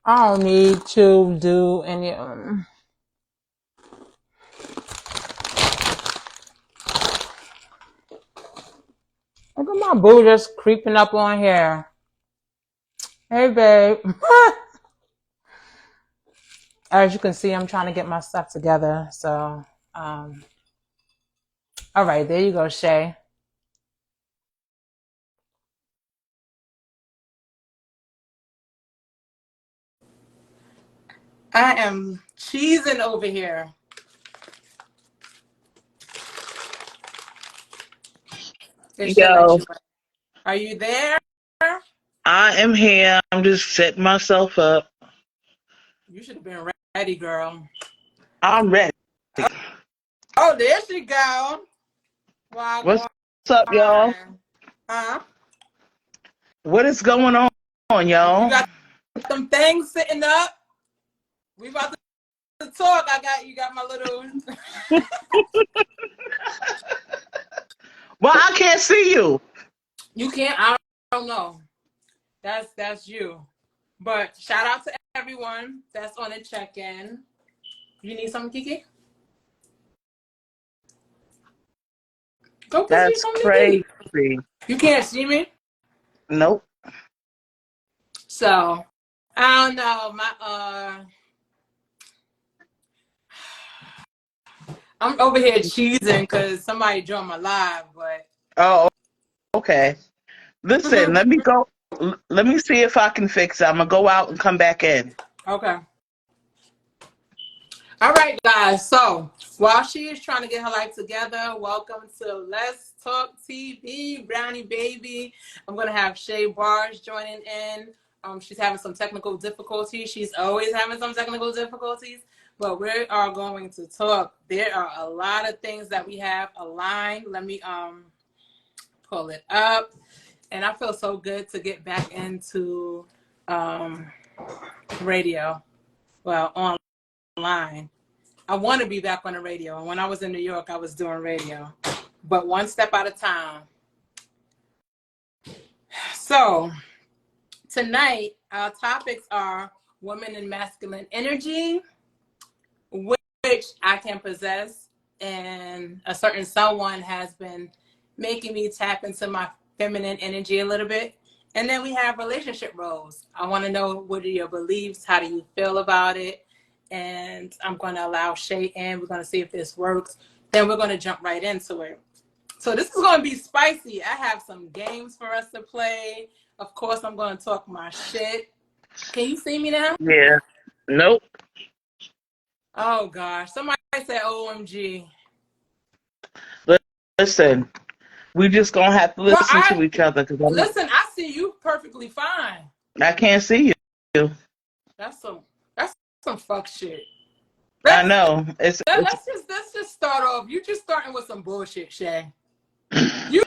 I don't need to do any. Look at my boo just creeping up on here. Hey, babe. As you can see, I'm trying to get my stuff together. So, all right, there you go, Shay. I am cheesing over here. It should let Yo, you. Are you there? I am here. I'm just setting myself up. You should have been ready, girl. I'm ready. Oh, there she go. What's Wagwan. up, y'all? Huh? What is going on, You y'all? got some things sitting up. We about to talk. You got my little. Well, I can't see you. You can't. I don't know. That's you. But shout out to everyone that's on the check-in. You need something, Kiki? Go get you That's something to crazy. eat. You can't see me, Nope. so I don't know. I'm over here cheesing because somebody joined my live, but Oh, okay. Listen, let me go. Let me see if I can fix it. I'm gonna go out and come back in. okay. All right, guys. So while she is trying to get her life together, welcome to Let's Talk TV, Brownie Baby. I'm gonna have Shay Barge joining in. She's having some technical difficulties. She's always having some technical difficulties, but we are going to talk. There are a lot of things that we have aligned. Let me pull it up, and I feel so good to get back into radio. Well, online. I want to be back on the radio. And when I was in New York, I was doing radio, but one step at a time. So tonight, our topics are women and masculine energy, which I can possess, and a certain someone has been making me tap into my feminine energy a little bit. And then we have relationship roles. I want to know, what are your beliefs? How do you feel about it? And I'm going to allow Shay in. We're going to see if this works. Then we're going to jump right into it. So this is going to be spicy. I have some games for us to play. Of course, I'm going to talk my shit. Can you see me now? Yeah. Nope. Oh, gosh. Somebody said OMG. Listen, we just gonna have to Well, listen to each other because I see you perfectly fine. I can't see you. That's some fuck shit. I Let's know. It's let's just start off. You just starting with some bullshit, Shay. You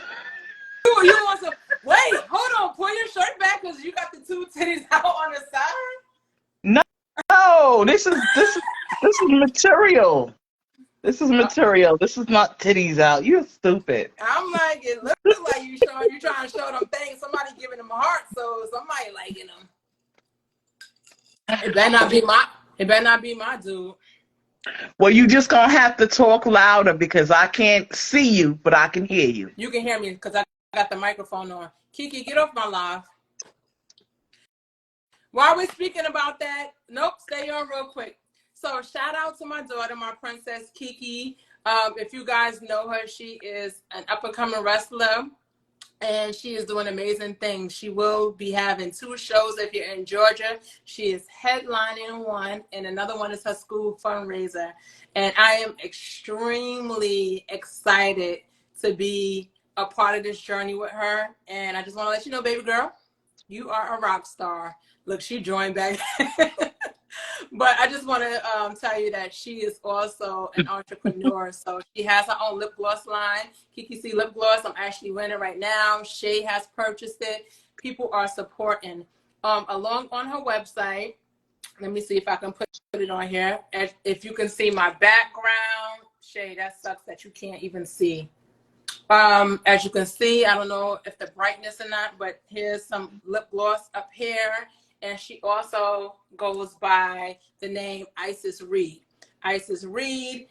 you want some? Wait, hold on. Pull your shirt back because you got the two titties out on the side. no. This is material. This is material. This is not titties out. You're stupid. I'm like, it looks like you trying to show them things. Somebody giving them a heart, so somebody liking them. It better not be my dude. Well, you just gonna have to talk louder because I can't see you, but I can hear you. You can hear me because I got the microphone on. Kiki, get off my live. While we're speaking about that, nope, stay on real quick. So shout out to my daughter, my princess Kiki. If you guys know her, she is an up-and-coming wrestler, and she is doing amazing things. She will be having 2 shows if you're in Georgia. She is headlining one, and another one is her school fundraiser. And I am extremely excited to be a part of this journey with her. And I just want to let you know, baby girl, you are a rock star. Look, she joined back. But I just want to tell you that she is also an entrepreneur. So she has her own lip gloss line, Kiki C Lip Gloss. I'm actually wearing it right now. Shay has purchased it. People are supporting. Along on her website, let me see if I can put it on here. If you can see my background, Shay, that sucks that you can't even see. As you can see, I don't know if the brightness or not, but here's some lip gloss up here. and she also goes by the name Isis Reed. Isis Reed.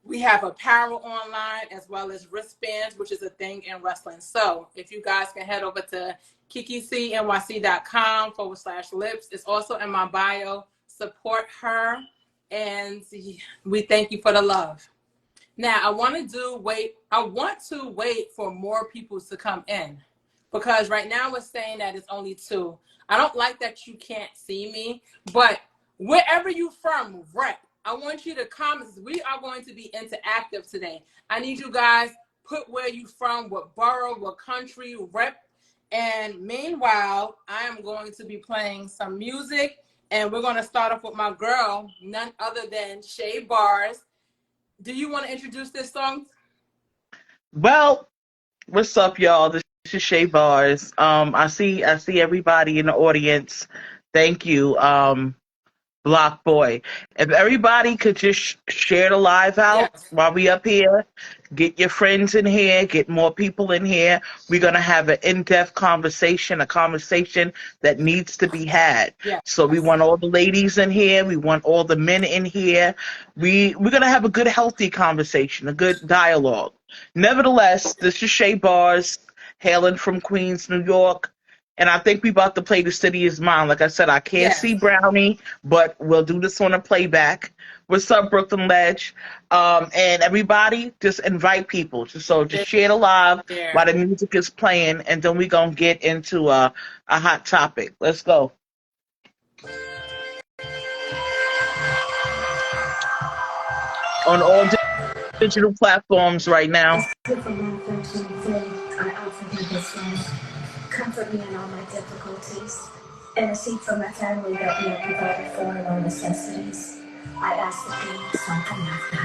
We have apparel online as well as wristbands, which is a thing in wrestling. So if you guys can head over to kikicnyc.com/lips. It's also in my bio. Support her, and we thank you for the love. Now I want to wait for more people to come in, because right now we're saying that it's only 2. I don't like that you can't see me, but wherever you from, rep. I want you to comment. We are going to be interactive today. I need you guys put where you from, what borough, what country, rep. And meanwhile, I am going to be playing some music, and we're going to start off with my girl, none other than Shay Bars. Do you want to introduce this song? Well, what's up, y'all? This is Shay Bars. I see everybody in the audience. Thank you. Block Boy. If everybody could just share the live out Yes. while we up here, get your friends in here, get more people in here. We're gonna have an in-depth conversation, a conversation that needs to be had. Yes. So we want all the ladies in here, we want all the men in here. We're gonna have a good, healthy conversation, a good dialogue. Nevertheless, this is Shay Bars, hailing from Queens, New York. And I think we about to play The City Is Mine. Like I said, I can't Yes. see Brownie, but we'll do this on a playback. What's up, Brooklyn Ledge? And everybody, just invite people. Just share the live There. while the music is playing, and then we're going to get into a hot topic. Let's go. On all digital platforms right now. Comfort me in all my difficulties. Intercede for my family that we are provided for in our necessities. I ask the thee something after.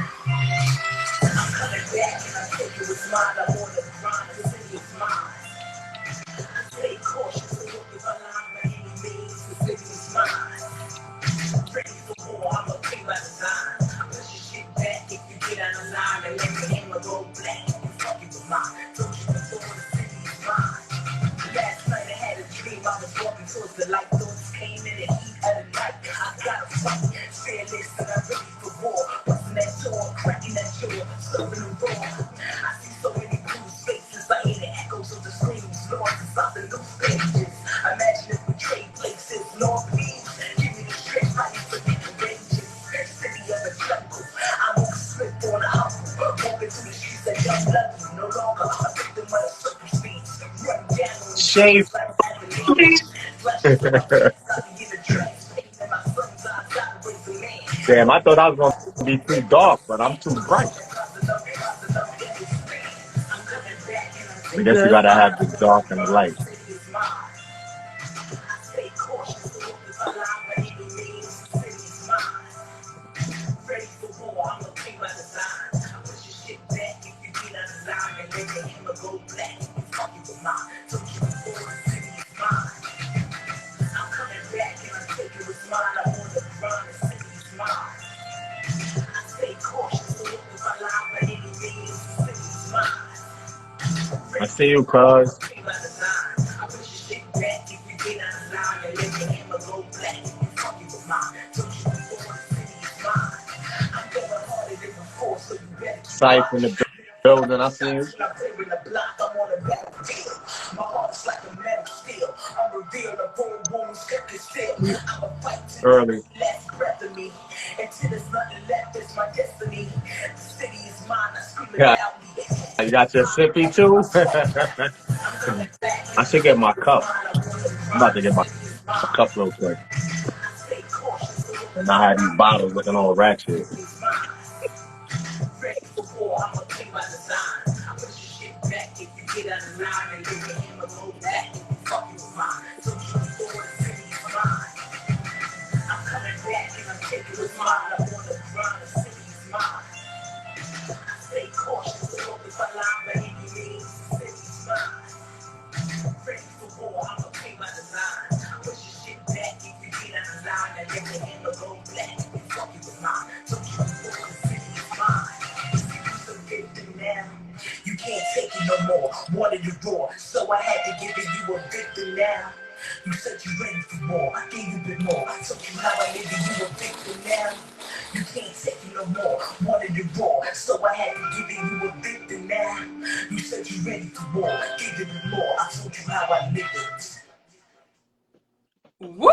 I'm coming back and I take you with mine. I want to grind, the city is mine. I stay cautious and look if I lie by any means. The city is mine. Ready for war, I'm a king by design. Push your shit back if you get out of line. And let me aim a go black. You fucking with mine. Don't you before the city is mine. Last night I had a dream, I was walking towards the light, thoughts came in the heat of the night. I got a fight, fearless and I'm ready for war. Busting that door, cracking that jaw, stuffing them raw. I see so many blue spaces, I hear the echoes of the screams, Lord, inside the new stages. Imagine if we trade places, Lord, please, give me the strength I need to be courageous. City of the jungle, I won't slip on a humble. Walking through the streets of young love, no longer a victim of the circumstance. Run down on the Shave. Damn, I thought I was going to be too dark, but I'm too bright. I We guess you good. got to have the dark and the light. Ready for war, I'm a king by design. I push your shit back if you get out of line and let the hammer go black. You fucking with mine. Don't you before the city is mine. I'm coming back and I'm taking what's mine. I want to grind, the city is mine. I stay cautious, so look if I lie by any means, the city is mine. I Ready see you, for war, I'm a cuz. king by design. I push your shit back if you get out of line and let the hammer go black. You fucking with mine. Don't you before the city is mine. I'm going harder than before, so you better keep Sight in watch. the building. I see you. When I'm clearing the block, I'm on a battlefield. My heart's like a metal steel. I'm revealed, a boom boom, script is still. I'm a fight to the Early. last breath of me. Until there's nothing left, it's my destiny. The city is mine, I scream it Yeah, loudly. you got your sippy too? I'm coming back, and I I'm should get taking my what's cup. mine. I want to I'm about grind, to the get my city is cup mine. real quick. I stay cautious, so look And if I I had these lie, but bottles looking all ratchet. city is mine. Ready for war, I'm a king by design. I push your shit back if you get out of line and leave the hammer go back if you fucking with mine. So you before the city is mine. I'm coming back and I'm taking what's mine. I want to grind, the city is mine. I stay cautious, so hope if I lie by any means, the city is mine. Ready for war, I'm a king by design. I push your shit back if you get out of line and let the hammer go black if you fucking with mine. So you before the city is mine. Now. You can't take it no more. Wanted to roar, so I had to give it you a victim now. You said you ready for more. I gave you a bit more. I told you how I live and you a victim now. You can't take it no more. Wanted it raw, so I had to give it you a victim now. You said you ready for more. I gave you a bit more. I told you how I lived it. Woo!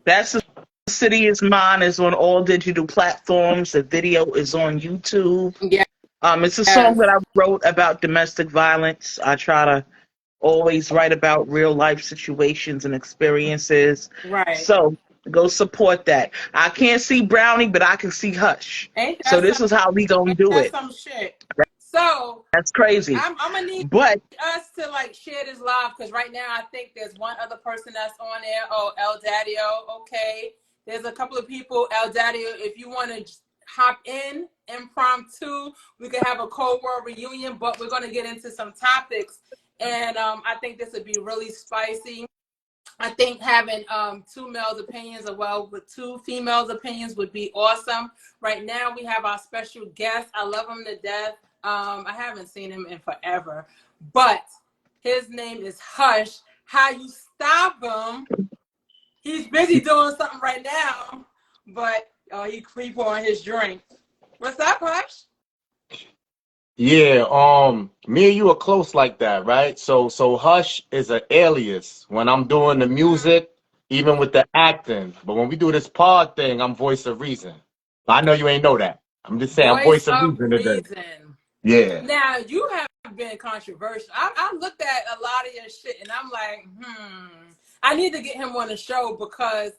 That's the City Is Mine is on all digital platforms. The video is on YouTube. Yes. It's a song that I wrote about domestic violence. I try to always write about real life situations and experiences. Right. So go support that. I can't see Brownie, but I can see Hush. Ain't So that this some, is how we gonna ain't do that it. some shit? So That's crazy. I'm gonna need But us to like share this live because right now I think there's one other person that's on there. Oh, El Daddio. Okay. There's a couple of people. El Daddio, if you want to hop in impromptu, we could have a Cold War reunion, but we're gonna get into some topics. And I think this would be really spicy. I think having two males opinions as well with two females opinions would be awesome. Right now we have our special guest. I love him to death. I haven't seen him in forever, but his name is Hush. How you stop him? He's busy doing something right now, but he creep on his drink. What's up, Hush? Yeah, me and you are close like that, right? So Hush is an alias when I'm doing the music, even with the acting. But when we do this pod thing, I'm voice of reason. I know you ain't know that. I'm just saying I'm Voice voice of of reason today. reason. Yeah. Now you have been controversial. I looked at a lot of your shit and I'm like, I need to get him on the show because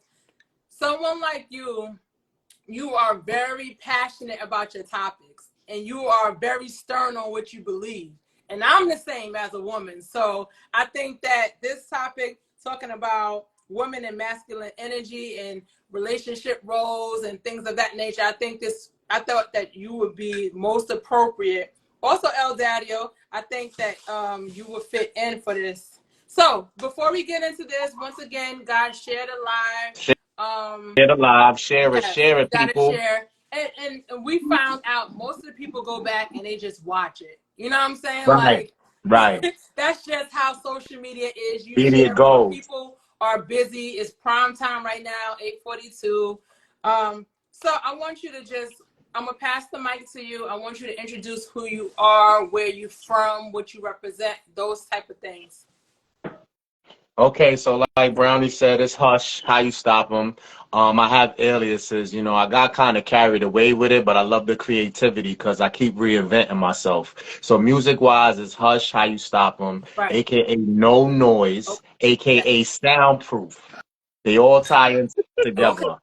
someone like you are very passionate about your topics and you are very stern on what you believe. And I'm the same as a woman. So I think that this topic, talking about women and masculine energy and relationship roles and things of that nature, I thought that you would be most appropriate. Also, El Daddio, I think that you would fit in for this. So before we get into this, once again, guys, share the live. Share it alive, Yes, share you it, gotta people. share. And we found out most of the people go back and they just watch it. You know what I'm saying? Right, Like right. that's just how social media is. You Media share it when goes. people are busy. It's prime time right now, 8:42. So I want you to I'm gonna pass the mic to you. I want you to introduce who you are, where you from, what you represent, those type of things. Okay, so like Brownie said, it's Hush, how you stop them. I have aliases, I got kind of carried away with it, but I love the creativity because I keep reinventing myself. So music-wise, it's Hush, how you stop them, Right. aka No Noise, aka Soundproof. They all tie in Okay. together.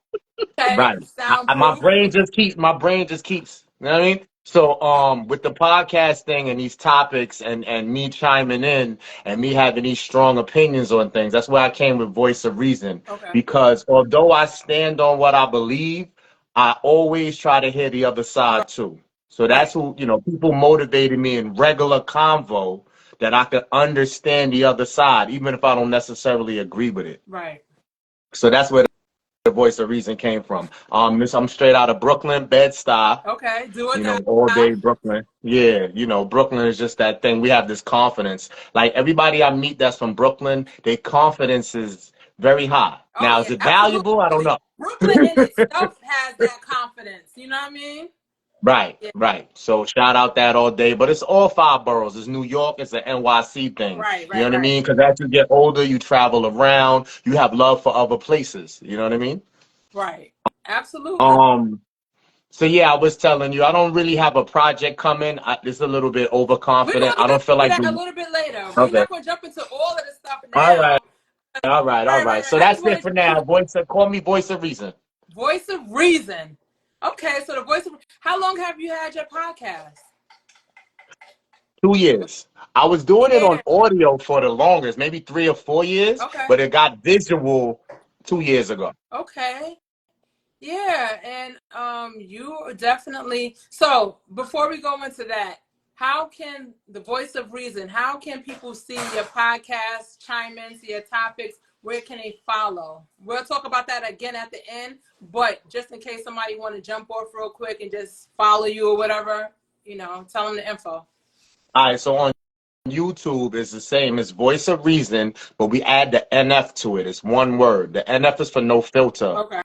Okay. Right. My Soundproof. brain just keeps, you know what I mean? So with the podcast thing and these topics and me chiming in and me having these strong opinions on things, that's where I came with voice of reason. Okay. Because although I stand on what I believe, I always try to hear the other Right. side too. So that's Right. who, people motivated me in regular convo that I could understand the other side, even if I don't necessarily agree with it. Right. So that's where the voice of reason came from. I'm straight out of Brooklyn, Bed-Stuy, Okay. Do it all now. day Brooklyn. Yeah, Brooklyn is just that thing. We have this confidence. Like everybody I meet that's from Brooklyn, their confidence is very high. Oh Now, is yeah, it valuable? I don't absolutely. know. Brooklyn in itself has that confidence. You know what I mean? Right, Yeah. right. So shout out that all day. But it's all five boroughs. It's New York. It's an NYC thing. Right. You know Right. what I Right. mean? Because as you get older, you travel around. You have love for other places. You know what I mean? Right. Absolutely. Um, So yeah, I was telling you, I don't really have a project coming. It's a little bit We're overconfident. gonna I get don't feel into like that a the little bit later. We're okay. not gonna jump into all of this stuff All right, now. all right, all Right. Right. right. Right. So I that's just it wanted for you now. Call me voice of reason. voice of reason. Okay. So the voice of how long have you had your podcast? 2 years. I was doing it on Yeah. audio for the longest, maybe 3 or 4 years, Okay. but it got visual 2 years ago. Okay. Yeah, and you definitely. So before we go into that, how can the voice of reason? How can people see your podcast, chime in, see your topics? Where can they follow? We'll talk about that again at the end. But just in case somebody want to jump off real quick and just follow you or whatever, tell them the info. All right, so on YouTube is the same. It's Voice of Reason, but we add the NF to it. It's one word. The NF is for no filter. Okay.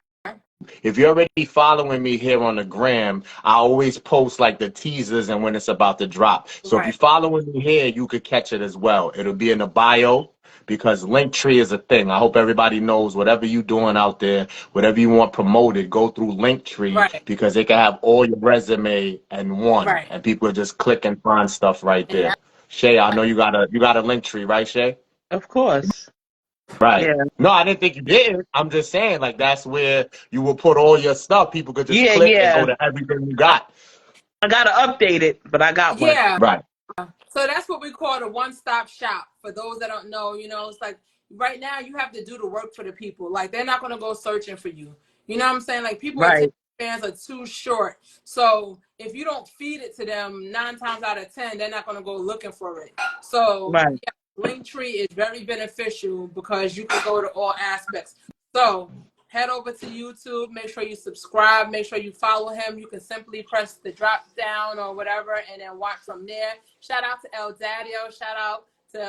If you're already following me here on the gram, I always post like the teasers and when it's about to drop. So if you're Right. following me here, you could catch it as well. It'll be in the bio because Linktree is a thing. I hope everybody knows whatever you're doing out there, whatever you want promoted, go through Linktree Right. because they can have all your resume in one, Right. and people just click and find stuff right And there. Shay, I know you got a Linktree, right, Shay? Of course. Right. Yeah. No, I didn't think you did. I'm just saying, like, that's where you will put all your stuff. People could just Yeah, click and go yeah. to everything you got. I gotta update it, but I got one. yeah. Right. So that's what we call the one-stop shop. For those that don't know, it's like right now you have to do the work for the people. Like they're not gonna go searching for you. You know what I'm saying? Like people attention Right, spans are too short. So if you don't feed it to them 9 times out of 10, they're not gonna go looking for it. So right. yeah, Linktree is very beneficial because you can go to all aspects. So head over to YouTube, make sure you subscribe, make sure you follow him. You can simply press the drop down or whatever and then watch from there. Shout out to El Daddio, shout out to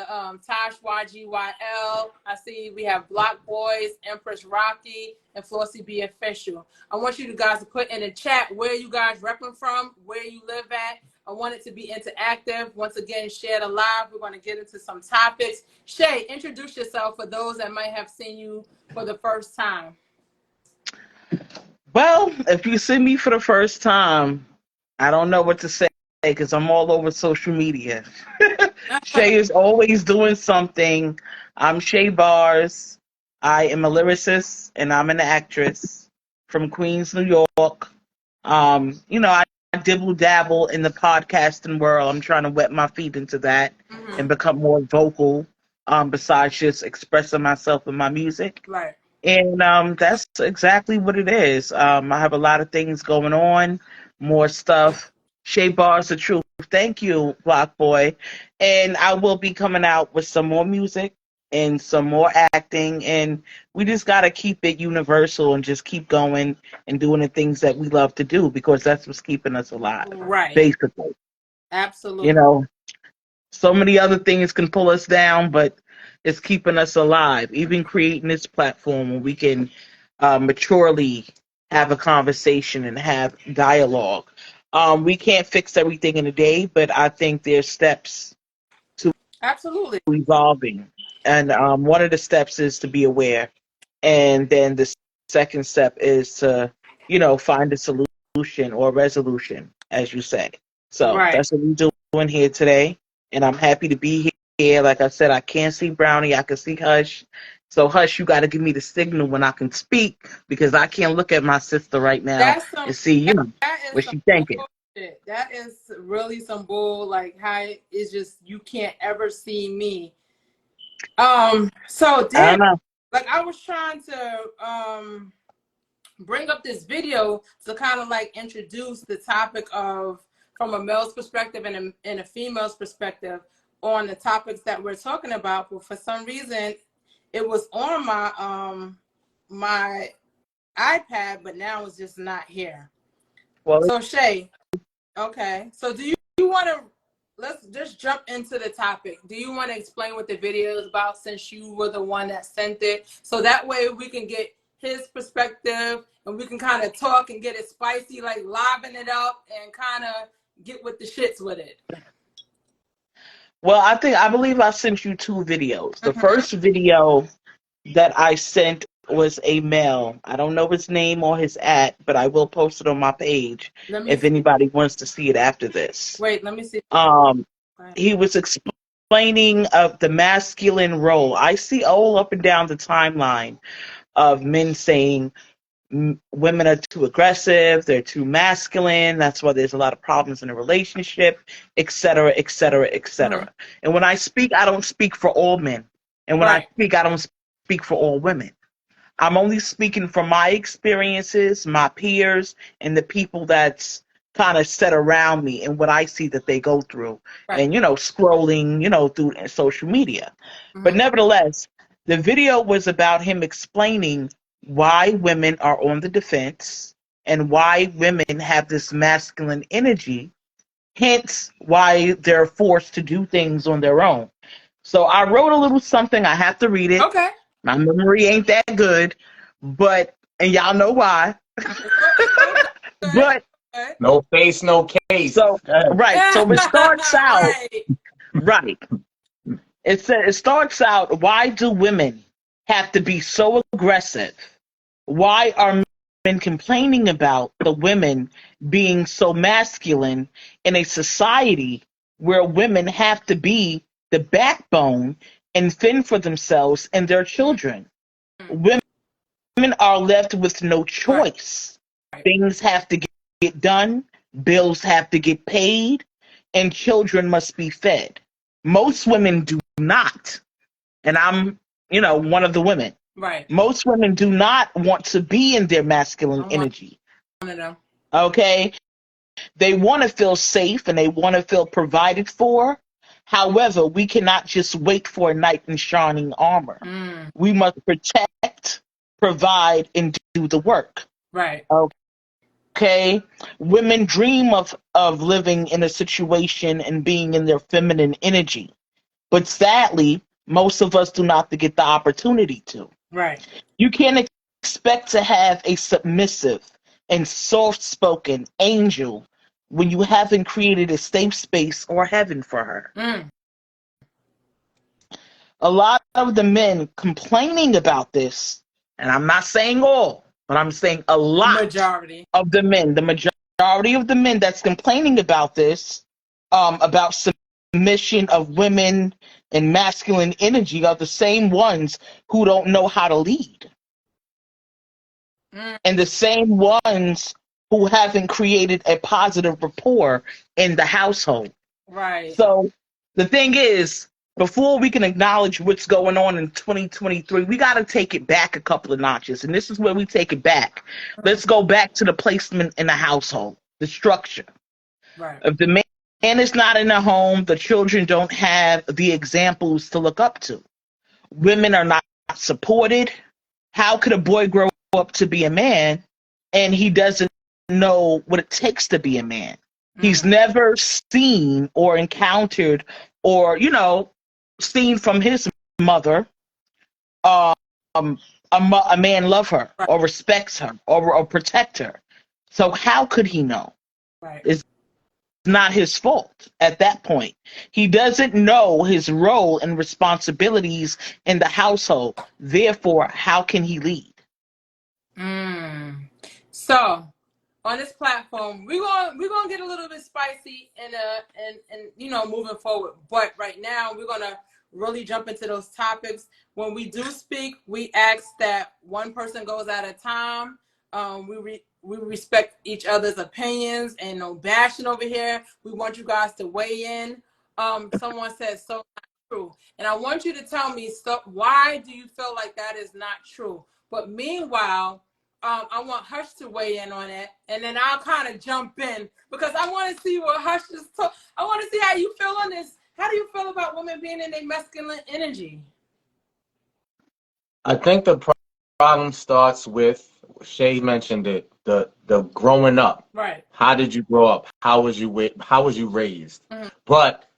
Tosh YGYL. I see we have Block Boys, Empress Rocky, and Flossy B Official. I want you guys to put in the chat where you guys repping from, where you live at. I want it to be interactive. Once again, share the live. We're going to get into some topics. Shay, introduce yourself for those that might have seen you for the first time. Well, if you see me for the first time, I don't know what to say because I'm all over social media. Shay is always doing something. I'm Shay Bars. I am a lyricist and I'm an actress from Queens, New York. I dibble dabble in the podcasting world. I'm trying to wet my feet into that and become more vocal, besides just expressing myself in my music. Right. And that's exactly what it is. I have a lot of things going on, more stuff. Shay Bars the truth. Thank you, Block Boy. And I will be coming out with some more music and some more acting. And we just got to keep it universal and just keep going and doing the things that we love to do because that's what's keeping us alive, Right. basically. Absolutely. So many other things can pull us down, but it's keeping us alive. Even creating this platform where we can maturely have a conversation and have dialogue. We can't fix everything in a day, but I think there's steps to Absolutely. evolving. And one of the steps is to be aware. And then the second step is to, find a solution or resolution, as you say. So Right. that's what we're doing here today. And I'm happy to be here. Like I said, I can't see Brownie. I can see Hush. So, Hush, you got to give me the signal when I can speak because I can't look at my sister right now That's some and see, that is what some she's thinking. bullshit. That is really some bull. Like how it's just you can't ever see me. So I damn, don't know. like I was trying to bring up this video to kind of like introduce the topic of from a male's perspective and a female's perspective on the topics that we're talking about, but for some reason it was on my iPad, but now it's just not here. Well, So Shay, okay. So do you want to let's just jump into the topic. Do you want to explain what the video is about since you were the one that sent it? So that way we can get his perspective and we can kind of talk and get it spicy, like liven it up and kind of get with the shits with it. well, I believe I sent you two videos. The first video that I sent was a male. I don't know his name or his but I will post it on my page Let me if see. anybody wants to see it after this. Wait, let me see. He was explaining of the masculine role. I see all up and down the timeline of men saying women are too aggressive, they're too masculine, that's why there's a lot of problems in a relationship, etc., etc., etc. And when I speak, I don't speak for all men. And when I speak, I don't speak for all women. I'm only speaking from my experiences, my peers, and the people that's kind of set around me and what I see that they go through. And, scrolling, through social media. But nevertheless, the video was about him explaining why women are on the defense and why women have this masculine energy hence why they're forced to do things on their own. So I wrote a little something. I have to read it. Okay. My memory ain't that good, but and y'all know why. It's all good. But Good. No face, no case. so right, so it starts out Right. right. It starts out. Why do women have to be so aggressive? Why are men complaining about the women being so masculine in a society where women have to be the backbone and fend for themselves and their children? Women are left with no Right. choice. Things have to get done, bills have to get paid, and children must be fed. Most women do not, and I'm, one of the women. Right. Most women do not want to be in their masculine I'm one energy. of them. Okay? They want to feel safe and they want to feel provided for. However, we cannot just wait for a knight in shining armor. We must protect, provide, and do the work. Right. Okay? Women dream of living in a situation and being in their feminine energy. But sadly, most of us do not get the opportunity to. Right. You can't expect to have a submissive and soft spoken angel when you haven't created a safe space or heaven for her. A lot of the men complaining about this, and I'm not saying all, but I'm saying a lot Majority. of the men, the majority of the men that's complaining about this, about submission of women and masculine energy, are the same ones who don't know how to lead. And the same ones who haven't created a positive rapport in the household. Right. So the thing is, before we can acknowledge what's going on in 2023, we got to take it back a couple of notches. And this is where we take it back. Let's go back to the placement in the household, the structure. Right. If the man is not in the home, the children don't have the examples to look up to. Women are not supported. How could a boy grow up to be a man and he doesn't know what it takes to be a man? He's never seen or encountered or, seen from his mother um, a man love her Right. or respects her or protect her. So how could he know? Right. It's not his fault at that point. He doesn't know his role and responsibilities in the household. Therefore, how can he lead? So on this platform, we're gonna get a little bit spicy and moving forward. But right now, we're gonna really jump into those topics. When we do speak, we ask that one person goes at a time. We respect each other's opinions and no bashing over here. We want you guys to weigh in. Someone said so not true, and I want you to tell me why do you feel like that is not true? But meanwhile, I want Hush to weigh in on it, and then I'll kind of jump in because I want to see what Hush is. I want to see how you feel on this. How do you feel about women being in their masculine energy? I think the problem starts with, Shay mentioned it, the growing up. Right. How did you grow up? How was you raised? But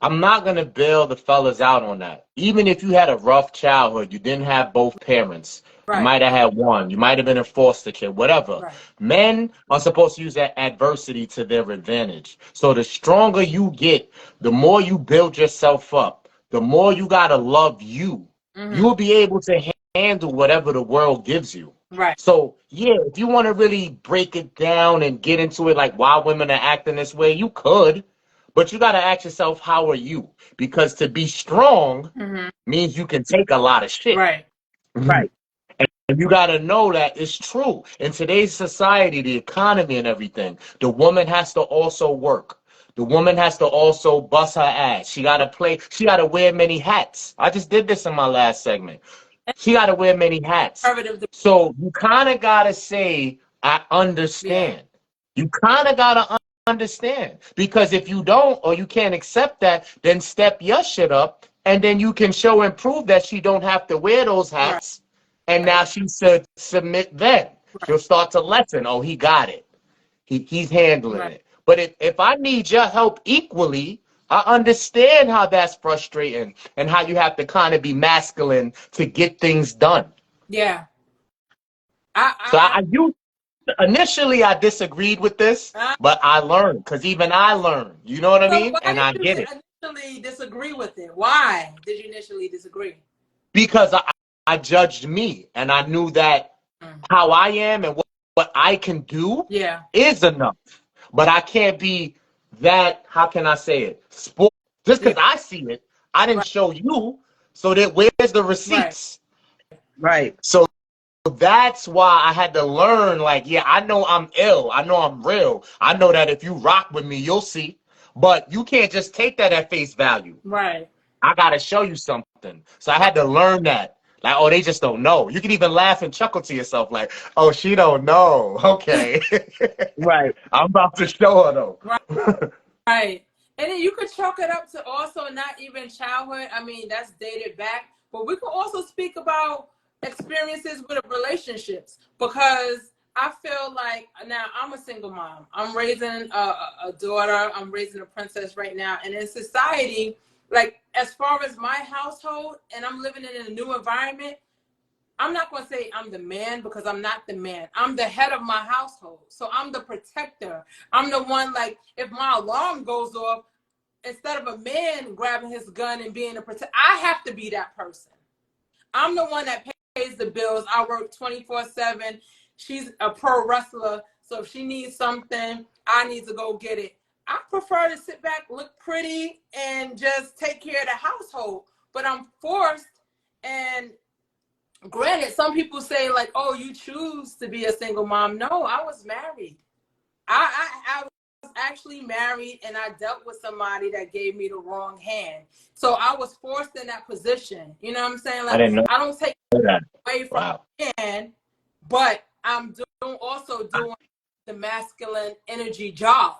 I'm not gonna bail the fellas out on that. Even if you had a rough childhood, you didn't have both parents. Right. You might have had one. You might have been a foster kid, whatever. Right. Men are supposed to use that adversity to their advantage. So the stronger you get, the more you build yourself up, the more you gotta love you. You'll be able to handle whatever the world gives you. Right. So, yeah, if you want to really break it down and get into it, like why women are acting this way, you could. But you got to ask yourself, how are you? Because to be strong means you can take a lot of shit. Right. Right. And you got to know that it's true. In today's society, the economy and everything, the woman has to also work. The woman has to also bust her ass. She got to wear many hats. I just did this in my last segment. She got to wear many hats. So you kind of got to say, I understand. Yeah. You kind of got to understand. Because if you don't or you can't accept that, then step your shit up and then you can show and prove that she don't have to wear those hats. Right. And now she should submit then. Right. She'll start to lessen. Oh, he got it. He's handling it. But if I need your help equally, I understand how that's frustrating and how you have to kind of be masculine to get things done. Yeah. So initially I disagreed with this, I but I learned because even I learned. You know what I So mean? why And did I you get it initially disagree with it? Why did you initially disagree? because I judged me and I knew that how I am and what I can do Yeah. is enough. But I can't be that, how can I say it? Sport. Just Yeah. because I see it, I didn't Right. show you. So that where's the Right. receipts? Right. So that's why I had to learn, like, yeah, I know I'm ill. I know I'm real. I know that if you rock with me, you'll see. But you can't just take that at face value. Right. I gotta show you something. So I had to learn that. Like, oh, they just don't know. You can even laugh and chuckle to yourself, like, oh, she don't know. Okay. Right. I'm about to show her though. Right. Right. And then you could chalk it up to also not even childhood. I mean, that's dated back. But we could also speak about experiences with relationships because I feel like now I'm a single mom. I'm raising a daughter. I'm raising a princess right now. And in society, like as far as my household and I'm living in a new environment, I'm not going to say I'm the man because I'm not the man. I'm the head of my household. So I'm the protector. I'm the one, like, if my alarm goes off, instead of a man grabbing his gun and being a protector, I have to be that person. I'm the one that pays the bills. I work 24/7. She's a pro wrestler. So if she needs something, I need to go get it. I prefer to sit back, look pretty, and just take care of the household. But I'm forced, and granted, some people say like, "Oh, you choose to be a single mom." No, I was married. I was actually married, and I dealt with somebody that gave me the wrong hand. So I was forced in that position. You know what I'm saying? I Like, didn't know I don't take that. away from Wow. a man, but I'm also doing the masculine energy job.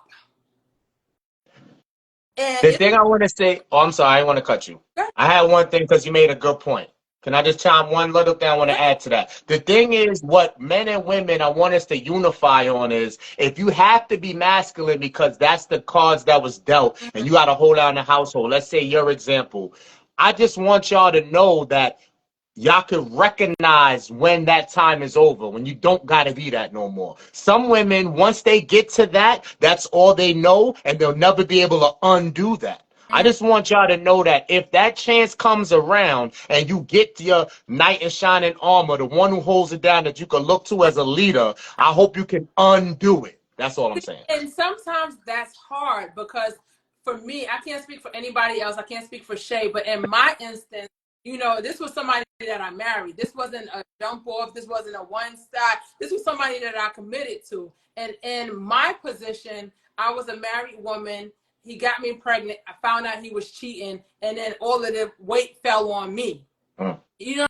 And The it's thing I want to say, oh, I'm sorry, I didn't want to cut you. good. I had one thing because you made a good point. Can I just chime one little thing I want to add to that? The thing is, what men and women I want us to unify on is if you have to be masculine because that's the cards that was dealt and you got to hold down the household. Let's say your example. I just want y'all to know that y'all could recognize when that time is over, when you don't gotta be that no more. Some women, once they get to that, that's all they know, and they'll never be able to undo that. I just want y'all to know that if that chance comes around and you get your knight in shining armor, the one who holds it down that you can look to as a leader, I hope you can undo it. That's all I'm saying. And sometimes that's hard because for me, I can't speak for anybody else. I can't speak for Shay, but in my instance, this was somebody that I married. This wasn't a jump off. This wasn't a one stop. This was somebody that I committed to. And in my position, I was a married woman. He got me pregnant. I found out he was cheating. And then all of the weight fell on me. You know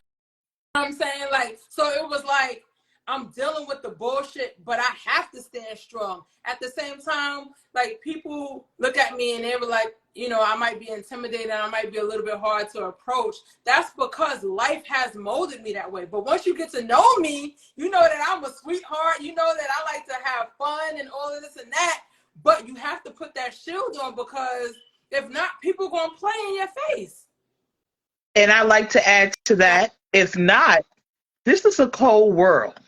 what I'm saying? Like, so it was like, I'm dealing with the bullshit, but I have to stand strong. At the same time, like people look at me and they were like, I might be intimidated. I might be a little bit hard to approach. That's because life has molded me that way. But once you get to know me, you know that I'm a sweetheart. You know that I like to have fun and all of this and that. But you have to put that shield on because if not, people are going to play in your face. And I like to add to that, if not, this is a cold world.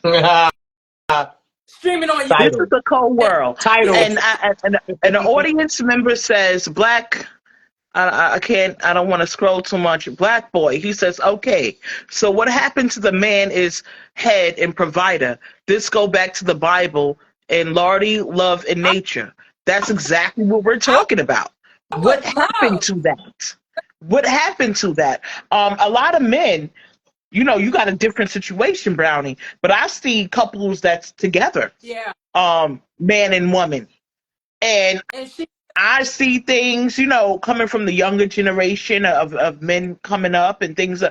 Streaming on This is Title. a cold world. Title. And an audience member says, Black, I can't, I don't want to scroll too much. Black boy, he says, okay, so what happened to the man is head and provider. This go back to the Bible and Lordy, love, and nature. That's exactly what we're I talking about. What would happened love. to that? What happened to that? A lot of men, you got a different situation, Brownie, but I see couples that's together, Yeah. man and woman. And And she I see things, coming from the younger generation of men coming up and things.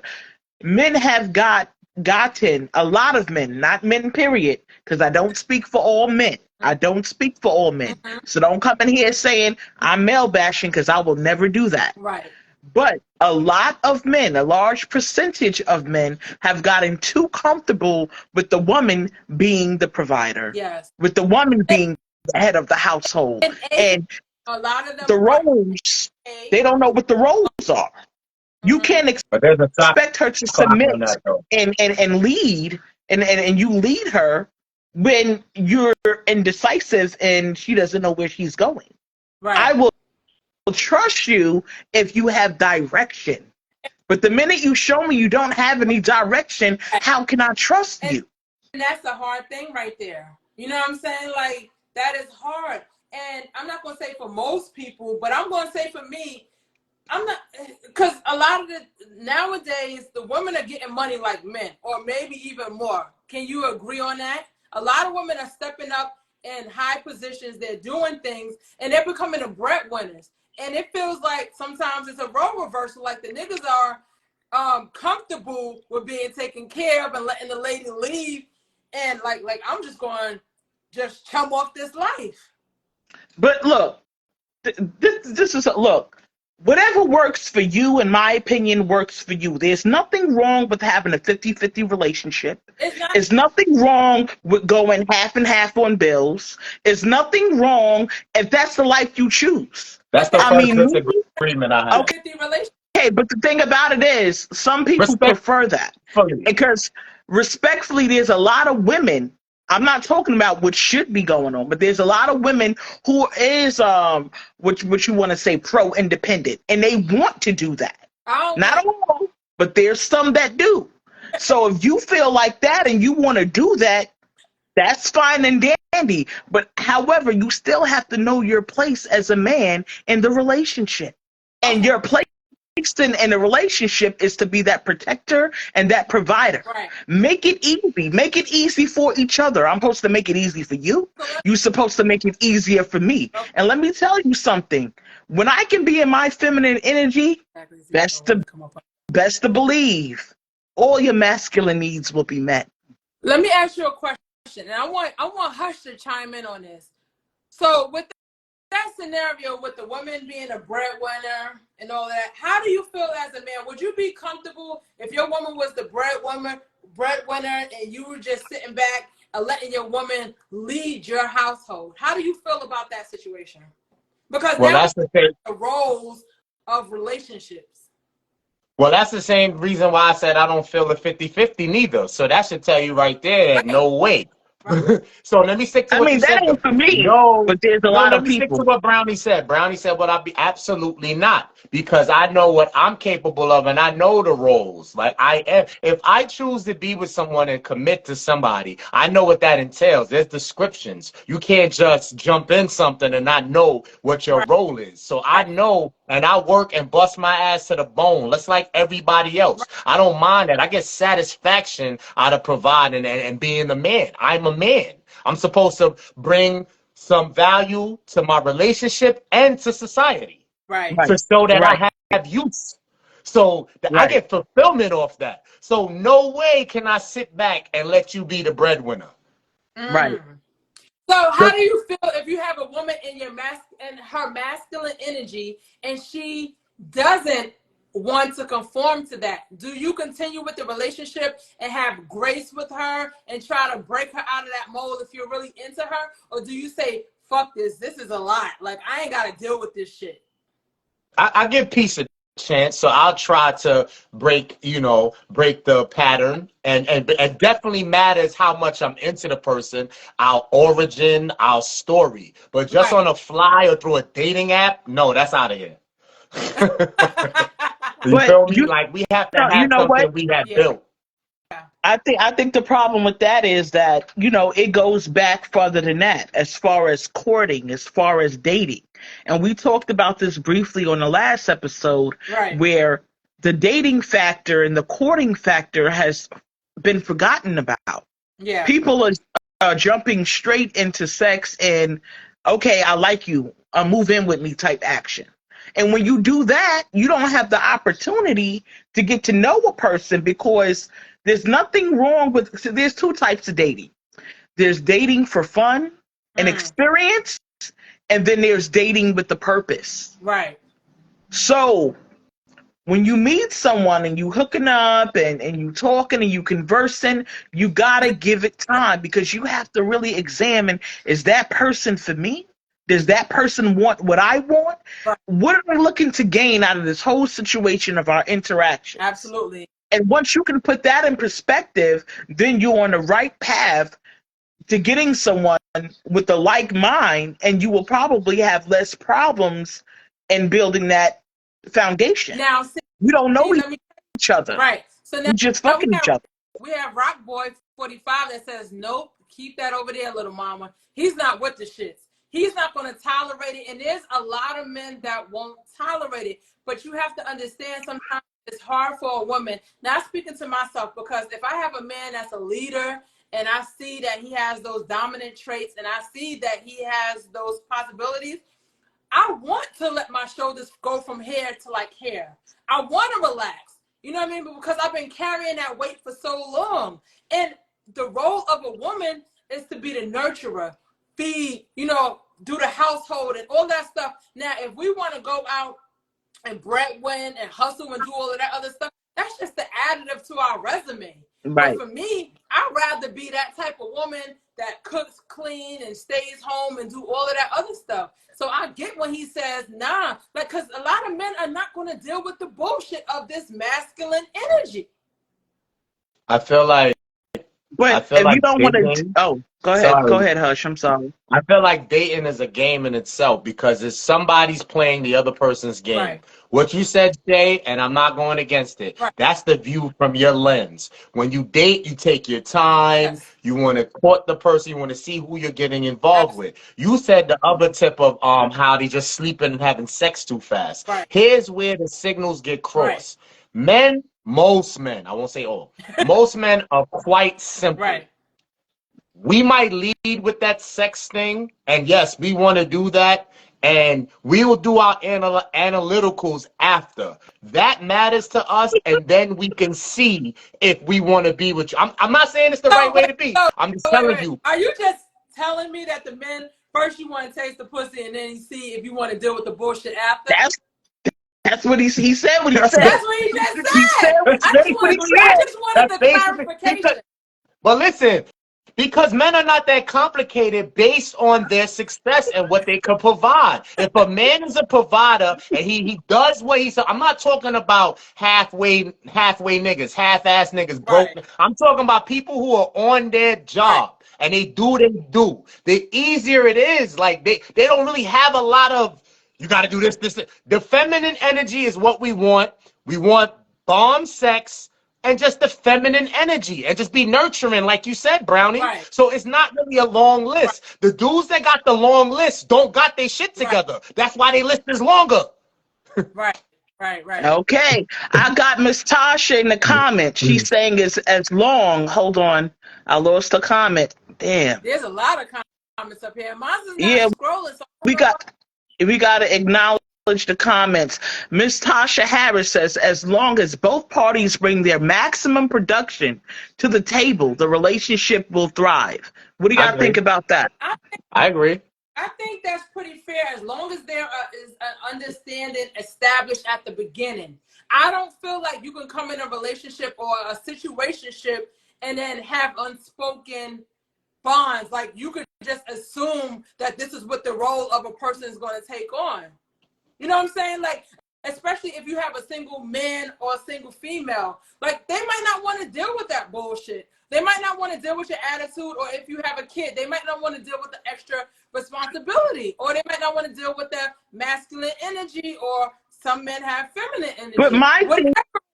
Men have gotten a lot of men, not men, period, because I don't speak for all men. I don't speak for all men. So don't come in here saying I'm male bashing because I will never do that. right. But a lot of men, a large percentage of men have gotten too comfortable with the woman being the provider, Yes. with the woman being the head of the household. And And a lot of them the roles, they don't know what the roles are. You can't But there's a side expect her to clock on submit that though. and lead and you lead her when you're indecisive and she doesn't know where she's going. I right. will trust you if you have direction. But the minute you show me you don't have any direction, how can I trust And you? that's a hard thing right there. You know what I'm saying? Like, that is hard. And I'm not going to say for most people, but I'm going to say for me, I'm not, because a lot of the nowadays the women are getting money like men, or maybe even more. Can you agree on that? A lot of women are stepping up in high positions. They're doing things, and they're becoming the breadwinners. And it feels like sometimes it's a role reversal. Like the niggas are comfortable with being taken care of and letting the lady leave, and like I'm just going just chum off this life. But look, this is look. Whatever works for you, in my opinion, works for you. There's nothing wrong with having a 50-50 relationship. It's not There's nothing wrong with going half and half on bills. There's nothing wrong if that's the life you choose. That's but the that's I first mean, disagreement I have. okay, 50 relationship. but the thing about it is, some people prefer that Respectfully. because, respectfully, there's a lot of women. I'm not talking about what should be going on, but there's a lot of women who is what you want to say pro independent, and they want to do that. I don't Not want all, but there's some that do. So if you feel like that and you want to do that, that's fine and dandy. But however, you still have to know your place as a man in the relationship. And okay, your place in a relationship is to be that protector and that provider. right. Make it easy. Make it easy for each other. I'm supposed to make it easy for you. So let's You're supposed to make it easier for me. okay. And let me tell you something. When I can be in my feminine energy, best to best to believe all your masculine needs will be met. Let me ask you a question, and I want Hush to chime in on this. So with that scenario, with the woman being a breadwinner and all that, how do you feel as a man? Would you be comfortable if your woman was the breadwinner, and you were just sitting back and letting your woman lead your household? How do you feel about that situation? Because Well, now that's the thing. the roles of relationships. Well, that's the same reason why I said I don't feel a 50-50 neither. So that should tell you right there that Right. no way. Right. So let me stick to I what mean, you that said ain't though. for me, No, but there's a no, lot let of me stick to people. what Brownie said. Brownie said what I'd be absolutely not, because I know what I'm capable of and I know the roles. Like I am, if I choose to be with someone and commit to somebody, I know what that entails. There's descriptions. You can't just jump in something and not know what your Right. role is. So I Right. know and I work and bust my ass to the bone. Let's like everybody else. Right. I don't mind that. I get satisfaction out of providing and being a man. I'm a man. I'm supposed to bring some value to my relationship and to society Right. Right, to show that right, I have use. So I right, get fulfillment off that. So no way can I sit back and let you be the breadwinner. right. Mm. So how But do you feel if you have a woman in your her masculine energy, and she doesn't want to conform to that? Do you continue with the relationship and have grace with her and try to break her out of that mold if you're really into her? Or do you say, fuck this, this is a lot. Like, I ain't gotta deal with this shit. I give peace a chance, so I'll try to break the pattern, and it definitely matters how much I'm into the person, our origin, our story. But just Right. on a fly or through a dating app, no, that's out of here. You but feel me? Like we have to you have know what? something we have Yeah. built. I think the problem with that is that, it goes back further than that, as far as courting, as far as dating. And we talked about this briefly on the last episode, Right. where the dating factor and the courting factor has been forgotten about. Yeah. People are jumping straight into sex and, okay, I like you, move in with me type action. And when you do that, you don't have the opportunity to get to know a person, because there's nothing wrong with, so there's two types of dating. There's dating for fun and Mm. experience, and then there's dating with the purpose. Right. So when you meet someone and you hooking up and you talking and you conversing, you gotta give it time, because you have to really examine, is that person for me? Does that person want what I want? Right. What are we looking to gain out of this whole situation of our interactions? Absolutely. And once you can put that in perspective, then you're on the right path to getting someone with the like mind, and you will probably have less problems in building that foundation. Now, see, You don't know let me each other. right. So You just now fucking each other. we have Rock Boy 45 that says, nope, keep that over there, little mama. He's not with the shits. He's not going to tolerate it. And there's a lot of men that won't tolerate it. But you have to understand, sometimes it's hard for a woman. Now, speaking to myself, because if I have a man that's a leader and I see that he has those dominant traits and I see that he has those possibilities, I want to let my shoulders go from here to like here. I want to relax. You know what I mean? But because I've been carrying that weight for so long. And the role of a woman is to be the nurturer, feed, you know, do the household and all that stuff. Now, if we want to go out and breadwin and hustle and do all of that other stuff, that's just the additive to our resume. Right. But for me, I'd rather be that type of woman that cooks clean and stays home and do all of that other stuff. So I get when he says, nah, like, because a lot of men are not going to deal with the bullshit of this masculine energy. I feel like But if you don't want to, dating. oh, go Sorry. ahead, Hush. I'm sorry. I feel like dating is a game in itself because it's somebody's playing the other person's game. Right. What you said, Jay, and I'm not going against it. Right. That's the view from your lens. When you date, you take your time. Yes. You want to court the person. You want to see who you're getting involved with. You said the other tip of how they just sleeping and having sex too fast. Right. Here's where the signals get crossed. Right. Men, most men, I won't say all, most men are quite simple. Right. We might lead with that sex thing, and yes, we want to do that, and we will do our analyticals after. That matters to us, and then we can see if we want to be with you. I'm not saying it's the right way to be. I'm just telling you. Are you just telling me that the men, first you want to taste the pussy, and then you see if you want to deal with the bullshit after? That's what he said. What he said. That's what he just said. He said I just wanted the clarification. But listen, because men are not that complicated based on their success and what they can provide. If a man is a provider and he does what he's, I'm not talking about halfway niggas, half-ass niggas, broke. Right. I'm talking about people who are on their job. Right. And they do what they do. The easier it is, like they don't really have a lot of, you got to do this. The feminine energy is what we want. We want bomb sex and just the feminine energy and just be nurturing, like you said, Brownie. Right. So it's not really a long list. Right. The dudes that got the long list don't got their shit together. Right. That's why they list is longer. Right. Okay. I got Miss Tasha in the comments. She's saying it's as long. Hold on. I lost the comment. Damn. There's a lot of comments up here. Mine's not scrolling. So we got to acknowledge the comments. Miss Tasha Harris says, as long as both parties bring their maximum production to the table, the relationship will thrive. What do you think about that? I agree. I think that's pretty fair as long as there is an understanding established at the beginning. I don't feel like you can come in a relationship or a situationship and then have unspoken bonds. Like you could just assume that this is what the role of a person is going to take on. You know what I'm saying? Like, especially if you have a single man or a single female, like they might not want to deal with that bullshit. They might not want to deal with your attitude, or if you have a kid, they might not want to deal with the extra responsibility, or they might not want to deal with the masculine energy, or some men have feminine energy. But my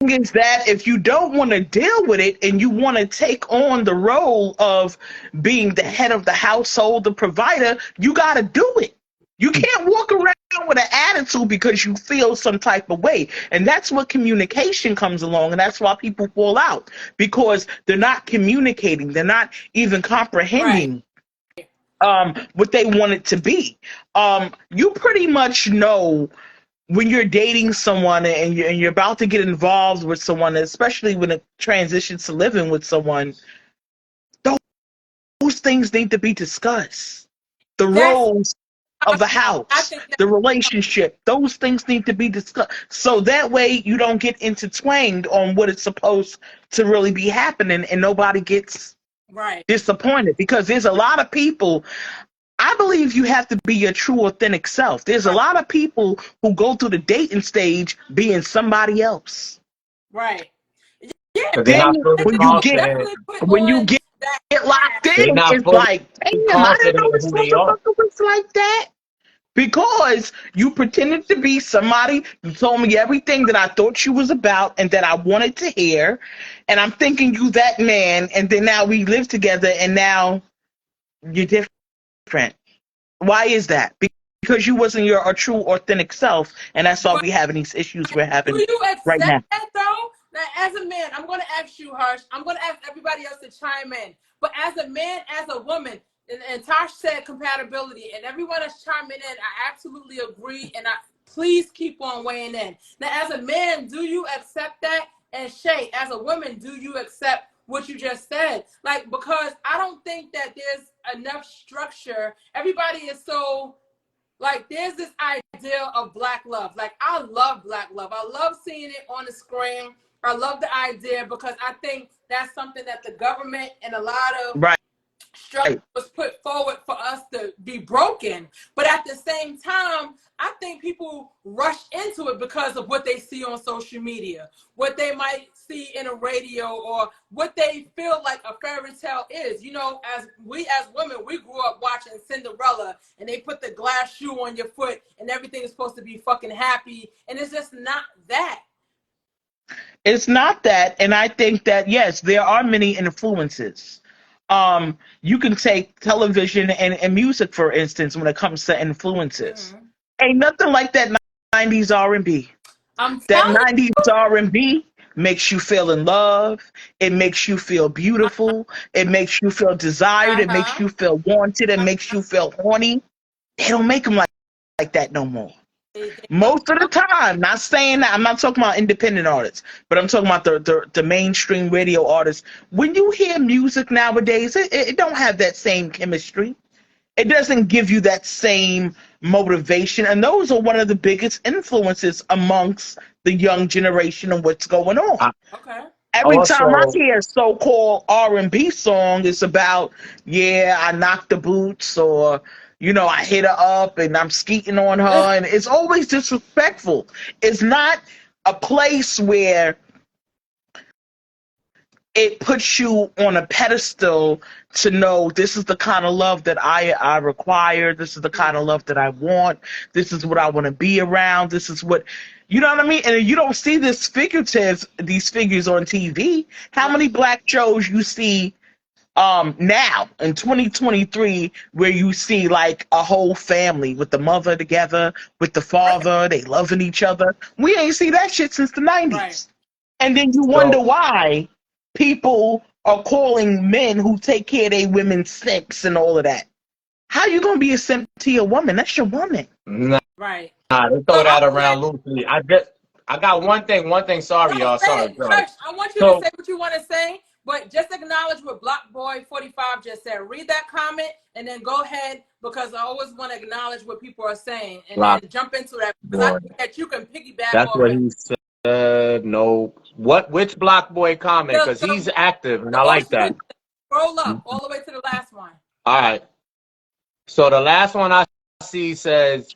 thing is that if you don't want to deal with it and you want to take on the role of being the head of the household, the provider, you got to do it. You can't walk around with an attitude because you feel some type of way. And that's what communication comes along. And that's why people fall out, because they're not communicating. They're not even comprehending what they want it to be. You pretty much know when you're dating someone and you're about to get involved with someone, especially when it transitions to living with someone, those things need to be discussed. The roles of the I house, think the relationship. Those things need to be discussed. So that way you don't get intertwined on what is supposed to really be happening and nobody gets right, disappointed because there's a lot of people. I believe you have to be your true authentic self. There's a right, lot of people who go through the dating stage being somebody else. right. Yeah, Because they're Then not fully you confident. definitely put when you on that get locked mask. in, They're not it's fully like, damn, I didn't know confident in this who they are. motherfucker was like that. Because you pretended to be somebody, you told me everything that I thought you was about and that I wanted to hear, and I'm thinking you that man, and then now we live together, and now you're different. Why is that? Because you wasn't your true authentic self, and that's why But we having these issues we're do having you right accept now. that though? Now, as a man, I'm going to ask you, Harsh. I'm going to ask everybody else to chime in. But as a man, as a woman, and Tosh said compatibility, and everyone that's chiming in, I absolutely agree. And I please keep on weighing in. Now, as a man, do you accept that? And Shay, as a woman, do you accept what you just said? Like, because I don't think that there's enough structure. Everybody is so like there's this idea of black love. Like I love black love. I love seeing it on the screen. I love the idea because I think that's something that the government and a lot of Right. structure was put forward for us to be broken. But at the same time, I think people rush into it because of what they see on social media, what they might see in a radio, or what they feel like a fairy tale is. You know, as women, we grew up watching Cinderella and they put the glass shoe on your foot and everything is supposed to be fucking happy. And it's just not that. It's not that, and I think that yes, there are many influences. You can take television and music for instance when it comes to influences. Mm-hmm. Ain't nothing like that 90s R&B. I'm That telling 90s R&B makes you feel in love. It makes you feel you. beautiful. It makes you feel desired. It makes Uh-huh. you feel wanted. It makes you feel horny. They don't make them like that no more. They Most of the time, not saying that, I'm not talking about independent artists, but I'm talking about the mainstream radio artists. When you hear music nowadays, it don't have that same chemistry. It doesn't give you that same motivation. And those are one of the biggest influences amongst the young generation and what's going on. I okay. Every time I also, hear a so-called R&B song, it's about, yeah, I knocked the boots, or I hit her up and I'm skeeting on her, and it's always disrespectful. It's not a place where it puts you on a pedestal to know this is the kind of love that I require. This is the kind of love that I want. This is what I want to be around. This is what, you know what I mean? And you don't see these figures on TV. How Right. many black shows you see now in 2023 where you see like a whole family with the mother together, with the Right. father, they loving each other? We ain't see that shit since the Right. 90s. And then you wonder so why people are calling men who take care of their women simps and all of that. How you gonna be a simp to your woman? That's your woman. nah, Right. they So throw I'm that gonna let around loosely. I got one thing. Sorry, no y'all. say Sorry, it. sorry. Hush. I want you to So say what you want to say, but just acknowledge what Block Boy 45 just said. Read that comment and then go ahead because I always want to acknowledge what people are saying and then Black jump into that because I boy. think that you can piggyback That's off what of he said. No, which Black boy comment? the Because he's active, and the I like most that. recent. Scroll up all the way to the last one. All right. So the last one I see says,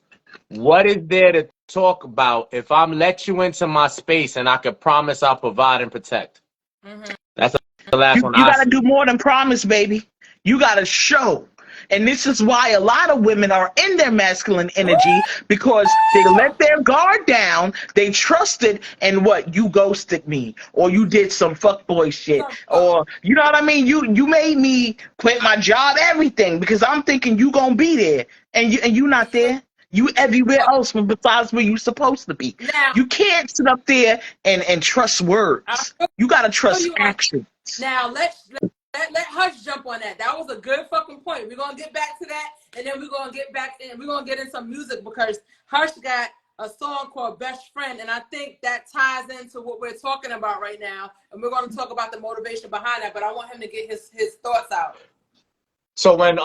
"What is there to talk about if I'm let you into my space and I can promise I'll provide and protect?" Mm-hmm. That's the last one You I got to see. do more than promise, baby. You got to show. And this is why a lot of women are in their masculine energy because they let their guard down. They trusted and what you ghosted me or you did some fuckboy shit So, or you know what I mean. You made me quit my job, everything because I'm thinking you gonna be there and you not there. You everywhere else besides where you supposed to be. now You can't sit up there and trust I words. You gotta feel trust you on. action. Now let Hush jump on that. That was a good fucking point. We're gonna get back to that, and then we're gonna get back in. We're gonna get in some music because Hush got a song called "Best Friend," and I think that ties into what we're talking about right now. And we're gonna talk about the motivation behind that. But I want him to get his thoughts out. So when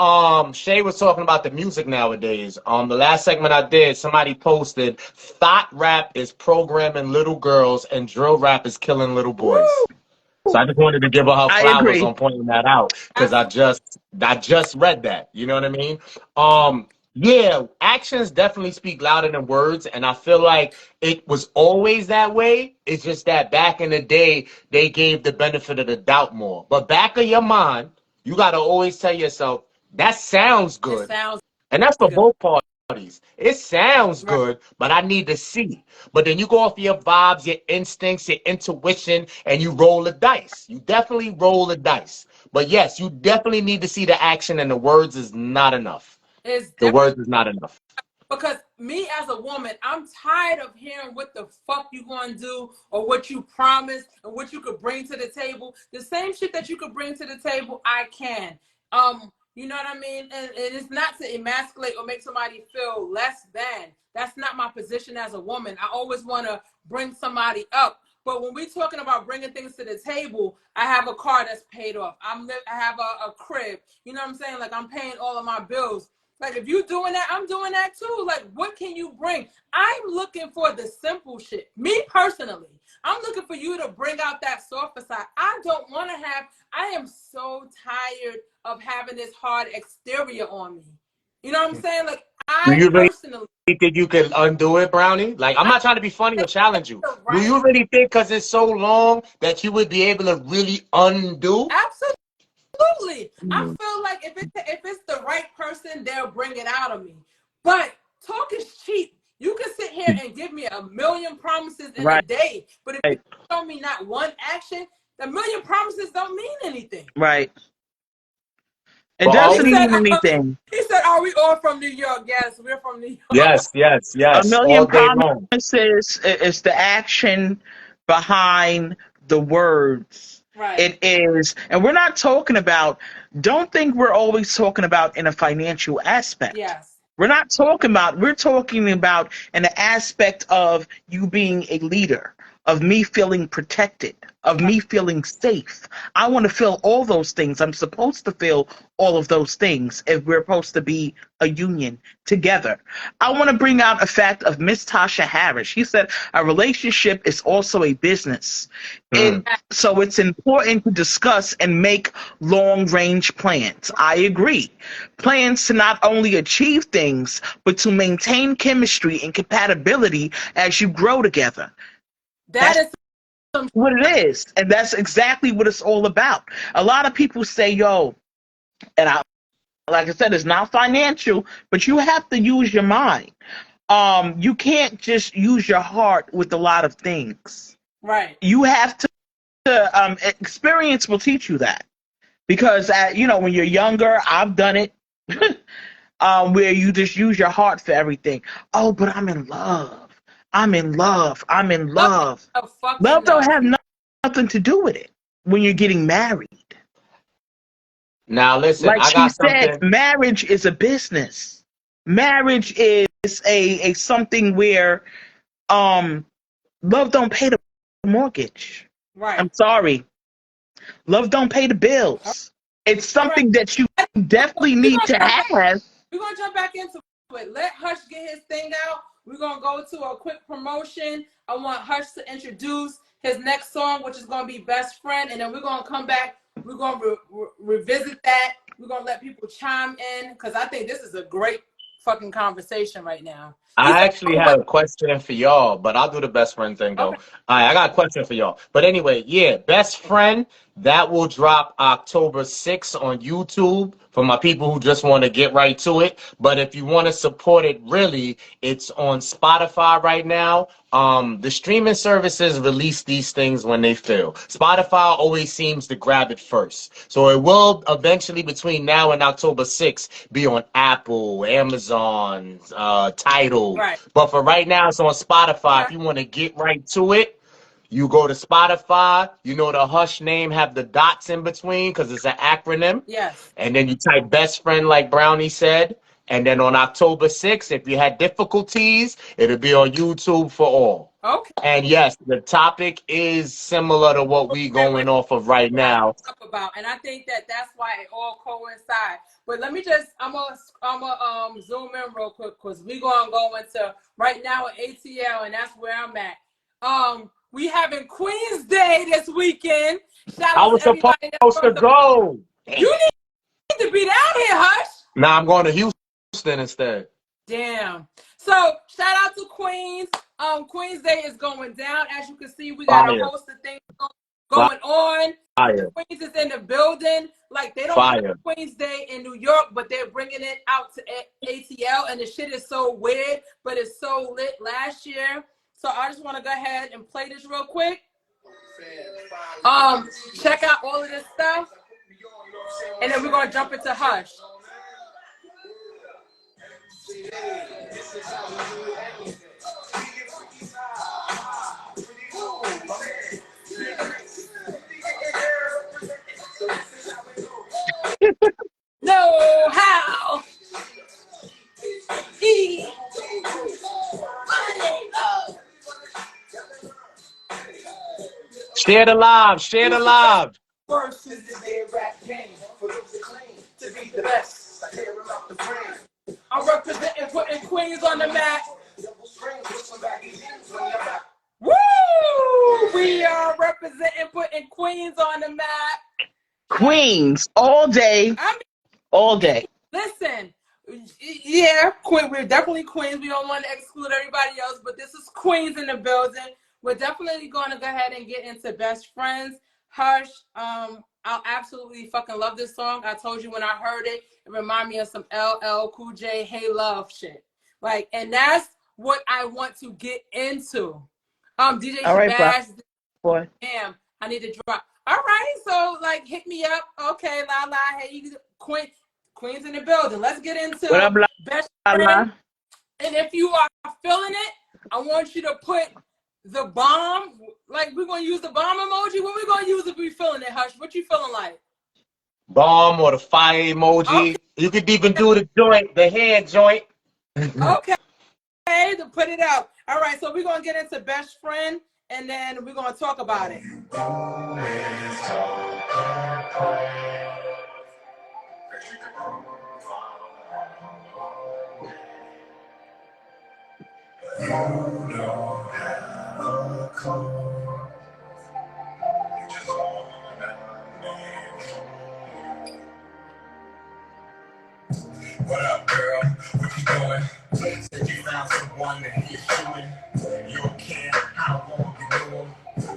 Shay was talking about the music nowadays, the last segment I did, somebody posted thought rap is programming little girls and drill rap is killing little Woo! boys. So I just wanted to give her I flowers agree. on pointing that out because Absolutely. I just read that. You know what I mean? Yeah, actions definitely speak louder than words, and I feel like it was always that way. It's just that back in the day they gave the benefit of the doubt more. But back of your mind, you gotta always tell yourself that sounds It good. sounds And that's for good. both parties. It sounds Right. good, but I need to see. But then you go off your vibes, your instincts, your intuition, and you roll the dice. You definitely roll the dice. But yes, you definitely need to see the action, and the words is not enough. It's The definitely words is not enough. because me as a woman, I'm tired of hearing what the fuck you gonna do or what you promised and what you could bring to the table. The same shit that you could bring to the table, I can. You know what I mean? And it's not to emasculate or make somebody feel less than. That's not my position as a woman. I always want to bring somebody up. But when we're talking about bringing things to the table, I have a car that's paid off. I have a crib. You know what I'm saying? Like I'm paying all of my bills. Like if you doing that, I'm doing that too. Like what can you bring? I'm looking for the simple shit. Me personally, I'm looking for you to bring out that softer side. I don't want to have. I am so tired of having this hard exterior on me. You know what I'm saying? Like Do I you really personally, think you can undo it, Brownie? Like, I'm I not trying to be funny or think challenge you. the Do right. you really think because it's so long that you would be able to really undo? Absolutely. I Mhm. feel like if it's the right person, they'll bring it out of me. But talk is cheap. You can sit here and give me a million promises in a Right, day, but if you show me not one action, the million promises don't mean anything. right. It But are He doesn't we? said, mean anything. he said, "Are we all from New York?" Yes, we're from New York. Yes, yes, A yes, all million day long. promises is the action behind the words. Right. It is, and we're not talking about, don't think we're always talking about in a financial aspect. Yes. We're talking about an aspect of you being a leader, of me feeling protected, of Right. me feeling safe. I want to feel all those things. I'm supposed to feel all of those things if we're supposed to be a union together. I want to bring out a fact of Miss Tasha Harris. She said a relationship is also a business. Mm. So it's important to discuss and make long range plans. I agree. Plans to not only achieve things, but to maintain chemistry and compatibility as you grow together. That That's is some. what it is. And that's exactly what it's all about. A lot of people say, yo, and like I said, it's not financial, but you have to use your mind. You can't just use your heart with a lot of things. Right. You have to, experience will teach you that. Because, when you're younger, I've done it, where you just use your heart for everything. Oh, but I'm in love. I'm in love. I'm in Love love. ain't a fuck Love don't enough. have nothing to do with it when you're getting married. Now listen, Like I she got said, something. marriage is a business. Marriage is a something where um love don't pay the mortgage. Right. I'm sorry. Love don't pay the All bills. It's right. something that you definitely We're need gonna to jump back. have. We're gonna jump back into it. Let Hush get his thing out. We're gonna go to a quick promotion. I want Hush to introduce his next song, which is gonna be Best Friend, and then we're gonna come back. We're gonna revisit that. We're gonna let people chime in because I think this is a great fucking conversation right now. He I said, actually "Oh wait, had a question for y'all, but I'll do the best friend thing though. okay, All right, I got a question for y'all. But anyway, yeah, best friend that will drop October 6th on YouTube for my people who just want to get right to it. But if you want to support it really, it's on Spotify right now. The streaming services release these things when they fail. Spotify always seems to grab it first. So it will eventually, between now and October 6th, be on Apple, Amazon, Tidal. right, But for right now, it's on Spotify. okay, If you want to get right to it, you go to Spotify. You know the Hush name have the dots in between because it's an acronym. yes, And then you type best friend like Brownie said. And then on October 6th, if you had difficulties, it'll be on YouTube for all. Okay. And yes, the topic is similar to what we going off of right now. Up about, and I think that that's why it all coincides. But let me just, I'm gonna zoom in real quick because we gonna go into right now at ATL, and that's where I'm at. We having Queen's Day this weekend. Shout I out was to everybody that's supposed from to the. go. You Damn. need to be down here, Hush. Now I'm going to Houston instead. Damn. So shout out to Queens. Queens Day is going down. As you can see, we got a Fire, host of things going on. fire, Queens is in the building. Like they don't have fire. Queens Day in New York, but they're bringing it out to ATL, and the shit is so weird, but it's so lit last year. So I just want to go ahead and play this real quick. Check out all of this stuff, and then we're gonna jump into Hush. No how. Share the live, share the live. First is the day rap game for those that claim to be the best. I hear about the frame. I'm representing, putting Queens on the map. Woo! We are representing, putting Queens on the map. Queens all day, I mean, all day. listen, yeah, Queen. We're definitely Queens. We don't want to exclude everybody else, but this is Queens in the building. We're definitely going to go ahead and get into Best Friends. Hush. I absolutely fucking love this song. I told you when I heard it, it reminded me of some LL Cool J Hey Love shit. Like, and that's what I want to get into. DJ All right, Shabazz. boy. Damn, I need to drop. All right, so like hit me up. Okay, la la. Hey, you Queens in the building. Let's get into What up, Best la la? Friend. And if you are feeling it, I want you to put the bomb. Like we're gonna use the bomb emoji. What we gonna use if we feeling it, Hush? What you feeling like? Bomb or the fire Okay, emoji. You could even do the joint, the hand joint. okay, to put it out. All right, so we're gonna get into Best Friend, and then we're gonna talk about it. You don't have a clue. You just wanna make. What up, girl? What you doing? Said you found someone that he's shooting. You don't care how long you knew him.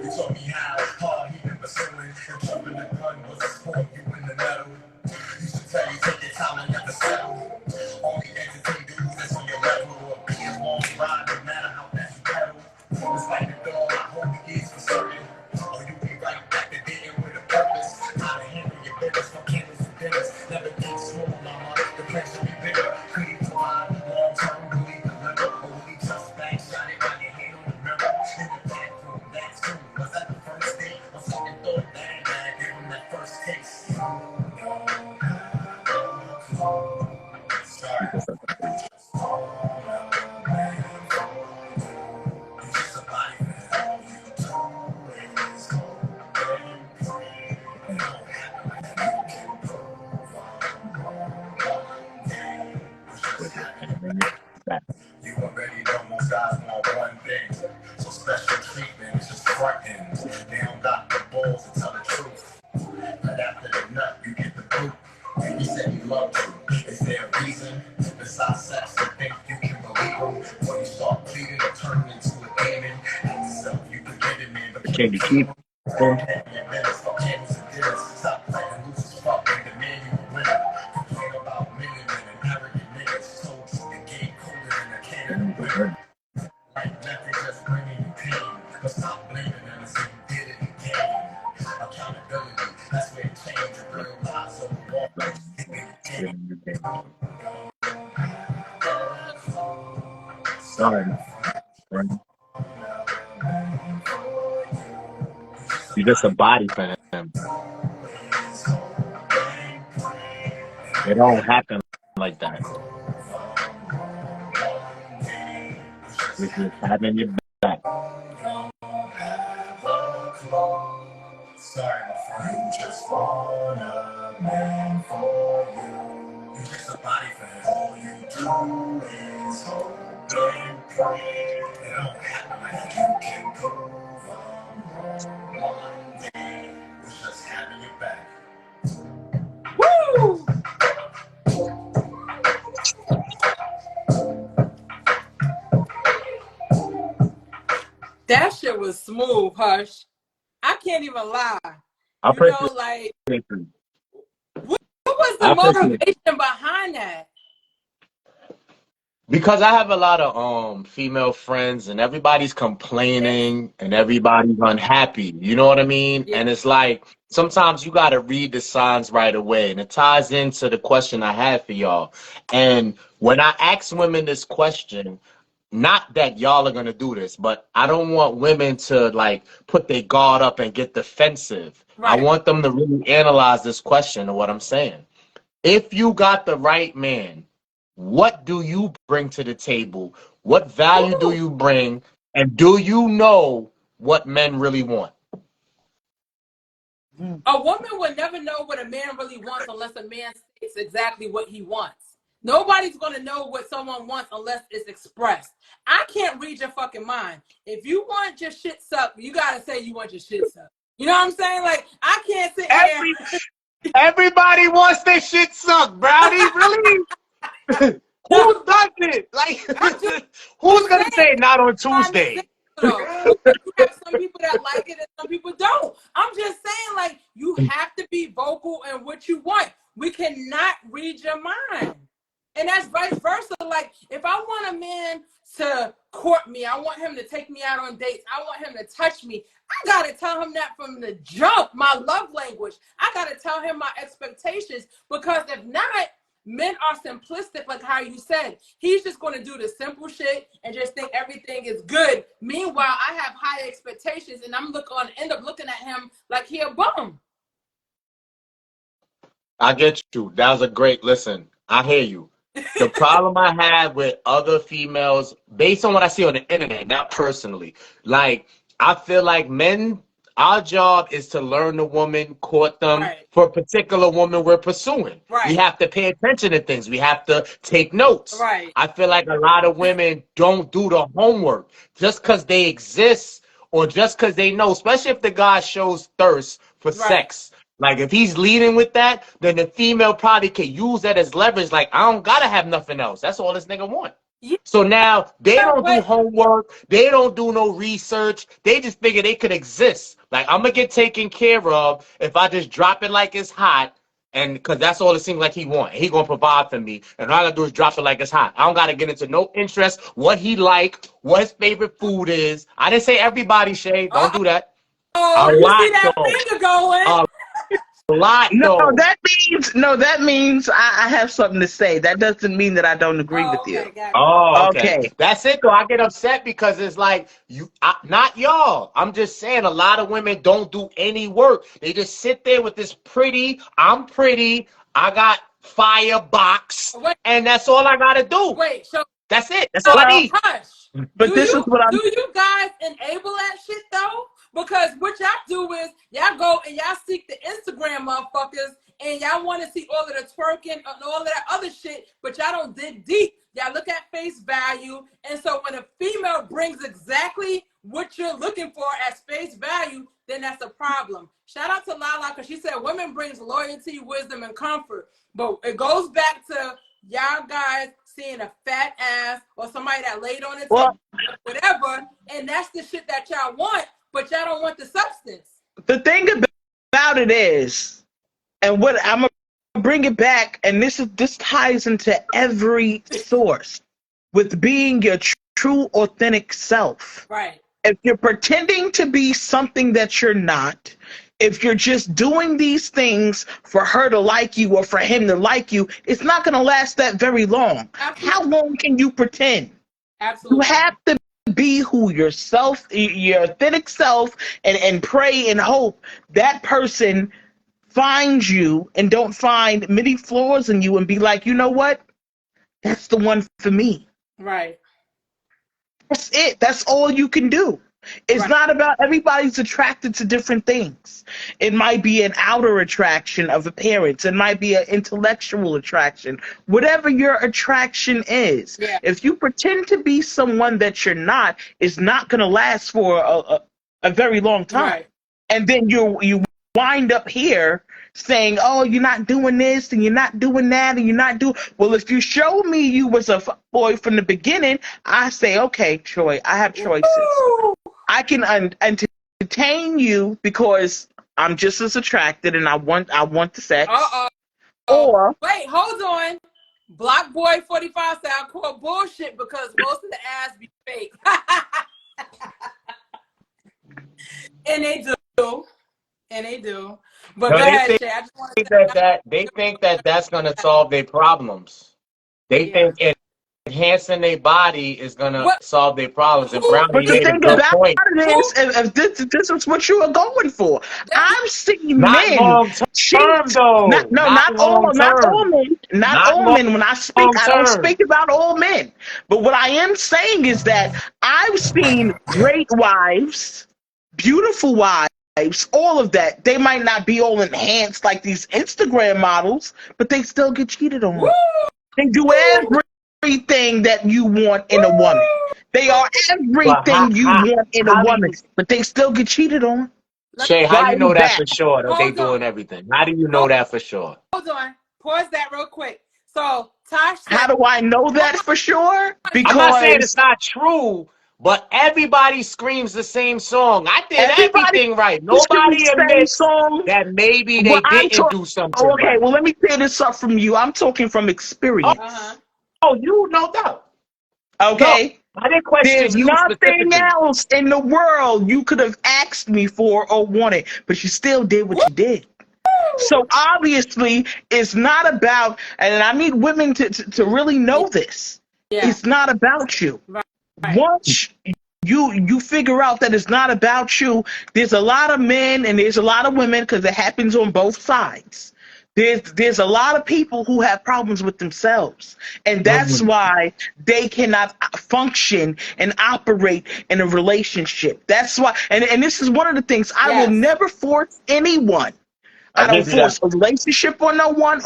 You told me how hard he been pursuing. And jumping the gun was a sport you in the metal. You should tell you take your time and never settle. Only entertain dudes that's on your level. Be a long ride, no matter how fast you pedal. It's like the dog, I hope he is for certain. Or you be right back to dating with a purpose. How to handle your business from candles to dinners. Never think small, mama. The place will be bigger. Could he provide long-term, really deliver? Or will he just back shot it while your hand on the mirror? In the back room, that's true. Was that the first date? Or second thought, bang, bang, give him that first taste. Sorry. You already know most guys want one thing. So special treatment is just frontin'. They don't got the balls to tell the truth. But after the nut, you get the boot. He said he loved you. Is there a reason besides sex to think you can believe him? When you start pleading or turning into a demon, ask yourself, you can get it, man, but Can you keep them? stop playing loose as fuck and demand you a winner. Complain about million and arrogant niggas. Told you the game colder than a can of winter. Like nothing just bringing you pain. But stop blaming them and say you did it again. Accountability, that's where it changed. Real lies over Sorry, friend. You're just a body for him. It don't happen like that. It's just having your Sorry, my friend, just want a man for you. You're just a body for him. All you do is hope and pray. It don't happen like you can prove I'm wrong one day. It's just having your back. Woo! That shit was smooth, Hush. I can't even lie. I You know, appreciate like, it. what was the I appreciate it. motivation behind that? Because I have a lot of female friends and everybody's Yes. complaining and everybody's unhappy. You know what I mean? Yeah. And it's like sometimes you gotta read the signs right away. And it ties into the question I had for y'all. And when I ask women this question, not that y'all are gonna do this, but I don't want women to like put their guard up and get defensive. I Right. want them to really analyze this question of what I'm saying. If you got the right man, what do you bring to the table? What value do Woo! you bring? And do you know what men really want? A woman would never know what a man really wants unless a man states exactly what he wants. Nobody's going to know what someone wants unless it's expressed. I can't read your fucking mind. If you want your shit sucked, you got to say you want your shit sucked. You know what I'm saying? Like, I can't sit here. Everybody wants their shit sucked, Brownie. Really? Who does it? Like, I'm just who's gonna saying. say not on Trying to say Tuesday? though, because you have some people that like it and some people don't. I'm just saying, like, you have to be vocal in what you want. We cannot read your mind. And that's vice versa. Like, if I want a man to court me, I want him to take me out on dates, I want him to touch me, I gotta tell him that from the jump, my love language. I gotta tell him my expectations, because if not, men are simplistic, like how you said. He's just going to do the simple shit and just think everything is good. Meanwhile, I have high expectations, and I'm going to end up looking at him like he a bum. I get you. That was a great listen. I hear you. The problem I have with other females, based on what I see on the internet, not personally, like I feel like men, our job is to learn the woman, court them Right, for a particular woman we're pursuing. We right, have to pay attention to things. We have to take notes. right, I feel like a lot of women don't do the homework just because they exist or just because they know, especially if the guy shows thirst for right. sex. Like if he's leading with that, then the female probably can use that as leverage. Like I don't gotta have nothing else. That's all this nigga want. Yeah, So now they don't do but homework. They don't do no research. They just figure they could exist. Like I'm gonna get taken care of if I just drop it like it's hot, and because that's all it seems like he want. He gonna provide for me, and all I gotta do is drop it like it's hot. I don't gotta get into no interest, what he like, what his favorite food is. I didn't say everybody, Shay. Don't do that. A you see lot that though. finger going? A lot No, though. that means I have something to say. That doesn't mean that I don't agree Oh, with you. okay, got it. Oh, okay. Okay. That's it though. I get upset because it's like not y'all. I'm just saying a lot of women don't do any work. They just sit there with this I'm pretty, I got firebox, Wait, and that's all I gotta do. wait. So, That's it. That's all I Well, need. hush. but this is what Do I'm you guys enable that shit though? Because what y'all do is y'all go and y'all seek the Instagram motherfuckers, and y'all want to see all of the twerking and all of that other shit, but y'all don't dig deep. Y'all look at face value, and so when a female brings exactly what you're looking for as face value, then that's a problem. Shout out to Lala, because she said women brings loyalty, wisdom, and comfort. But it goes back to y'all guys seeing a fat ass or somebody that laid on the table, well, whatever, and that's the shit that y'all want, but y'all don't want the substance. the thing about it is, and what I'm gonna bring it back, and this ties into every source with being your true authentic self. Right. If you're pretending to be something that you're not, if you're just doing these things for her to like you or for him to like you, it's not going to last that very long. Absolutely. How long can you pretend? You Absolutely. have to be who yourself, your authentic self, and pray and hope that person finds you and don't find many flaws in you and be like, you know what? That's the one for me. Right. That's it. That's all you can do. It's Right. not about everybody's attracted to different things. It might be an outer attraction of appearance. It might be an intellectual attraction. Whatever your attraction is, Yeah. if you pretend to be someone that you're not, it's not going to last for a very long time. Right. And then you wind up here saying, "Oh, you're not doing this and you're not doing that and you're not doing." Well, if you show me you was a boy from the beginning, I say, "Okay, Troy, I have choices. Woo! I can entertain you because I'm just as attracted and I want the sex." Uh oh. Or Wait, hold on. Block Boy 45 said I call bullshit because most of the ass be fake. And they do. And they do. But No, go they ahead, think Shay. I just want to say that they think that that's gonna solve their problems. They yeah. think enhancing their body is gonna What solve their problems. And who Brownie but the is made a thing good about point. it who is, if this is what you are going for, that's I've seen Not men long term cheat. Not though. no, Not long not all term. men, not Not all men. When I speak, long I don't term. speak about all men. But what I am saying is that I've seen great wives, beautiful wives, all of that. They might not be all enhanced like these Instagram models, but they still get cheated woo, on. They do everything that you want in a woman. woo. They are But everything you want in a how do woman, you but they still get cheated on. Let Shay, how Why you is know that that? for sure that they hold on. doing everything? How do you know Hold, that for sure? hold on. Pause that real quick. So Tosh How said, do I know hold that for sure? on, I'm not saying it's Because not true, but everybody screams the same song. I did everybody everything right. screams Nobody the same admits song. that maybe Well, they I'm didn't talking. do something Okay, right. well, let me clear this up from you. I'm talking from uh-huh. experience. Oh, you, no doubt. No, Okay, I didn't question there's you nothing specifically. else in the world you could have asked me for or wanted, but you still did what Woo! you did. So obviously, it's not about, and I need women to really Yeah, know this. yeah. It's not about you. Right. Right. Once you figure out that it's not about you, there's a lot of men and there's a lot of women because it happens on both sides. There's a lot of people who have problems with themselves, and that's Mhm. why they cannot function and operate in a relationship. That's why, and this is one of the things I will Yes. never force anyone. I I don't give you that. force a relationship on no one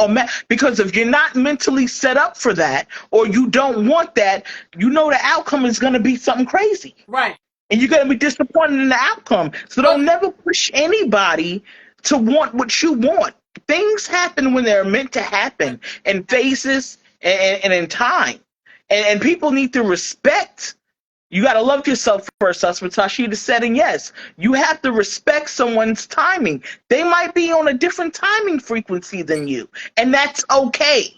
because if you're not mentally set up for that or you don't want that, you know the outcome is going to be something crazy Right. and you're going to be disappointed in the outcome. So But don't never push anybody to want what you want. Things happen when they're meant to when happen in phases and in time. And people need to respect. You got to love yourself first. That's what Tashida said. And yes, you have to respect someone's timing. They might be on a different timing frequency than you, and that's okay.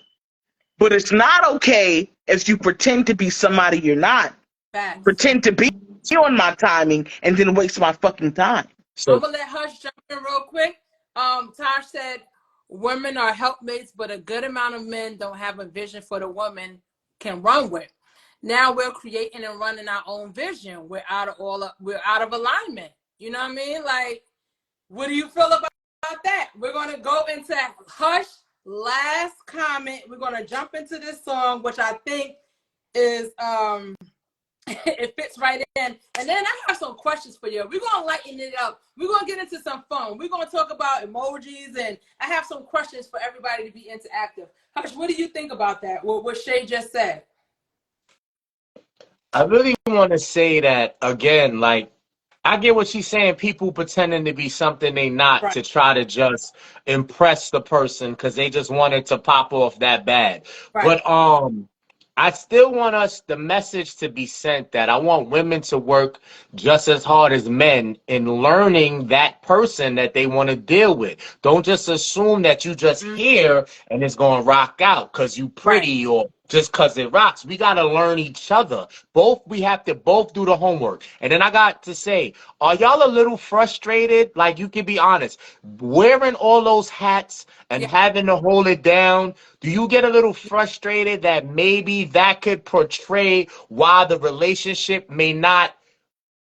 But it's not okay if you pretend to be somebody you're not. facts. Pretend to be on my timing and then waste my fucking time. I'm So gonna let Hush jump in real quick. Tosh said women are helpmates, but a good amount of men don't have a vision for the woman can run with. Now we're creating and running our own vision. We're out of alignment. You know what I mean? Like, what do you feel about that? We're gonna go into Hush last comment. We're gonna jump into this song, which I think is it fits right in. And then I have some questions for you. We're gonna lighten it up. We're gonna get into some fun. We're gonna talk about emojis, and I have some questions for everybody to be interactive. Hush, what do you think about that? What Shay just said? I really want to say that again, like I get what she's saying. People pretending to be something they not Right. to try to just impress the person because they just wanted to pop off that bad. Right. But I still want us the message to be sent that I want women to work just as hard as men in learning that person that they want to deal with. Don't just assume that you just Mm, here and it's gonna rock out because you right. pretty or just because it rocks. We gotta learn each other. We have to both do the homework. And then I got to say, are y'all a little frustrated? Like you can be honest, wearing all those hats and Yeah. having to hold it down. Do you get a little frustrated that maybe that could portray why the relationship may not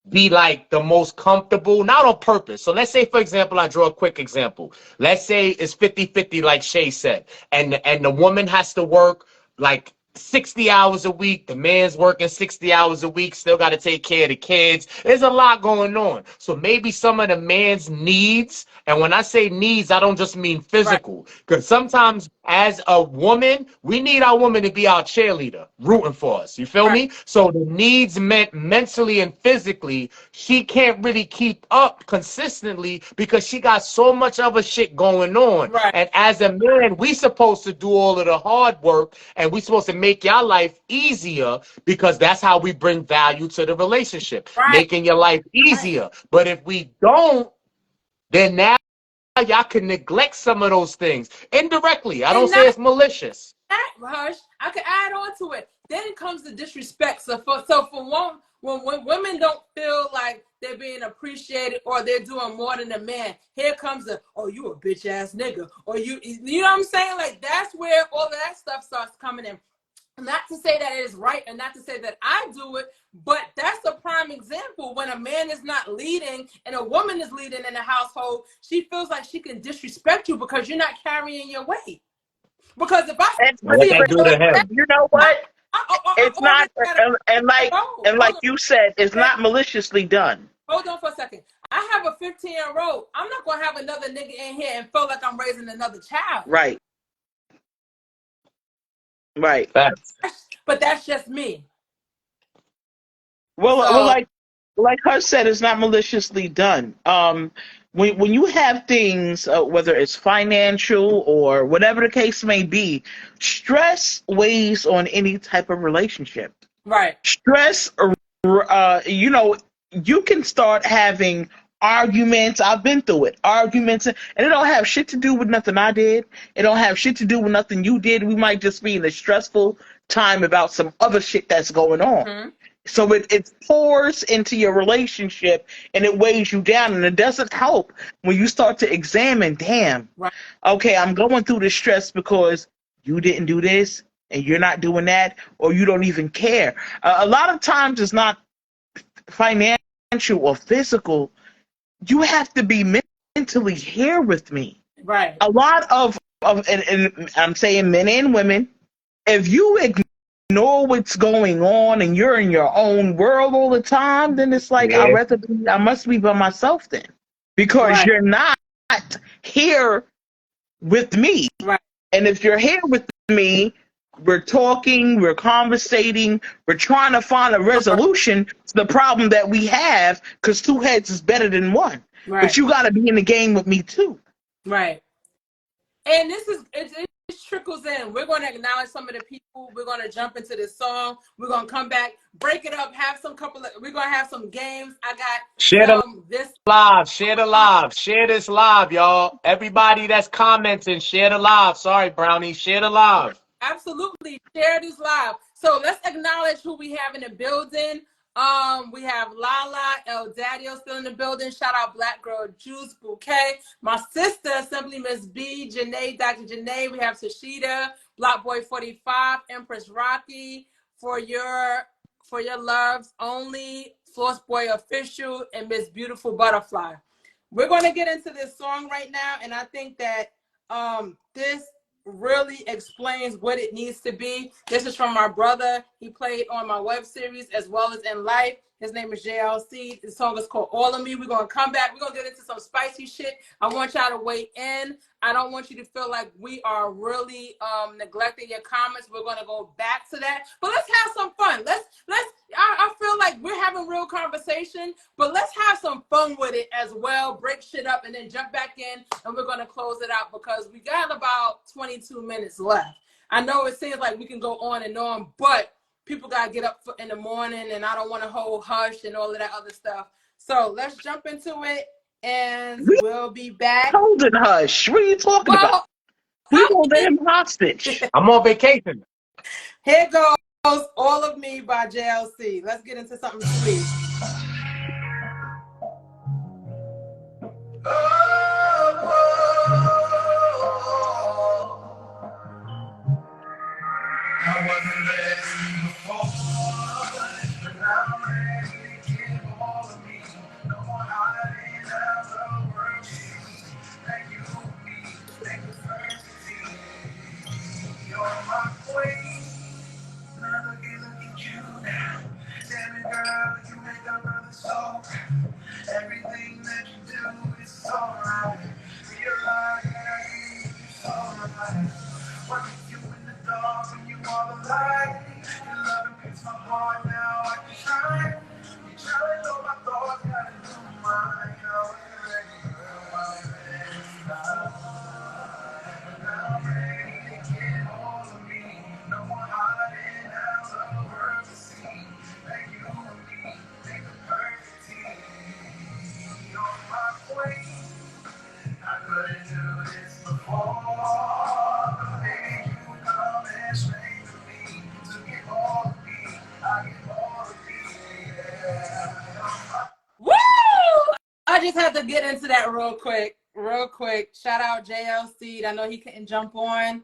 be like the most comfortable, not on purpose? So let's say, for example, I draw a quick example. Let's say it's 50-50, like Shay said, and the woman has to work like 60 hours a week. The man's working 60 hours a week, still got to take care of the kids. There's a lot going on. So maybe some of the man's needs, and when I say needs, I don't just mean Right. physical, because sometimes as a woman, we need our woman to be our cheerleader, rooting for us. You feel Right. me? So the needs meant mentally and physically, she can't really keep up consistently because she got so much other shit going on. Right. And as a man, we supposed to do all of the hard work, and we supposed to make your life easier because that's how we bring value to the relationship, Right. making your life Right. easier. But if we don't, then now y'all can neglect some of those things indirectly. I don't And say not it's malicious. that, Hush. I could add on to it. Then comes the disrespect. So for one, when women don't feel like they're being appreciated or they're doing more than a man, here comes the, oh, you a bitch ass nigga, or you know what I'm saying? Like that's where all of that stuff starts coming in. Not to say that it is right and not to say that I do it, but that's a prime example. When a man is not leading and a woman is leading in a household, she feels like she can disrespect you because you're not carrying your weight. Because if I And And but, what see a that but do girl to like that, him? you know I, what? I It's not already got a goal. and like you said, it's not maliciously done. Hold on for a second. I have a 15-year-old. I'm not gonna have another nigga in here and feel like I'm raising another child. Right. Right. Facts. But that's just me. Well, So like her said, it's not maliciously done. When you have things, whether it's financial or whatever the case may be, stress weighs on any type of relationship. right, Stress, you know, you can start having arguments. I've been through it. Arguments, and it don't have shit to do with nothing I did. It don't have shit to do with nothing you did. We might just be in a stressful time about some other shit that's going on. mm-hmm. So it pours into your relationship and it weighs you down. And it doesn't help when you start to examine, damn, Right, okay, I'm going through this stress because you didn't do this and you're not doing that, or you don't even care. A lot of times it's not financial or physical. You have to be mentally here with me. right, A lot and I'm saying men and women, if you ignore what's going on and you're in your own world all the time, then it's like Yeah. I must be by myself then, because right, you're not here with me. right, And if you're here with me, we're talking, we're conversating, we're trying to find a resolution to the problem that we have, because two heads is better than one. But right, you got to be in the game with me too. right. And this is it trickles in. We're going to acknowledge some of the people. We're going to jump into this song. We're going to come back, break it up, have some couple of. We're going to have some games. I got Share the some this. live. Share the live. Share this live, y'all. Everybody that's commenting, share the live. Sorry, Brownie. Share the live. Absolutely share this live. So let's acknowledge who we have in the building. We have Lala, El Daddio still in the building. Shout out Black Girl Juice, Bouquet. My sister, Simply Miss B, Janae, Dr. Janae. We have Tashida, Block Boy 45, Empress Rocky, for your loves only, Floss Boy Official, and Miss Beautiful Butterfly. We're going to get into this song right now, and I think that this really explains what it needs to be. This is from my brother. He played on my web series as well as in life. His name is JLC. The song is called All of Me. We're going to come back. We're going to get into some spicy shit. I want y'all to weigh in. I don't want you to feel like we are really neglecting your comments. We're going to go back to that. But let's have some fun. I feel like we're having real conversation, but let's have some fun with it as well. Break shit up and then jump back in, and we're going to close it out because we got about 22 minutes left. I know it seems like we can go on and on, but people got to get up in the morning, and I don't want to hold hush and all of that other stuff. So let's jump into it, and We we'll be back. holding hush. What are you talking about? Well, We I holding mean, him hostage. I'm on vacation. here goes All of Me by JLC. Let's get into something sweet. I wasn't ready before, but now I'm ready to give all of me. No more hiding out the world. Thank you for me, thank you for me. You're my queen, Woo! I just had to get into that real quick. Real quick. Shout out JLC. I know he couldn't jump on.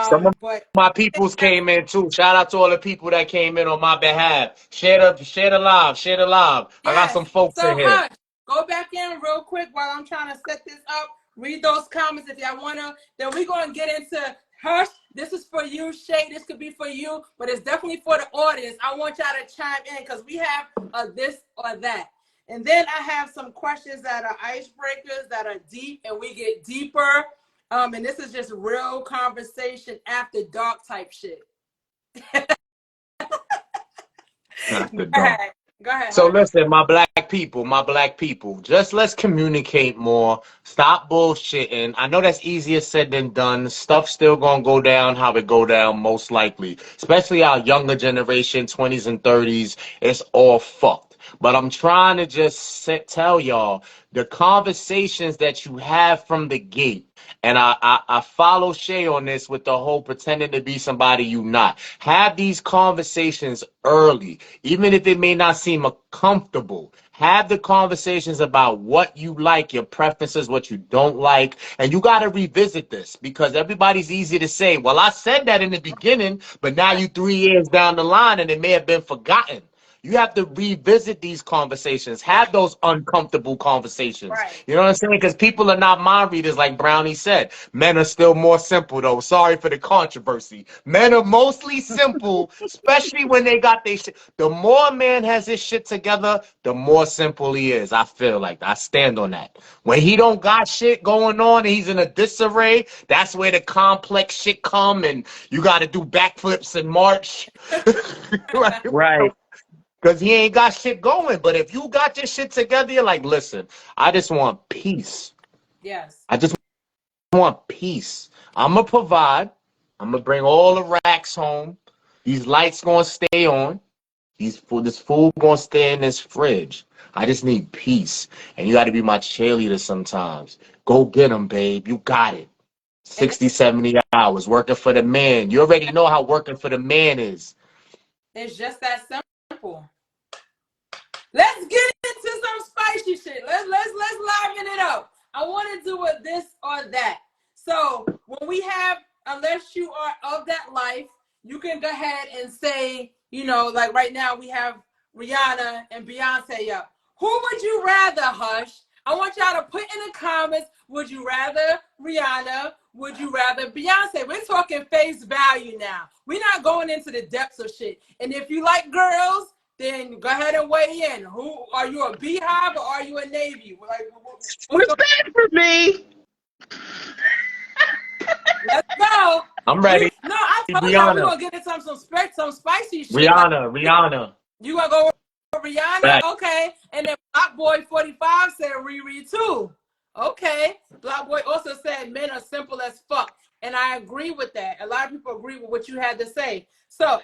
Some of But my peoples came in too. Shout out to all the people that came in on my behalf. Share the live. Share the live. I got yes. some folks So in here. Hush, go back in real quick while I'm trying to set this up. Read those comments if y'all wanna. Then we're gonna get into Hush. This is for you, Shay. This could be for you, but it's definitely for the audience. I want y'all to chime in because we have a this or that. And then I have some questions that are icebreakers that are deep, and we get deeper. And this is just real conversation after dark type shit. After Go dark. ahead. Go ahead. So Hush. listen, my black people, just let's communicate more. Stop bullshitting. I know that's easier said than done. Stuff still gonna go down how it go down most likely. Especially our younger generation, 20s and 30s. It's all fucked. But I'm trying to just tell y'all the conversations that you have from the gate. And I follow Shay on this with the whole pretending to be somebody you not. Have these conversations early, even if it may not seem comfortable. Have the conversations about what you like, your preferences, what you don't like. And you got to revisit this because everybody's easy to say, well, I said that in the beginning, but now you 3 years down the line and it may have been forgotten. You have to revisit these conversations, have those uncomfortable conversations. Right. You know what I'm saying? Because people are not mind readers, like Brownie said. Men are still more simple, though. Sorry for the controversy. Men are mostly simple, especially when they got their shit. The more a man has his shit together, the more simple he is. I feel like I stand on that. When he don't got shit going on and he's in a disarray, that's where the complex shit come and you got to do backflips and march. Right. Because he ain't got shit going. But if you got your shit together, you're like, listen, I just want peace. Yes. I just want peace. I'm going to provide. I'm going to bring all the racks home. These lights going to stay on. This food going to stay in this fridge. I just need peace. And you got to be my cheerleader sometimes. Go get them, babe. You got it. And 60, 70 hours working for the man. You already know how working for the man is. it's just that simple. Let's get into some spicy shit. Let's liven it up. I want to do a this or that. So when we have, unless you are of that life, you can go ahead and say, you know, like right now we have Rihanna and Beyonce up. Who would you rather, Hush? I want y'all to put in the comments, would you rather Rihanna? Would you rather Beyonce? We're talking face value now. We're not going into the depths of shit. And if you like girls, then go ahead and weigh in. Who are you, a beehive or are you a navy? Like, what's What's going? that for me? Let's go. I'm ready. I told y'all we're Rihanna. gonna get into some spicy shit. Like Rihanna. you gonna go with Rihanna? Right. Okay. And then Block Boy 45 said Riri too. Okay. Block Boy also said men are simple as fuck. And I agree with that. A lot of people agree with what you had to say. So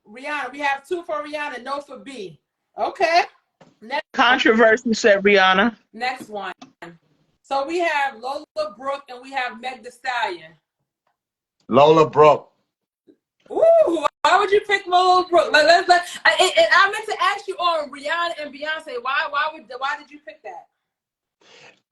Rihanna, we have 2 for Rihanna, no for B. Okay. Controversy, said Rihanna. Next one. So we have Lola Brooke and we have Meg Thee Stallion. Lola Brooke. Ooh, why would you pick Lola Brooke? I meant to ask you on Rihanna and Beyonce. Why did you pick that?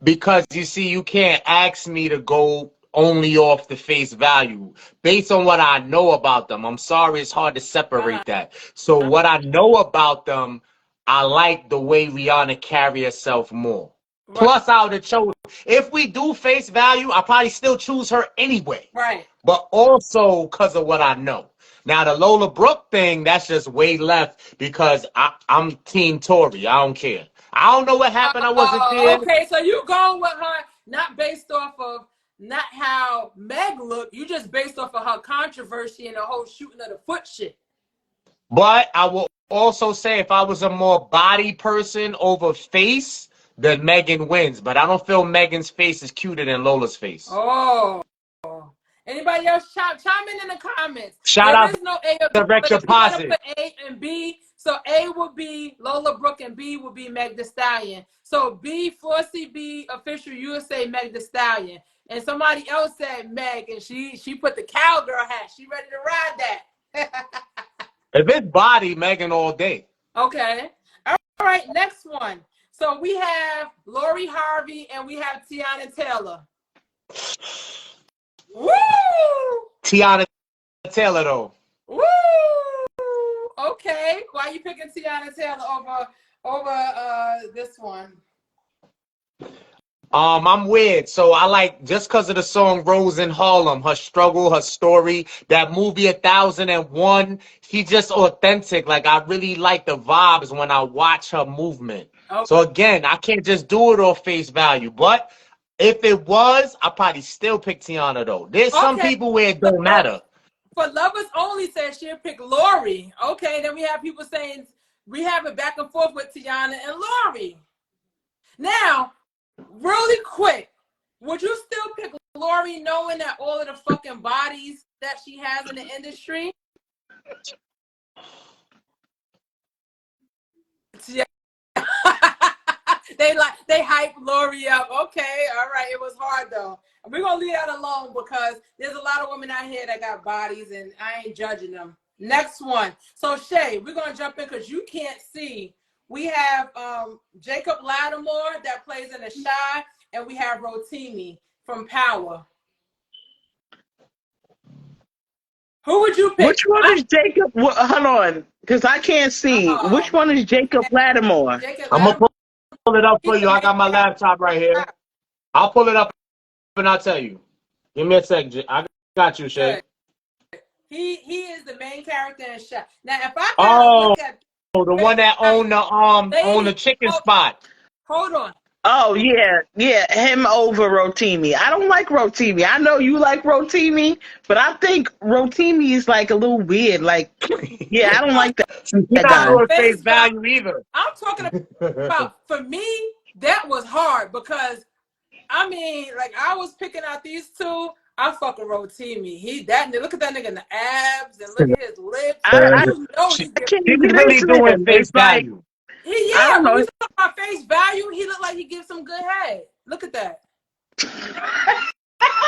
Because you see, you can't ask me to go only off the face value based on what I know about them. I'm sorry, it's hard to separate that. So what I know about them, I like the way Rihanna carry herself more. Right. Plus, I would have chosen. If we do face value, I probably still choose her anyway. Right. But also because of what I know. Now the Lola Brooke thing, that's just way left because I'm Team Tory. I don't care. I don't know what happened. I wasn't there. Okay, so you going with her not based off of not how Meg looked. You just based off of her controversy and the whole shooting of the foot shit. But I will also say if I was a more body person over face, then Megan wins. But I don't feel Megan's face is cuter than Lola's face. Oh. Anybody else chime in the comments? Shout There out is no A or B, Direct but if you gotta Deposit. put A and B, so A will be Lola Brooke and B will be Meg Thee Stallion. So B, Flossy B official, you would say Meg Thee Stallion. And somebody else said Meg, and she put the cowgirl hat. She ready to ride that. If it's body, Megan all day. Okay. All right, next one. So we have Lori Harvey and we have Tiana Taylor. Woo! Tiana Taylor though. Woo! Okay. Why are you picking Tiana Taylor over this one? I'm weird. So I like, just because of the song Rose in Harlem, her struggle, her story, that movie 1001, she's just authentic. Like, I really like the vibes when I watch her movement. Okay. So again, I can't just do it off face value. But if it was, I probably still pick Tiana though. There's some people where it don't matter. For Lovers Only says she'll pick Lori. Okay, then we have people saying we have it back and forth with Tiana and Lori. Now, really quick, would you still pick Lori knowing that all of the fucking bodies that she has in the industry? Yeah. they hype Lori up. Okay, all right. It was hard though. We're gonna leave that alone because there's a lot of women out here that got bodies and I ain't judging them. Next one. So Shay, we're gonna jump in because you can't see. We have Jacob Lattimore that plays in The Shy, and we have Rotimi from Power. Who would you pick? Which one is Jacob? Hold on, because I can't see. Which one is Jacob Lattimore? I'm going to pull it up for you. I got my laptop right here. I'll pull it up and I'll tell you. Give me a second. I got you, Shay. He is the main character in Shy. Now, if I look at the one that owned the chicken spot. Hold on. Oh yeah, him over Rotimi. I don't like Rotimi. I know you like Rotimi, but I think Rotimi is like a little weird. Like, yeah, I don't like that. He's not on face value either. I'm talking about, for me, that was hard because, I mean, like I was picking out these two. I fucking Rotimi. Look at that nigga in the abs and look at his lips. He's really doing face value. When we talk about face value, he looked like he gives some good head. Look at that.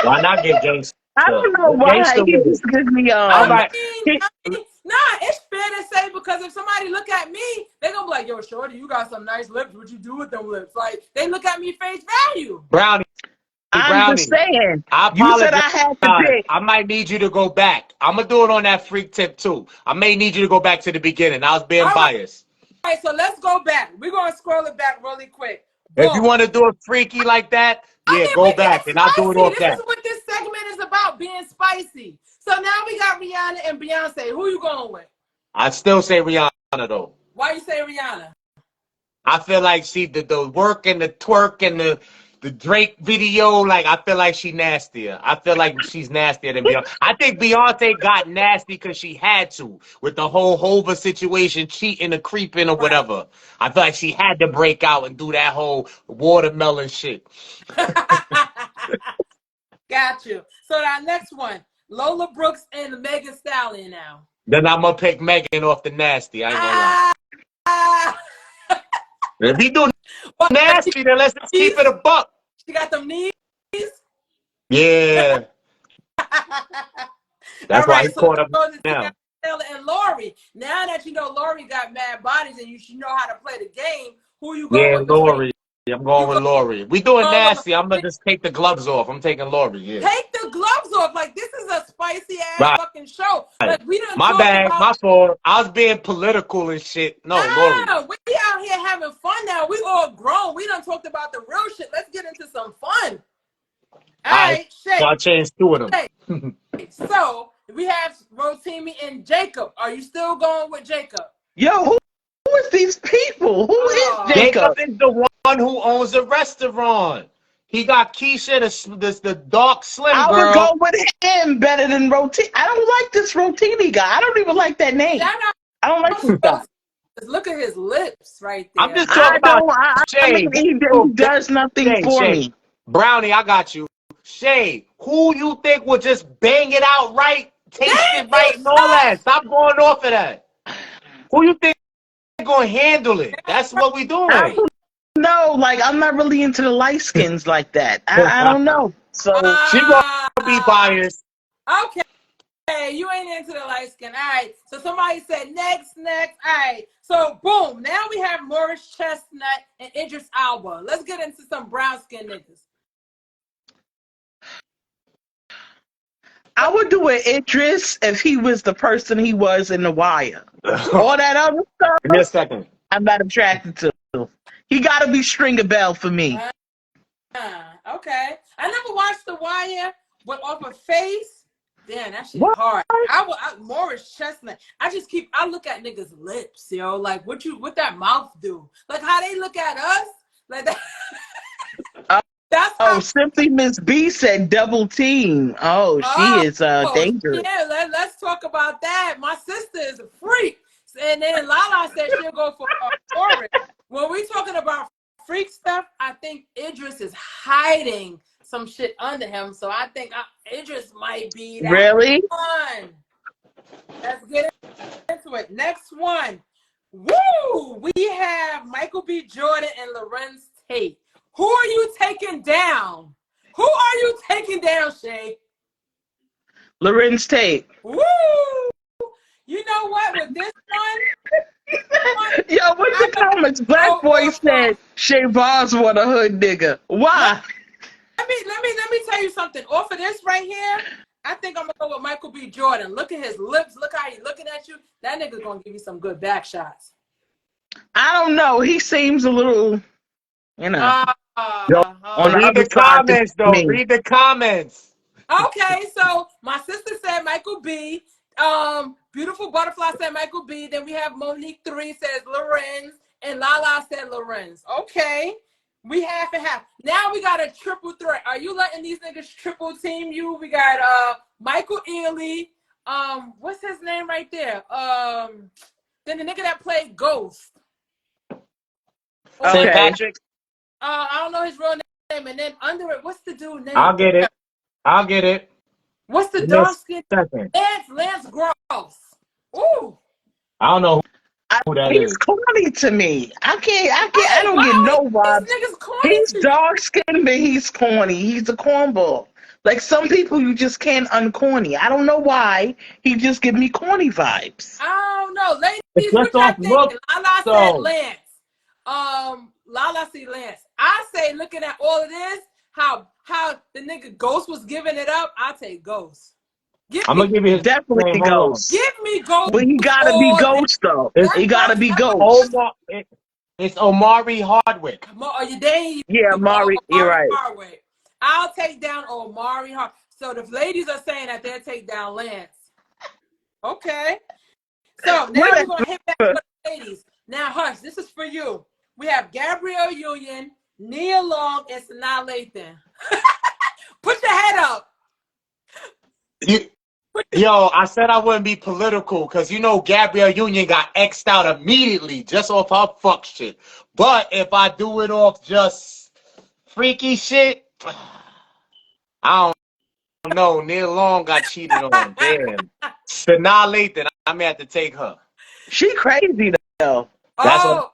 Why not get gangster? I don't know why he just gives me I mean, it's fair to say because if somebody look at me, they're gonna be like, yo, shorty, you got some nice lips. What you do with them lips? Like they look at me face value. Brownie. I'm just saying. I apologize. You said I had to pick. I might need you to go back. I'm gonna do it on that freak tip too. I may need you to go back to the beginning. I was being biased. All right, so let's go back. We're gonna scroll it back really quick. If you want to do it freaky like that, go back and I'll do it off that. This is what this segment is about, being spicy. So now we got Rihanna and Beyonce. Who you going with? I still say Rihanna though. Why you say Rihanna? I feel like the work and the twerk and the Drake video, like I feel like she nastier. I feel like she's nastier than Beyonce. I think Beyonce got nasty because she had to with the whole Hova situation, cheating or creeping or whatever. I feel like she had to break out and do that whole watermelon shit. Got you. So that next one, Lola Brooks and Megan Stallion now. Then I'm gonna pick Megan off the nasty. I ain't gonna lie. If he do nasty, then let's just keep it a buck. She got them knees? Yeah. That's why he caught up now. And Lori. Now that you know Lori got mad bodies and you should know how to play the game, who you going with? Lori. I'm going with Lori. We doing nasty. I'm gonna just take the gloves off. I'm taking Lori. Yeah. Take the gloves off. Like this is a spicy ass fucking show. Like we done my bad. My fault. I was being political and shit. No, Lori. We out here having fun now. We all grown. We done talked about the real shit. Let's get into some fun. All right, Shay. So I changed two of them. So we have Rotimi and Jacob. Are you still going with Jacob? Yo, who is these people? Who is Jacob? Jacob is the one who owns a restaurant. He got Keisha, the dark slim girl. I would go with him better than Rotimi. I don't like this Rotimi guy. I don't even like that name. I don't like this guy. Look at his lips right there. I'm just talking about Shay. He does nothing for me. Brownie, I got you. Shay, who you think will just bang it out right, taste it right, and all that? Stop going off of that. Who you think going to handle it? That's what we doing. No, like I'm not really into the light skins like that. I don't know. So She gonna be biased. Okay. Hey, you ain't into the light skin. All right. So somebody said next. All right. So boom. Now we have Morris Chestnut and Idris Elba. Let's get into some brown skin niggas. I would do an Idris if he was the person he was in The Wire. All that other stuff, Give me a second. I'm not attracted to. He got to be Stringer Bell for me. Okay. I never watched The Wire, but off of Face, damn, that shit What? hard. Morris Chestnut. I look at niggas' lips, yo. Like what that mouth do? Like how they look at us? Like that. That's how. Simply Miss B said double team. Oh, she is dangerous. Yeah, let's talk about that. My sister is a freak. And then Lala said she'll go for Morris. When we talking about freak stuff, I think Idris is hiding some shit under him. So I think Idris might be that Really? one. Let's get into it. Next one. Woo! We have Michael B. Jordan and Lorenz Tate. Who are you taking down? Who are you taking down, Shay? Lorenz Tate. Woo! You know what? With this one, Yo, what's the comments? Black Boy said Shay Bars want a hood nigga. Why? Let me tell you something. Off of this right here, I think I'm gonna go with Michael B. Jordan. Look at his lips. Look how he's looking at you. That nigga's gonna give you some good back shots. I don't know. He seems a little, you know. Yo, on read the comments, though. Me. Read the comments. Okay, so my sister said Michael B. Beautiful Butterfly said Michael B. Then we have Monique 3 says Lorenz, and Lala said Lorenz. Okay, we half and half. Now we got a triple threat. Are you letting these niggas triple team you? We got Michael Ealy. What's his name right there? Then the nigga that played Ghost. Okay. St. Patrick. I don't know his real name. And then under it, what's the dude name? I'll get it. What's the dark skin? Second. Lance Gross. Ooh. I don't know who that He's is. corny to me. I don't get no vibe. This nigga's corny. He's dark skinned, but he's corny. He's a cornball. Like some people you just can't uncorny. I don't know why. He just give me corny vibes. I don't know. Ladies, It's what just y'all off thinking? look, Lala so. said Lance. Lala see Lance. I say looking at all of this, how the nigga Ghost was giving it up, I'll take Ghost. I'm gonna give you his Definitely name. Ghost. Give me Ghost. But he gotta be Ghost though. He gotta be Ghost. It's Omari Hardwick. Are you there? Yeah, Mari, you're right. Hardwick. I'll take down Omari Hardwick. So the ladies are saying that they'll take down Lance. Okay. So now we're gonna hit back with the ladies. Now, Hush, this is for you. We have Gabrielle Union, Nia Long, and Sanaa Lathan. Put your head up. Yo, I said I wouldn't be political because you know Gabrielle Union got X'd out immediately just off her fuck shit. But if I do it off just freaky shit, I don't know. Nia Long got cheated on. Damn. Sanaa Lathan, I may have to take her. She crazy though. That's what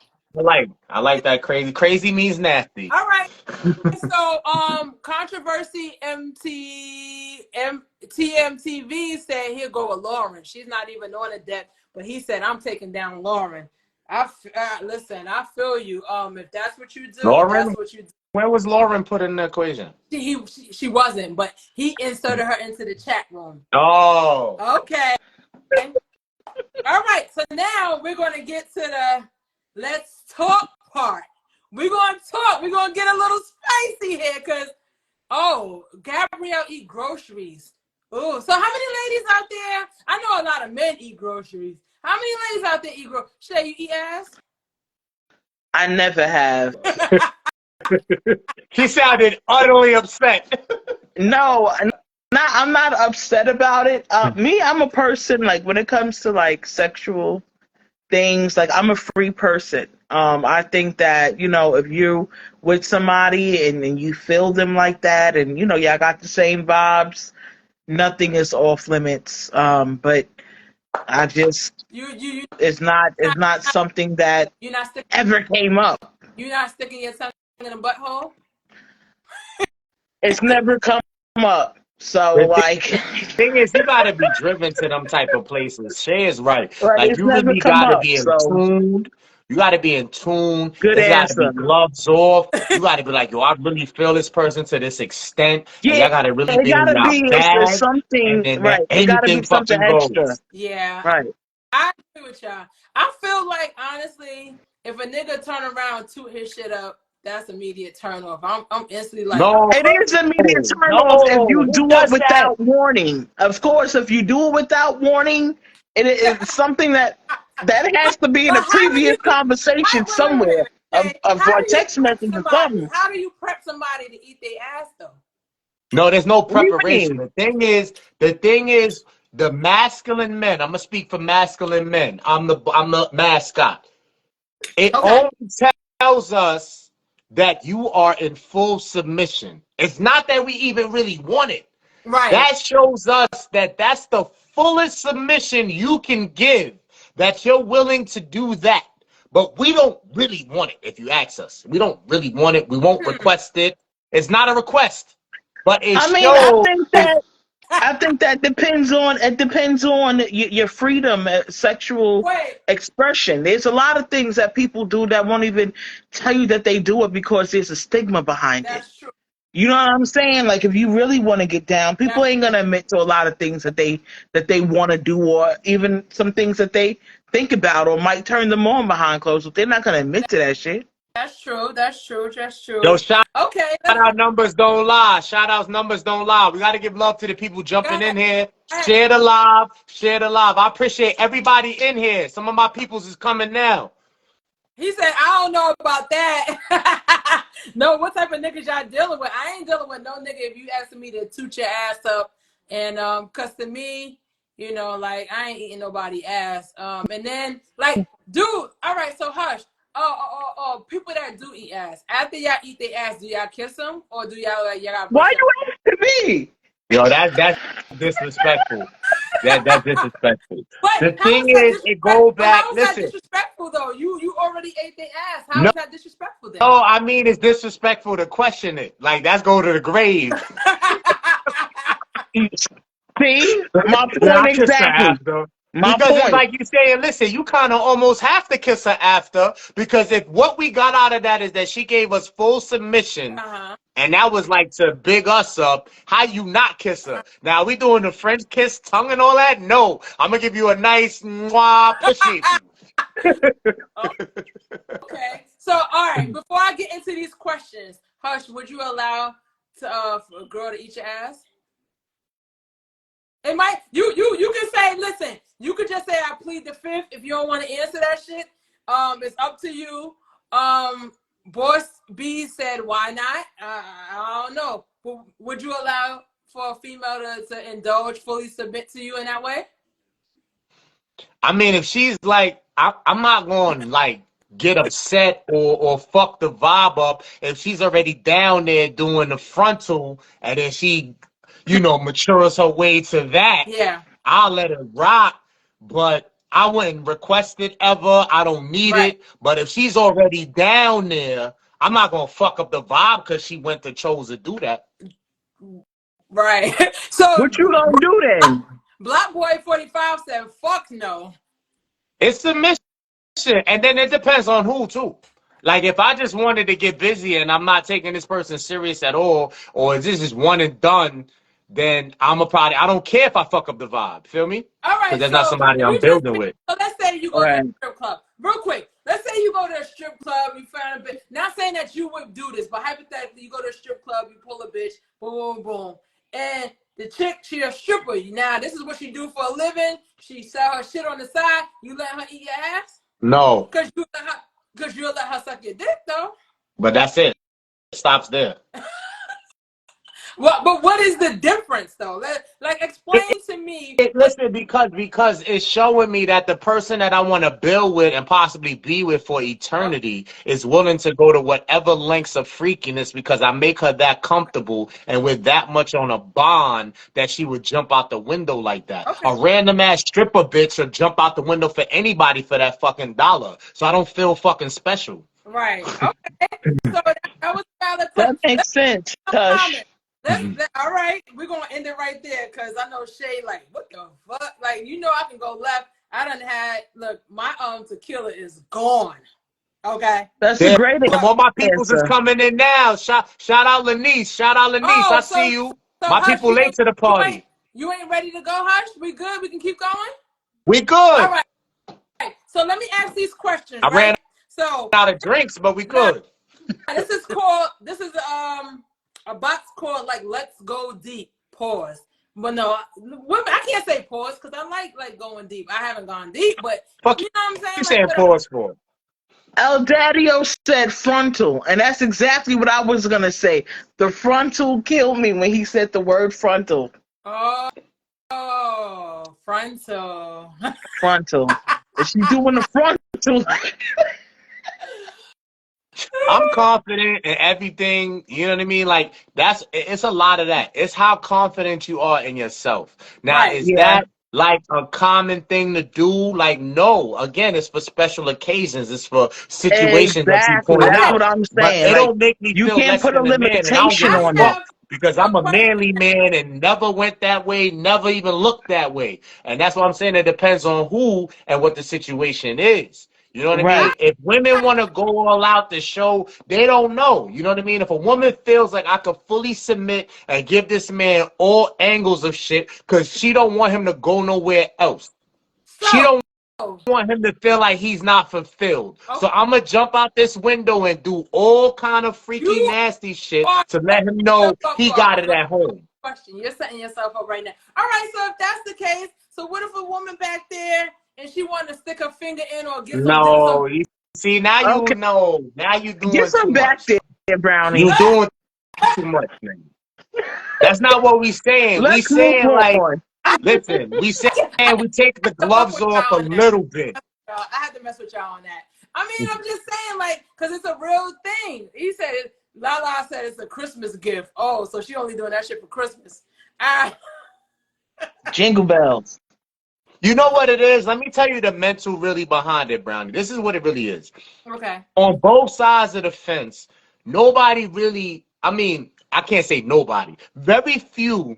I like that crazy. Crazy means nasty. All right. So, controversy TMTV said he'll go with Lauren. She's not even on a deck, but he said I'm taking down Lauren. Listen, I feel you. If that's what you do, Lauren? that's what you do. When was Lauren put in the equation? She wasn't, but he inserted her into the chat room. Oh. Okay. All right. So now we're going to get to the let's talk part. We're going to talk. We're going to get a little spicy here because, Gabrielle eat groceries. Oh, so how many ladies out there? I know a lot of men eat groceries. How many ladies out there eat groceries? Shay, you eat ass? I never have. She sounded utterly upset. No, I'm not upset about it. Me, I'm a person, like, when it comes to, like, sexual things, like, I'm a free person. I think that, if you with somebody and you feel them like that and, y'all got the same vibes, nothing is off limits. But I just, it's not something that ever came up. You're not sticking your tongue in a butthole? It's never come up. So The like, thing is, you gotta be driven to them type of places. Shay is right. right, Like it's you never really come gotta up. be in So tune. You gotta be in tune. good It's gotta be answer. gloves off. You gotta be like, yo, I really feel this person to this extent, and Yeah, y'all gotta really it be in gotta y'all be it's bag, and something then right. It gotta be anything something fucking extra. goes. Yeah, Right. I agree with y'all. I feel like honestly, if a nigga turn around and toot his shit up, that's immediate turn off. I'm instantly like, No, It is immediate turn off if no, you who do it does that? without warning. Of course, if you do it without warning, it's something that has to be in but a how do previous you? conversation somewhere Wait. of Okay, or how a do you text prep message or somebody? something. How do you prep somebody to eat their ass though? No, there's no What do you preparation. mean? The thing is, the masculine men. I'm gonna speak for masculine men. I'm the mascot. It Okay, only tells us that you are in full submission. It's not that we even really want it. right. That shows us that that's the fullest submission you can give, that you're willing to do that. But we don't really want it, if you ask us. We don't really want it. We won't Hmm. request it. It's not a request, but it I mean, I shows. think that I think that depends on your freedom, sexual Wait, expression. There's a lot of things that people do that won't even tell you that they do it because there's a stigma behind it. that's true. You know what I'm saying? Like if you really want to get down, people That's ain't gonna admit to a lot of things that they want to do, or even some things that they think about or might turn them on behind closed. But they're not gonna admit to that shit. that's true. That's true. That's Yo, true. shout Okay, let's out numbers don't lie. Shout outs numbers don't lie. We got to give love to the people go jumping ahead. in here. Go ahead. Share the live. Share the live. I appreciate everybody in here. Some of my peoples is coming now. He said, I don't know about that. No, what type of niggas y'all dealing with? I ain't dealing with no nigga if you asking me to toot your ass up. And cause to me, you know, like I ain't eating nobody ass. And then like, dude, all right, so hush. People that do eat ass. After y'all eat their ass, do y'all kiss them or do y'all gotta Why brush up? you asking me? Yo, that's disrespectful. That's disrespectful. But The how is thing that is, it disrespectful? go But back. how is that Listen, disrespectful though? You already ate their ass. How no, is that disrespectful then? I mean it's disrespectful to question it. Like that's go to the grave. See my Yeah, point I kissed her exactly. after. My Because it's point. like you saying, listen, you kind of almost have to kiss her after. Because if what we got out of that is that she gave us full submission, Uh-huh. and that was like to big us up, how you not kiss her? Now, we doing the French kiss, tongue and all that? No. I'm going to give you a nice, mwah, appreciate you. Okay. So, all right. Before I get into these questions, Hush, would you allow for a girl to eat your ass? It might. You can say, listen. You could just say I plead the fifth if you don't want to answer that shit. It's up to you. Boss B said, why not? I don't know. Would you allow for a female to indulge, fully submit to you in that way? I mean, if she's like, I'm not going to like get upset or fuck the vibe up if she's already down there doing the frontal and then she, matures her way to that. Yeah. I'll let it rock, but I wouldn't request it ever. I don't need Right. it. But if she's already down there, I'm not gonna fuck up the vibe because she went to chose to do that. Right. So What you gonna do then? Black Boy 45 said, fuck no. It's submission, and then it depends on who too. Like if I just wanted to get busy and I'm not taking this person serious at all, or this is one and done, then I don't care if I fuck up the vibe. Feel me? All Because right, that's not so somebody we I'm just building with. so let's say you go to a Right. strip club. Real quick, let's say you go to a strip club, you found a bitch. Not saying that you would do this, but hypothetically, you go to a strip club, you pull a bitch, boom, boom, boom, and the chick, she a stripper. Now, this is what she do for a living. She sell her shit on the side. You let her eat your ass No, because you let her suck your dick, though. but that's it. It stops there. Well, but what is the difference, though? Like, explain to me what. Listen, because it's showing me that the person that I want to build with and possibly be with for eternity is willing to go to whatever lengths of freakiness because I make her that comfortable and with that much on a bond that she would jump out the window like that. Okay, A random ass stripper bitch would jump out the window for anybody for that fucking dollar. So I don't feel fucking special. right. Okay, so that was a valid That question. makes sense, Some Tush. comments. All right, we're gonna end it right there because I know Shay like, what the fuck? Like, you know, I can go left. I done had look, my tequila is gone. Okay. That's a Damn, great all my peoples is answer. coming in now. Shout out Lanice. Shout out Lanice. I Oh, see you. My Hush, people late to the party. you ain't ready to go, Hush? We good? We can keep going? We All good. right. So let me ask these questions, I ran right? So out of drinks, but we now good. this is a box called like Let's Go Deep. Pause. But no, women, I can't say pause because I like going deep. I haven't gone deep, but Fuck you know what I'm saying? you Like saying whatever. pause for? El Daddio said frontal, and that's exactly what I was gonna say. The frontal killed me when he said the word frontal. Oh, frontal. Frontal. Is she doing the frontal? I'm confident in everything. You know what I mean? Like it's a lot of that. It's how confident you are in yourself. Now, Right. is Yeah, that like a common thing to do? Like, no. Again, it's for special occasions. It's for situations that you exactly. point That's Okay. what out. I'm But saying. it Like, don't make me you feel can't less put a than a man, and I don't give limitation a on I it. fuck have because a I'm a question. manly man and never went that way, never even looked that way. And that's what I'm saying. It depends on who and what the situation is. You know what I Right. mean? If women want to go all out to show, they don't know. You know what I mean? If a woman feels like I could fully submit and give this man all angles of shit because she don't want him to go nowhere else. She So, don't want him to feel like he's not fulfilled. okay, So I'm going to jump out this window and do all kind of freaky you nasty shit are to let him setting know yourself he up. got it Hold on. at home. Question. You're setting yourself up right now. All right. So if that's the case, so what if a woman back there and she wanted to stick her finger in or get some dick or some? No, you see, now you Okay. know. Now you Get doing too some back much. there, Brownie. You doing too much, man. That's not what we saying. We Let's move saying like, on. listen, we saying we take the Fuck gloves with off a y'all on that. little bit. I had to mess with y'all on that. I mean, I'm just saying, like, because it's a real thing. He said, Lala said it's a Christmas gift. Oh, so she only doing that shit for Christmas. Ah, Jingle bells. You know what it is? Let me tell you the mental really behind it, Brownie. This is what it really is. okay. On both sides of the fence, nobody really, I mean, I can't say nobody. Very few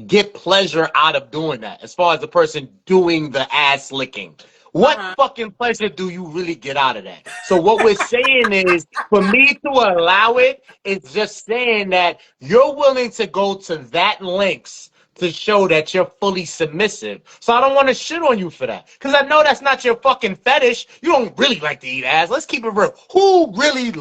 get pleasure out of doing that as far as the person doing the ass licking. What Uh-huh. fucking pleasure do you really get out of that? So what we're saying is for me to allow it, it's just saying that you're willing to go to that lengths to show that you're fully submissive. So I don't want to shit on you for that. Because I know that's not your fucking fetish. You don't really like to eat ass. Let's keep it real. Who really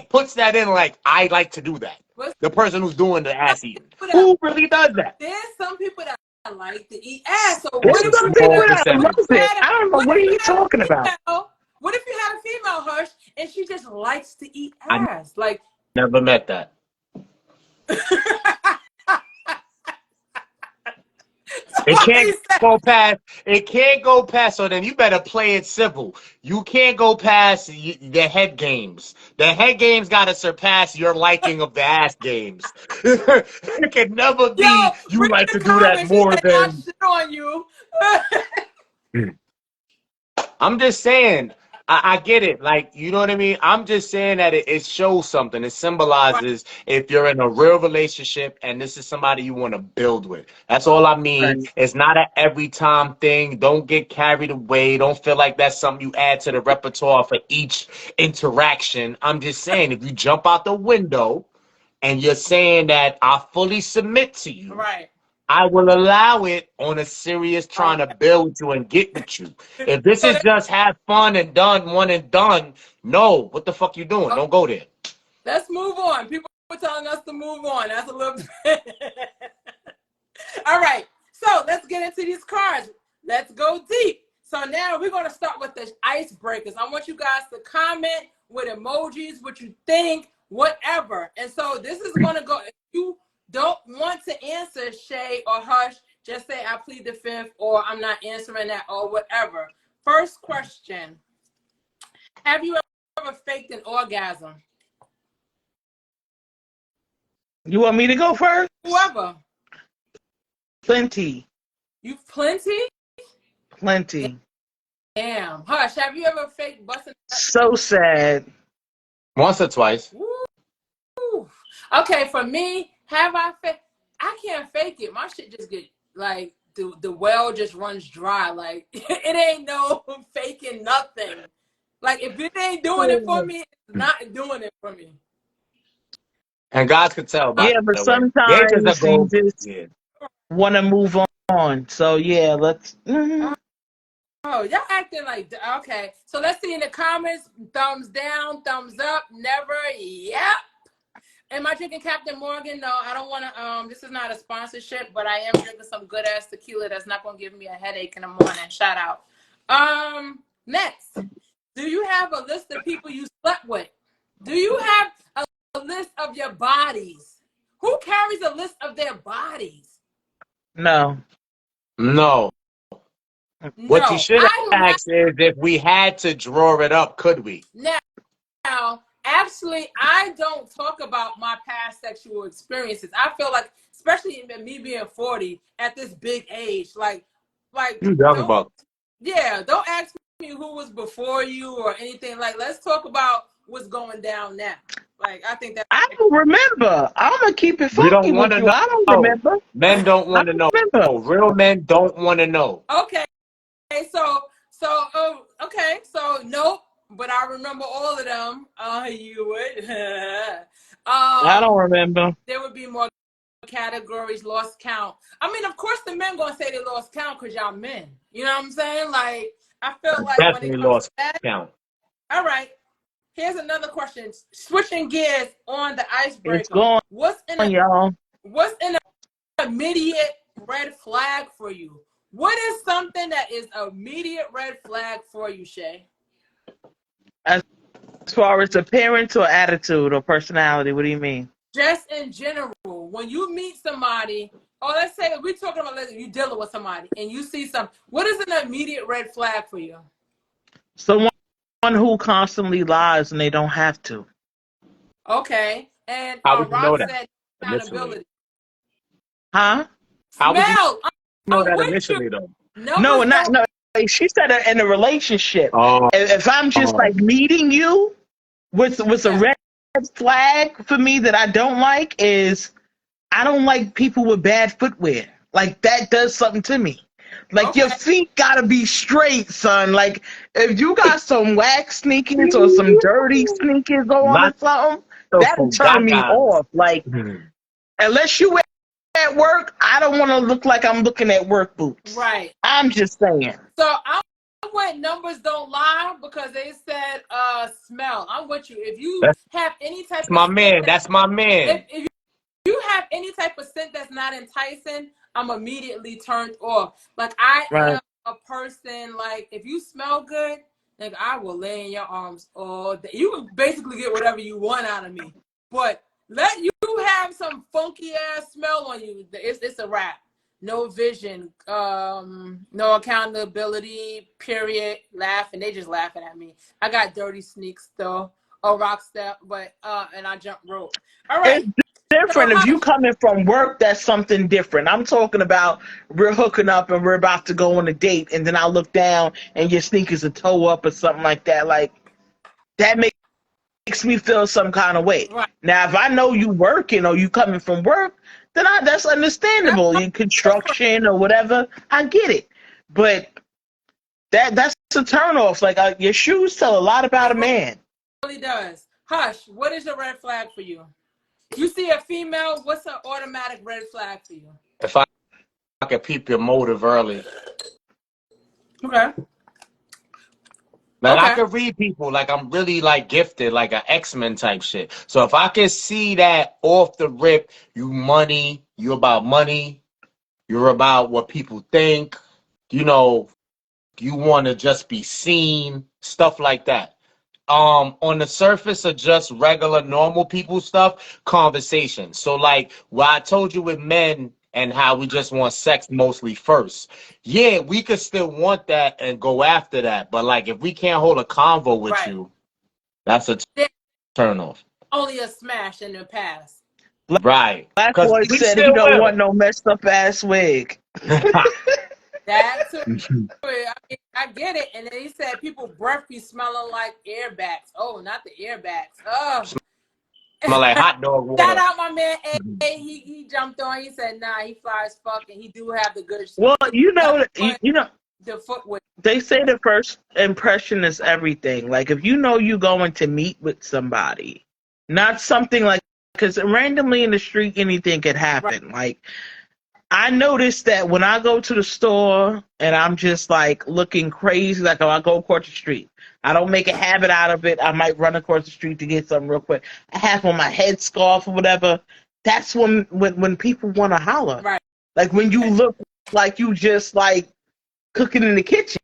puts that in like, I like to do that? But The person who's doing the ass eating. that, Who really does that? there's some people that like to eat ass. So There's what It's if a some you people had small that love percentage. it. I don't know. What are you talking a about? female? What if you had a female, Hush, and she just likes to eat I ass? Like, never met that. It can't he said, go past. It can't go past. So then you better play it civil. You can't go past the head games. The head games got to surpass your liking of the ass games. It can never yo, be you read like the to do that comments. She more said, I than. shit on you. I'm just saying. I get it. Like, you know what I mean? I'm just saying that it shows something. It Right, symbolizes if you're in a real relationship and this is somebody you want to build with. That's all I mean. Right. It's not an every time thing. Don't get carried away. Don't feel like that's something you add to the repertoire for each interaction. I'm just saying, if you jump out the window and you're saying that I fully submit to you, right. I will allow it on a serious trying to Okay. build you and get with you. If this So is just have fun and done, one and done, no, what the fuck you doing? okay, Don't go there. let's move on. People are telling us to move on. That's a little bit. All right. So let's get into these cards. Let's go deep. So now we're going to start with the icebreakers. I want you guys to comment with emojis, what you think, whatever. And so this is going to go. If you don't want to answer Shay or Hush, just say I plead the fifth or I'm not answering that or whatever. First question. Have you ever faked an orgasm? You want me to go first? Whoever. Plenty. You've plenty? Plenty. Damn. Hush, have you ever faked busting? So sad. Once or twice. Woo. Okay, for me, Have I fake? I can't fake it. My shit just get like the well just runs dry. Like it ain't no faking nothing. Like if it ain't doing it for me, it's not doing it for me. And guys could tell, by Yeah, but the way. Gauges are sometimes you gold. just Yeah. want to move on. So yeah, let's. Oh, y'all acting like okay. So let's see in the comments. Thumbs down, thumbs up, never. Yep. Am I drinking Captain Morgan? No, I don't want to. This is not a sponsorship, but I am drinking some good ass tequila that's not gonna give me a headache in the morning. Shout out. Next, do you have a list of people you slept with? Do you have a list of your bodies? Who carries a list of their bodies? No. No. What you No, should I do not. ask is if we had to draw it up, could we? Now, actually, I don't talk about my past sexual experiences. I feel like, especially me being 40 at this big age, like You talking don't, about? yeah, don't ask me who was before you or anything. Like, let's talk about what's going down now. Like, I think that's I don't remember. I'm gonna keep it We don't funky want with to you. I don't know. remember. Men don't I want to don't know. remember. Real men don't want to know. okay. Okay, so nope, but I remember all of them. You would. I don't remember. There would be more categories, lost count. I mean, of course, the men gonna say they lost count because y'all men. You know what I'm saying? Like, I feel like when it Definitely comes to lost that. count. All right. Here's another question. Switching gears on the It's icebreaker. gone, What's in y'all. an immediate red flag for you? What is something that is immediate red flag for you, Shay? As far as appearance or attitude or personality, what do you mean? Just in general, when you meet somebody, or let's say we're talking about you dealing with somebody and you see some, what is an immediate red flag for you? Someone who constantly lies and they don't have to. Okay, and How would you Rock know that said initially? accountability. Huh? How would you Smell. know I'm that with you. initially, though? No, Numbers not don't. no. Like, she said it in a relationship. Oh, If I'm just like meeting you with a Yeah. red flag for me that I don't like is I don't like people with bad footwear. Like that does something to me. Like your Okay. feet gotta be straight, son. Like if you got some wax sneakers or some dirty sneakers on or not something, those that'll from turn me Gagas. off. Like unless you at work, I don't want to look like I'm looking at work boots. Right. I'm just saying. So I'm with numbers don't lie because they said smell. I'm with you. If you That's have any type of my scent man. that That's my man. if you have any type of scent that's not enticing, I'm immediately turned off. Like I Right. am a person like if you smell good, like I will lay in your arms all day. You can basically get whatever you want out of me. But let you have some funky ass smell on you. It's a wrap. No vision, no accountability, period. Laughing. They just laughing at me. I got dirty sneaks though. A rock step, but and I jump rope. All right. It's So different. If you Hush, coming from work, that's something different. I'm talking about we're hooking up and we're about to go on a date, and then I look down and your sneakers are toe up or something like that. Like that makes me feel some kind of way. right. Now, if I know you working or you coming from work, then that's That's understandable. In different. construction or whatever, I get it. But that's a turn off. Like your shoes tell a lot about a It man. really does. Hush, what is a red flag for you? You see a female, what's an automatic red flag for you? If I could peep your motive early, Okay. like I Okay. could read people, like I'm really like gifted, like an X-Men type shit. So if I could see that off the rip, you about money, you're about what people think, you know, you want to just be seen, stuff like that. On the surface of just regular normal people stuff, conversation. So like what I told you with men and how we just want sex mostly first. Yeah, we could still want that and go after that. But like if we can't hold a convo with Right. you, that's a There's turn off. only a smash in the past. Right. Black Because boy we said he still don't want will. no messed up ass wig. That too. I mean, I get it. And then he said people breath be smelling like airbags. Oh, not the airbags. Oh, Smell like hot dog Shout water. out my man A. He jumped on. He said, "Nah, he fly as fuck, and he do have the good." Well, you know, The footwear. they say the first impression is everything. Like if you know you're going to meet with somebody, not something like because randomly in the street anything could happen. Like I noticed that when I go to the store and I'm just like looking crazy, like I go across the street. I don't make a habit out of it. I might run across the street to get something real quick. I have on my headscarf or whatever. That's when people want to holler. Right. Like when you look like you just like cooking in the kitchen.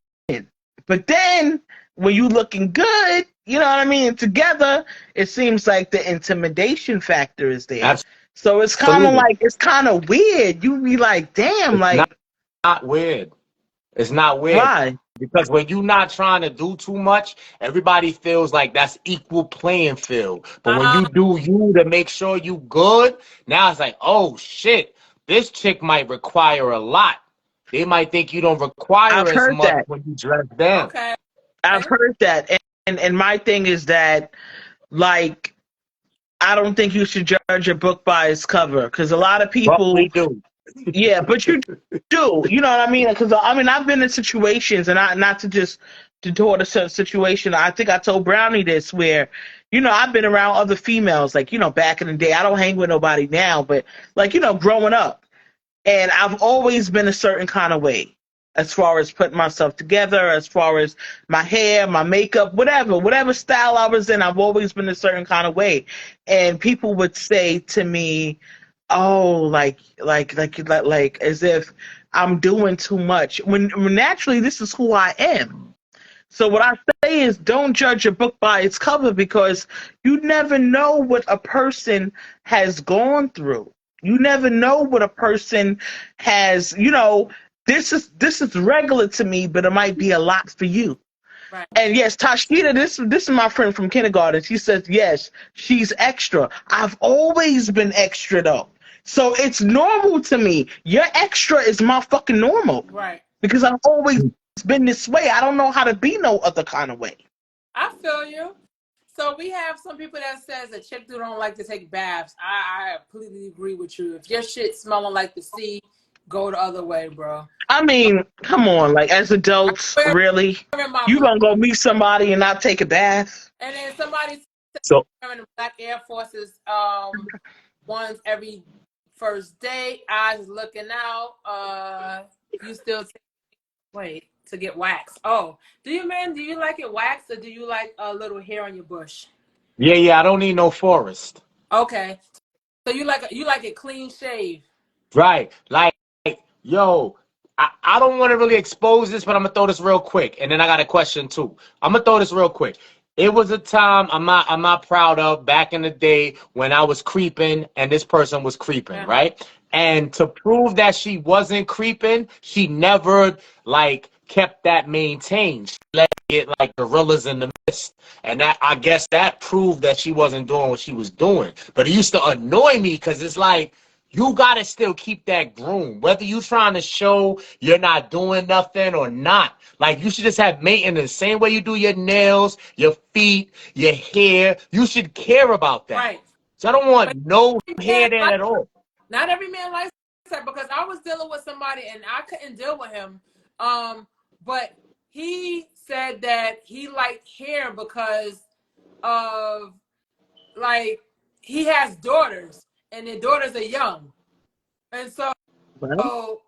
But then when you looking good, you know what I mean, together, it seems like the intimidation factor is there. So it's kind of Absolutely. like it's kind of weird. You be like, damn, It's like not weird. It's not weird. why? Because when you're not trying to do too much, everybody feels like that's equal playing field. But when you do you to make sure you good, now it's like, oh shit, this chick might require a lot. They might think you don't require I've as heard much that. when you dress down. Okay. I've heard that. And my thing is that like I don't think you should judge a book by its cover because a lot of But we people, do. yeah, but you do, you know what I mean? Because I mean, I've been in situations, and I not to just to toward a certain situation. I think I told Brownie this where, you know, I've been around other females, like you know, back in the day. I don't hang with nobody now, but like you know, growing up, and I've always been a certain kind of way as far as putting myself together, as far as my hair, my makeup, whatever style I was in, I've always been a certain kind of way. And people would say to me, "Oh, like as if I'm doing too much." When naturally this is who I am. So what I say is don't judge a book by its cover because you never know what a person has gone through. You never know what a person has, you know, this is regular to me, but it might be a lot for you. Right. And yes, Tashkita, this is my friend from kindergarten. She says, yes, she's extra. I've always been extra though. So it's normal to me. Your extra is my fucking normal. Right. Because I've always been this way. I don't know how to be no other kind of way. I feel you. So we have some people that says that chick do don't like to take baths. I completely agree with you. If your shit smelling like the sea, go the other way, bro. I mean, come on, like as adults, I'm really? wearing my You black, gonna go meet somebody and not take a bath? and then somebody said So wearing the black Air Forces ones every first date. Eyes looking out. You still wait to get waxed. Oh, do you like it waxed or do you like a little hair on your bush? yeah, I don't need no forest. Okay. So you like it clean shave. Right. Like, yo, I don't want to really expose this, but I'm gonna throw this real quick. And then I got a question too. I'm gonna throw this real quick. It was a time I'm not proud of back in the day when I was creeping and this person was creeping, Uh-huh. right? And to prove that she wasn't creeping, she never like kept that maintained. She let it get like gorillas in the mist. And that I guess that proved that she wasn't doing what she was doing. But it used to annoy me because it's like you gotta still keep that groom, whether you trying to show you're not doing nothing or not. Like you should just have maintenance, same way you do your nails, your feet, your hair. You should care about that. Right. So I don't want no hair there at all. Not every man likes that because I was dealing with somebody and I couldn't deal with him. But he said that he liked hair because of like he has daughters and their daughters are young. And so Well,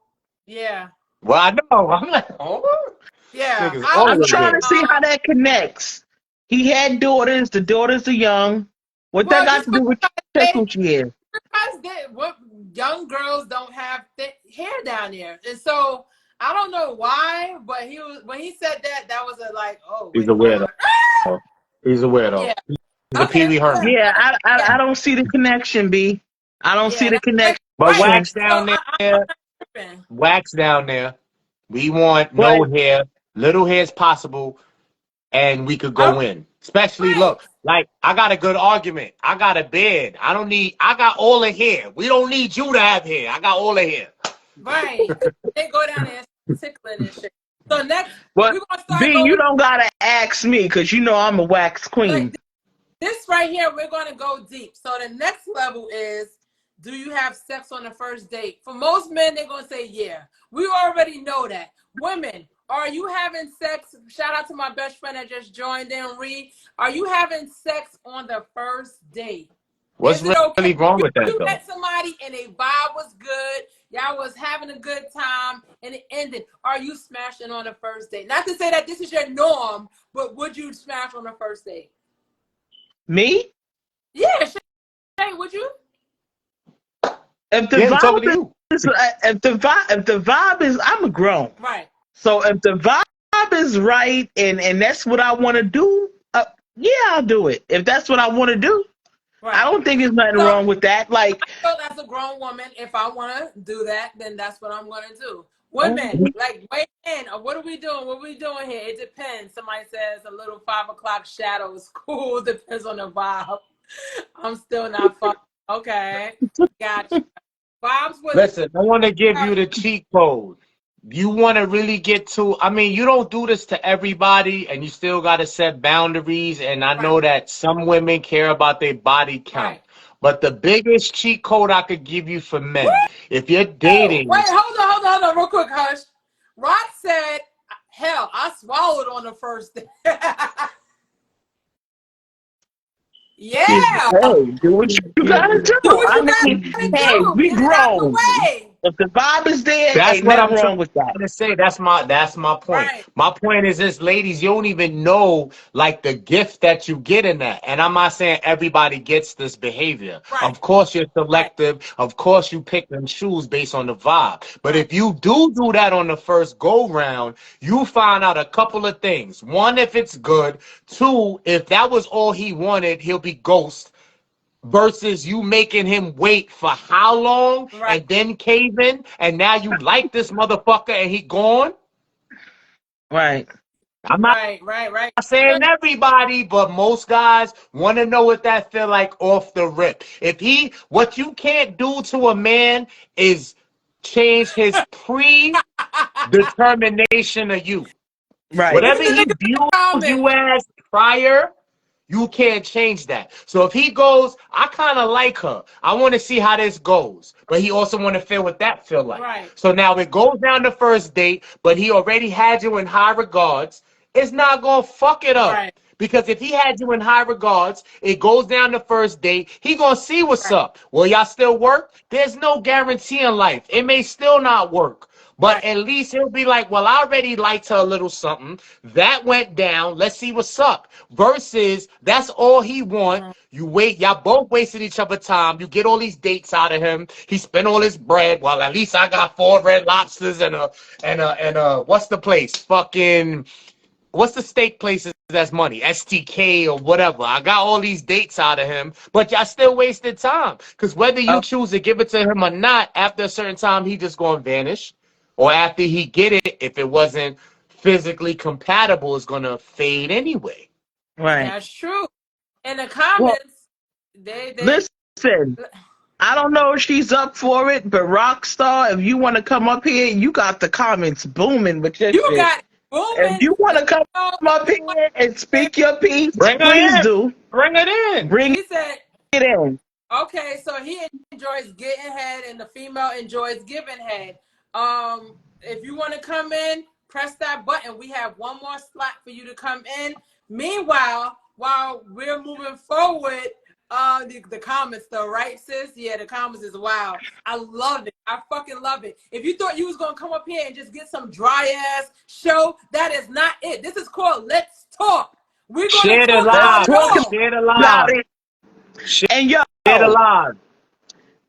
yeah. Well, I know. I'm like, oh, Yeah. niggas I I'm old was trying like, to see how that connects. He had daughters. The daughters are young. What that well, got just to do with check coochie hair? because what young girls don't have thick hair down there, and so I don't know why, but he was when he said that was a like, oh he's wait, a hold weirdo. on. He's a weirdo. Yeah, He's a Pee okay, Wee Herman. Yeah, yeah, I don't see the connection, B. I don't see yeah, the that's like, But right. connection. wax So down I'm there, not tripping. wax down there. We want But no hair, little hair as possible, and we could I'm go in. Especially, right, look, like I got a good argument. I got a bed. I got all the hair. We don't need you to have hair. I got all the hair. right. They go down there and tickling and shit. So next, but we're gonna start B, you going. don't gotta ask me because you know I'm a wax Like, queen. this right here, we're going to go deep. So the next level is, do you have sex on the first date? For most men, they're going to say, yeah. We already know that. Women, are you having sex? Shout out to my best friend that just joined in, Ree. Are you having sex on the first date? What's Is it okay? really wrong with that You though? met somebody and a vibe was good. Y'all was having a good time and it ended. Are you smashing on the first date? Not to say that this is your norm, but would you smash on the first date? Me? Yeah, Shay, would you? If the Yeah, I'm talking to vibe you. is if the vibe is, I'm grown. Right. So if the vibe is right and that's what I want to do, yeah, I'll do it. If that's what I want to do, I Right. don't think there's nothing So wrong with that. Like, I feel as a grown woman, if I want to do that, then that's what I'm going to do. Women, like, weigh in. Or what are we doing? What are we doing here? It depends. Somebody says a little 5 o'clock shadow is cool. Depends on the vibe. I'm still not fucking. Okay. Gotcha. Vibes with it. Listen, I want to give you the cheat code. You want to really get to, I mean, you don't do this to everybody and you still got to set boundaries. And I know that some women care about their body count. Right. But the biggest cheat code I could give you for men, Woo! if you're Wait, dating, hold on, real quick, Hush. Rock said, hell, I swallowed on the first day. Yeah. hey, do what you gotta do. Do what I you mean, gotta hey, do. we Get it out the grown. way. If the vibe is there, that's ain't what I'm nothing trying wrong with that. to say. That's my point. Right. My point is this, ladies, you don't even know like the gift that you get in that. And I'm not saying everybody gets this behavior. Right. Of course you're Right. selective. Of course you pick and choose based on the vibe. But Right. if you do that on the first go round, you find out a couple of things. One, if it's good. Two, if that was all he wanted, he'll be ghost. Versus you making him wait for how long Right. and then caving, and now you like this motherfucker and he gone. Right. I'm not Right. saying everybody, but most guys want to know what that feel like off the rip. What you can't do to a man is change his predetermination of you. Right. Look Whatever at the he niggas in the views comments. you as prior, you can't change that. So if he goes, I kind of like her. I want to see how this goes. But he also want to feel what that feel like. Right. So now it goes down the first date, but he already had you in high regards. It's not going to fuck it up. Right. Because if he had you in high regards, it goes down the first date, he going to see what's Right. up. Will y'all still work? There's no guarantee in life. It may still not work. But Right. at least he'll be like, well, I already liked her a little something. That went down. Let's see what's up. Versus, that's all he want. You wait. Y'all both wasted each other time. You get all these dates out of him. He spent all his bread. Well, at least I got 4 red lobsters and what's the place? What's the steak places that's money? STK or whatever. I got all these dates out of him, but y'all still wasted time. Because whether you choose to give it to him or not, after a certain time, he just going to vanish. Or after he get it, if it wasn't physically compatible, it's going to fade anyway. Right. That's true. In the Well, comments, they listen, I don't know if she's up for it, but Rockstar, if you want to come up here, you got the comments booming with your you shit. got booming. If you want to come up here and speak your piece, please do. Bring it in. Bring He said, it in. okay, so he enjoys getting head and the female enjoys giving head. If you want to come in, press that button. We have one more slot for you to come in. Meanwhile, while we're moving forward, the comments though, right, sis? Yeah, the comments is wild. I love it. I fucking love it. If you thought you was gonna come up here and just get some dry ass show, that is not it. This is called Let's Talk. We're gonna Share the talk live. about it all. Share the About live. it. And yo, Share the live.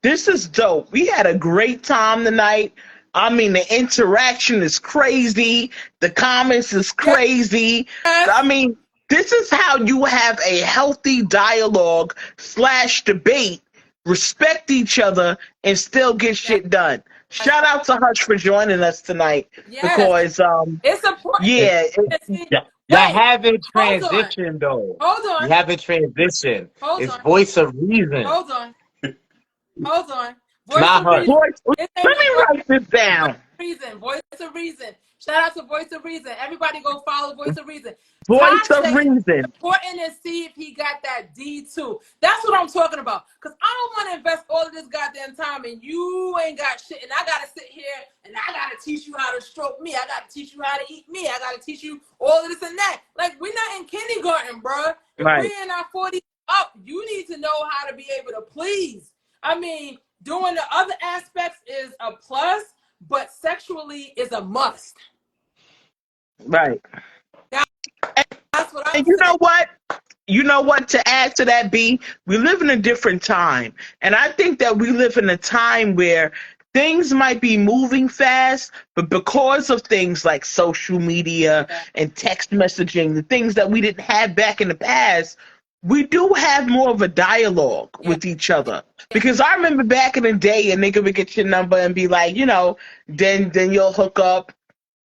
this is dope. We had a great time tonight. I mean, the interaction is crazy. The comments is crazy. Yes. I mean, this is how you have a healthy dialogue / debate, respect each other, and still get shit done. Shout out to Hush for joining us tonight. Yes. Because, It's important. yeah. Y'all haven't hold on. transitioned though. Hold on. You haven't transitioned. Hold It's on. voice of reason. Hold on. Hold on. Not of Hush. reason. Boy, let me write this down. Reason. Voice of Reason. Shout out to Voice of Reason. Everybody go follow Voice of Reason. Voice Tawk of said it's reason. important to see if he got that D2. That's what I'm talking about. Because I don't want to invest all of this goddamn time and you ain't got shit. And I got to sit here and I got to teach you how to stroke me. I got to teach you how to eat me. I got to teach you all of this and that. Like, we're not in kindergarten, bro. If Right. we're in our 40s up, you need to know how to be able to please. I mean, doing the other aspects is a plus, but sexually is a must. Right. That's what I'm And you saying. know what? You know what? To add to that, B, we live in a different time. And I think that we live in a time where things might be moving fast, but because of things like social media and text messaging, the things that we didn't have back in the past, we do have more of a dialogue with each other. Because I remember back in the day, a nigga would get your number and be like, then you'll hook up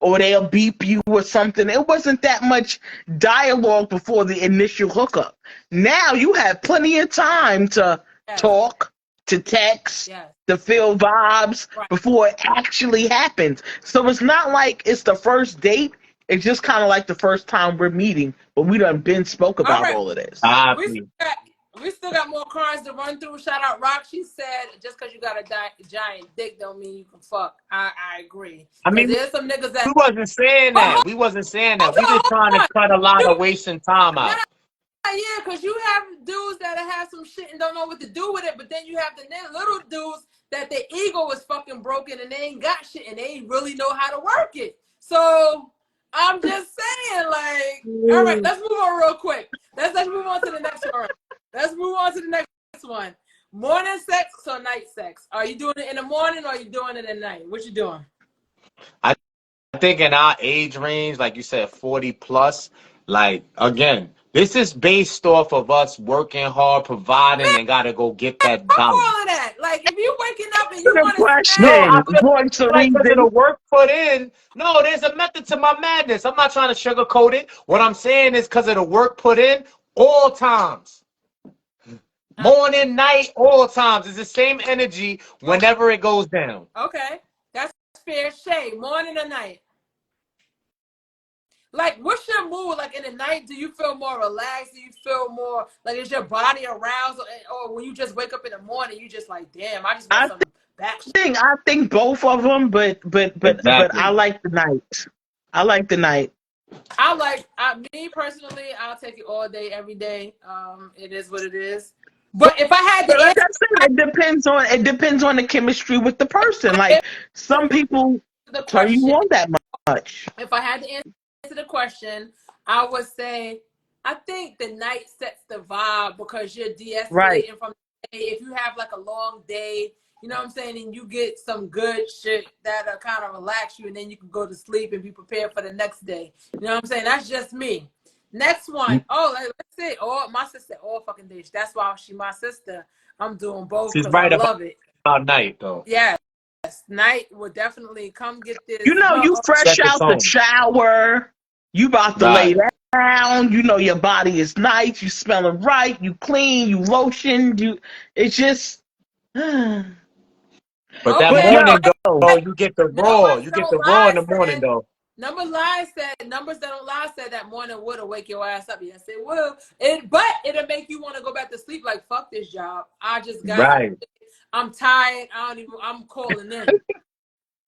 or they'll beep you or something. It wasn't that much dialogue before the initial hookup. Now you have plenty of time to talk, to text, to feel vibes before it actually happens. So it's not like it's the first date. It's just kind of like the first time we're meeting, but we done been spoke about all of this. We still got more cards to run through. Shout out Rock. She said, just because you got a giant dick don't mean you can fuck. I agree. I mean, there's some niggas that... we wasn't saying that. We wasn't saying that. We just trying to cut a lot of wasting time out. Yeah, because you have dudes that have some shit and don't know what to do with it, but then you have the little dudes that their ego is fucking broken and they ain't got shit and they ain't really know how to work it. So I'm just saying, like, all right, let's move on real quick. Let's move on to the next one. Let's move on to the next one. Morning sex or night sex? Are you doing it in the morning or are you doing it at night? What you doing? I think in our age range, like you said, 40 plus, like, again, this is based off of us working hard, providing, and got to go get that Fuck dollar. all of that. Like, if you waking up and you want to... Question. No, I feel Voice of like because of reason. the work put in. No, there's a method to my madness. I'm not trying to sugarcoat it. What I'm saying is because of the work put in, all times. Morning, night, all times. It's the same energy whenever it goes down. Okay, that's fair. Shay, morning or night? Like, what's your mood? Like, in the night, do you feel more relaxed? Do you feel more, like, is your body aroused? Or when you just wake up in the morning, you just like, damn, I just want some back shit. I think both of them, but Exactly. I like the night. I like the night. Me personally, I'll take it all day, every day. It is what it is. But if I had to Like answer, I said, it depends on the chemistry with the person. Like some people the turn you question, on that much. if I had to answer the question, I would say I think the night sets the vibe because you're de-escalating Right. from the day. If you have like a long day, you know what I'm saying, and you get some good shit that'll kind of relax you, and then you can go to sleep and be prepared for the next day. You know what I'm saying? That's just me. Next one. Oh, let's see. Oh, my sister all fucking day. That's why she my sister. I'm doing both She's because I right love it. about night, though. Yes. Night will definitely come get this. You fresh Set the out the tone. shower. You about to Right. lay down. You know your body is nice. You smelling right. You clean. You lotion. It's just. But Okay. that But morning, yo, though, you get the raw. You get the raw in the morning, though. Numbers that don't lie said that morning would wake your ass up. Yes, it will. But it'll make you want to go back to sleep. Like, fuck this job. I just got. Right. I'm tired. I'm calling in.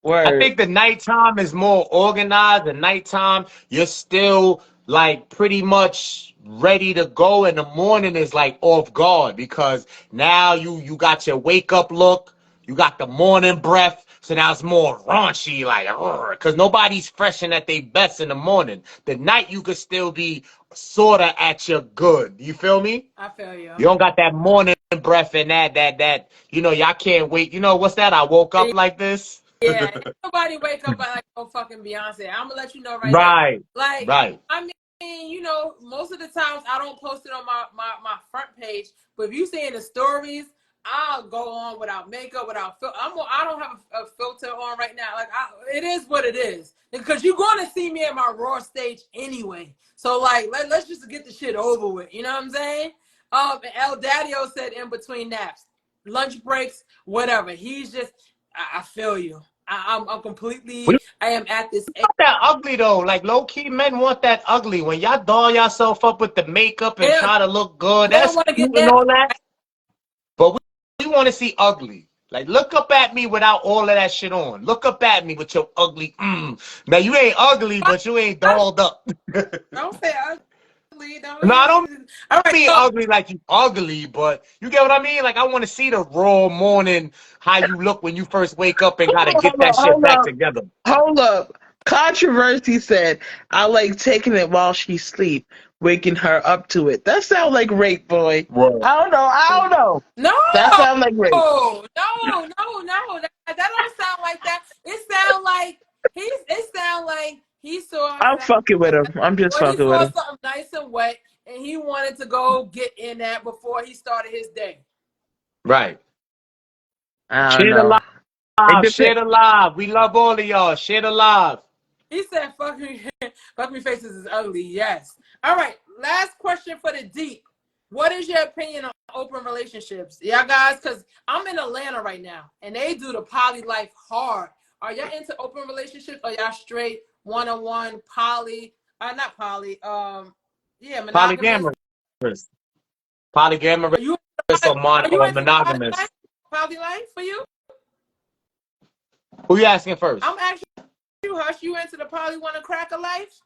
word. I think the nighttime is more organized. The nighttime, you're still like pretty much ready to go. And the morning is like off guard because now you got your wake up look. You got the morning breath. So now it's more raunchy, like, because nobody's fresh and at their best in the morning. The night you could still be sort of at your good. You feel me? I feel you. You don't got that morning breath and that, y'all can't wait. What's that? I woke up like this. Yeah, nobody wake up like no fucking Beyonce. I'm gonna let you know Right. now. Like, right. I mean, most of the times I don't post it on my front page, but if you see in the stories, I'll go on without makeup, without filter. I don't have a filter on right now. Like, it is what it is because you're going to see me at my raw stage anyway. So like, let's just get the shit over with. You know what I'm saying? El Daddio said in between naps, lunch breaks, whatever. He's just, I feel you. I'm We completely. I am at this age. want that ugly though. Like low key, men want that ugly. When y'all doll yourself up with the makeup and They, try to look good, they don't that's want to get cute and in. all that. But we want to see ugly. Like look up at me without all of that shit on. Look up at me with your ugly. Now you ain't ugly, but you ain't dolled up. Don't say ugly. Don't. No, I don't All right. mean So ugly like you ugly, but you get what I mean? Like I want to see the raw morning, how you look when you first wake up and gotta get Hold that up, shit hold back up, together. hold up. Controversy said, I like taking it while she sleep, waking her up to it. That sounds like rape, boy. Whoa. I don't know. I don't know. no, That sounds like rape. no. That don't sound like that. It sound like he saw I'm fucking with him. I'm just or he fucking with saw him. something nice and wet, and he wanted to go get in that before he started his day. Right. I don't Share the know. It live. depends. Share the live. We love all of y'all. Share the live. He said, "Fuck me, fuck me faces is ugly." Yes. All right. Last question for the deep. What is your opinion on open relationships? Yeah, guys, because I'm in Atlanta right now, and they do the poly life hard. Are y'all into open relationships, or y'all straight one-on-one poly? Not poly. Yeah, monogamous. Polygamous. Polygamous Are you are you or into the poly monogamous. life? Poly life for you? Who you asking first? I'm asking you, Hush. You into the poly want to crack a life?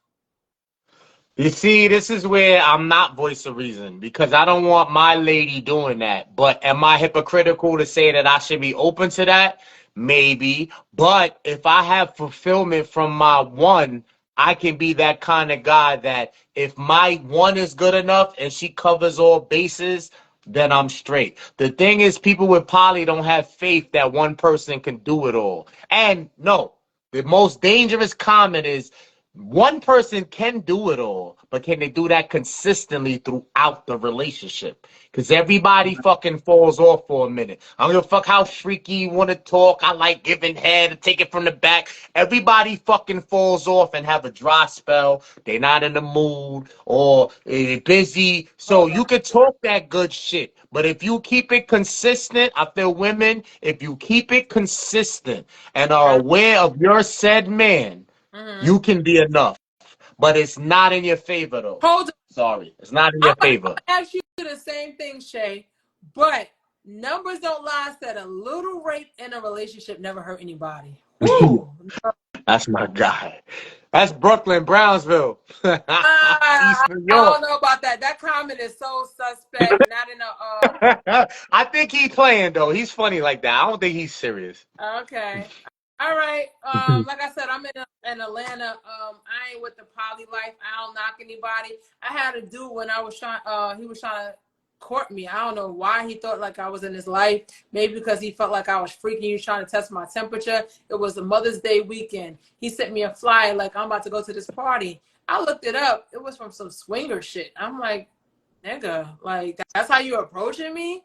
You see, this is where I'm not voice of reason because I don't want my lady doing that. But am I hypocritical to say that I should be open to that? Maybe. But if I have fulfillment from my one, I can be that kind of guy that if my one is good enough and she covers all bases, then I'm straight. The thing is, people with poly don't have faith that one person can do it all. And no, the most dangerous comment is one person can do it all, but can they do that consistently throughout the relationship? Because everybody fucking falls off for a minute. I don't give a fuck how freaky you want to talk. I like giving head and take it from the back. Everybody fucking falls off and have a dry spell. They're not in the mood or they're busy. So Hold on. you can talk that good shit. But if you keep it consistent, I feel women, if you keep it consistent and are aware of your said man, Mm-hmm. you can be enough, but it's not in your favor though. Hold on. Sorry, it's not in I'm your gonna favor. ask you the same thing, Shay, but numbers don't lie. Said a little rape in a relationship never hurt anybody. Woo! That's my guy. That's Brooklyn, Brownsville, East New I York. don't know about that. That comment is so suspect. Not in a I think he's playing though. He's funny like that. I don't think he's serious. okay. All right. Like I said, I'm in Atlanta. I ain't with the poly life. I don't knock anybody. I had a dude when I was trying. He was trying to court me. I don't know why he thought like I was in his life. Maybe because he felt like I was freaking. He was trying to test my temperature. It was a Mother's Day weekend. He sent me a flyer like I'm about to go to this party. I looked it up. It was from some swinger shit. I'm like, nigga, like that's how you approaching me?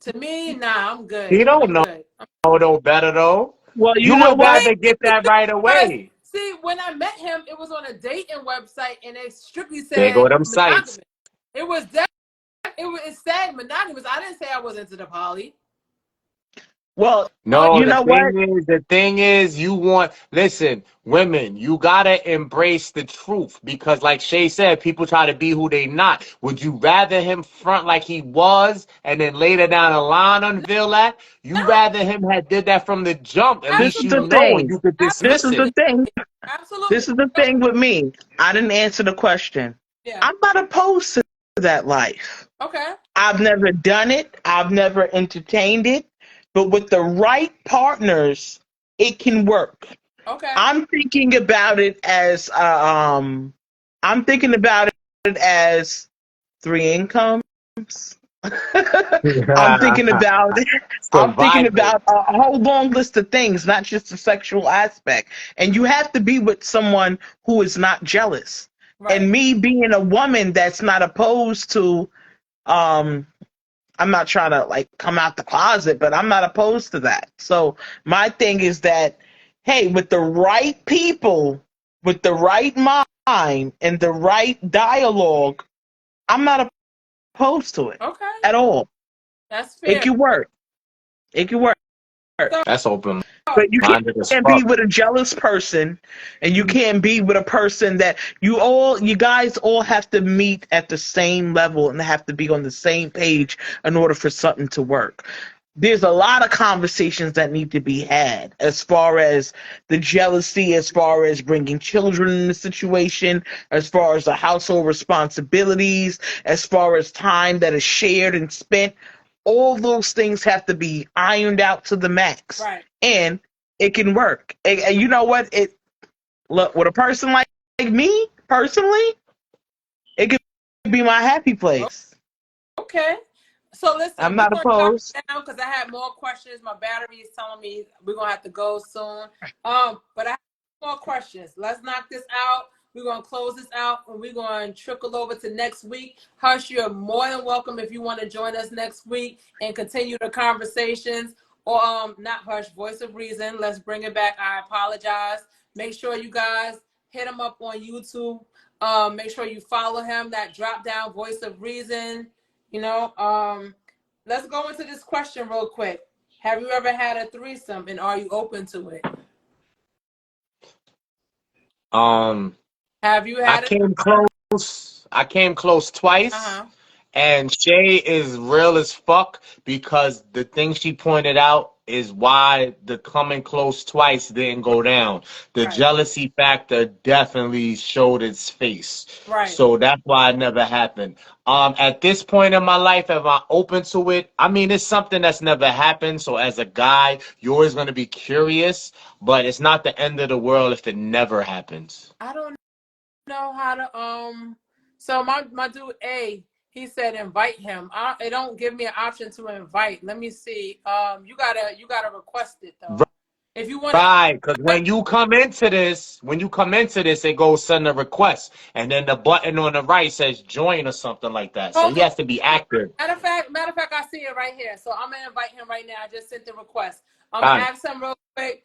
To me, nah, I'm good. He don't I'm know good. no better though. Well, you You know would what? rather get that right Because away. see, when I met him, it was on a dating website, and it strictly There go said them sites. monogamous. It was it said monogamous. I didn't say I was into the poly. Well, Poly No, you was know what? the thing is, listen, women, you gotta embrace the truth because, like Shay said, people try to be who they not. Would you rather him front like he was and then later down the line unveil that? You not rather him had did that from the jump. At This least is you the absolutely, know and thing. you could This dismiss is it. the absolutely, thing. absolutely. This is the thing with me. I didn't answer the question. Yeah. I'm not opposed to that life. Okay. I've never done it. I've never entertained it. But with the right partners, it can work. Okay. I'm thinking about it as I'm thinking about it as three incomes. I'm thinking about I'm thinking Survival. about a whole long list of things, not just the sexual aspect. And you have to be with someone who is not jealous. Right. And me being a woman that's not opposed to um I'm not trying to like come out the closet, but I'm not opposed to that. So my thing is that, hey, with the right people, with the right mind and the right dialogue, I'm not opposed to it Okay. at all. That's It fair. can work. It can work. So That's open. But you Minded as can't be fuck. with a jealous person, and you can't be with a person that you guys all have to meet at the same level and have to be on the same page in order for something to work. There's a lot of conversations that need to be had as far as the jealousy, as far as bringing children in the situation, as far as the household responsibilities, as far as time that is shared and spent. All those things have to be ironed out to the max, Right. and it can work. And you know what? It look with a person like me personally, it could be my happy place. Okay. So listen, I'm we're not gonna shut opposed. it down because I had more questions. My battery is telling me we're gonna have to go soon. But I have more questions. Let's knock this out. We're gonna close this out and we're gonna trickle over to next week. Hush, you're more than welcome if you want to join us next week and continue the conversations. Or not Hush, Voice of Reason. Let's bring it back. I apologize. Make sure you guys hit him up on YouTube. Make sure you follow him. That drop down Voice of Reason. You know, let's go into this question real quick. Have you ever had a threesome and are you open to it? Um, Have you I had it? came close. I came close twice. Uh-huh. And Shay is real as fuck because the thing she pointed out is why the coming close twice didn't go down. The Right. jealousy factor definitely showed its face. Right. So that's why it never happened. At this point in my life, am I open to it? I mean, it's something that's never happened. So as a guy, you're always going to be curious, but it's not the end of the world if it never happens. I don't know how to so my dude A, he said invite him. It don't give me an option to invite. Let me see. You gotta request it though. If you want to Right, because when you come into this, it goes send a request, and then the button on the right says join or something like that. So hold he on. has to be active. Matter of fact, I see it right here. So I'm gonna invite him right now. I just sent the request. I'm gonna Done. ask him real quick.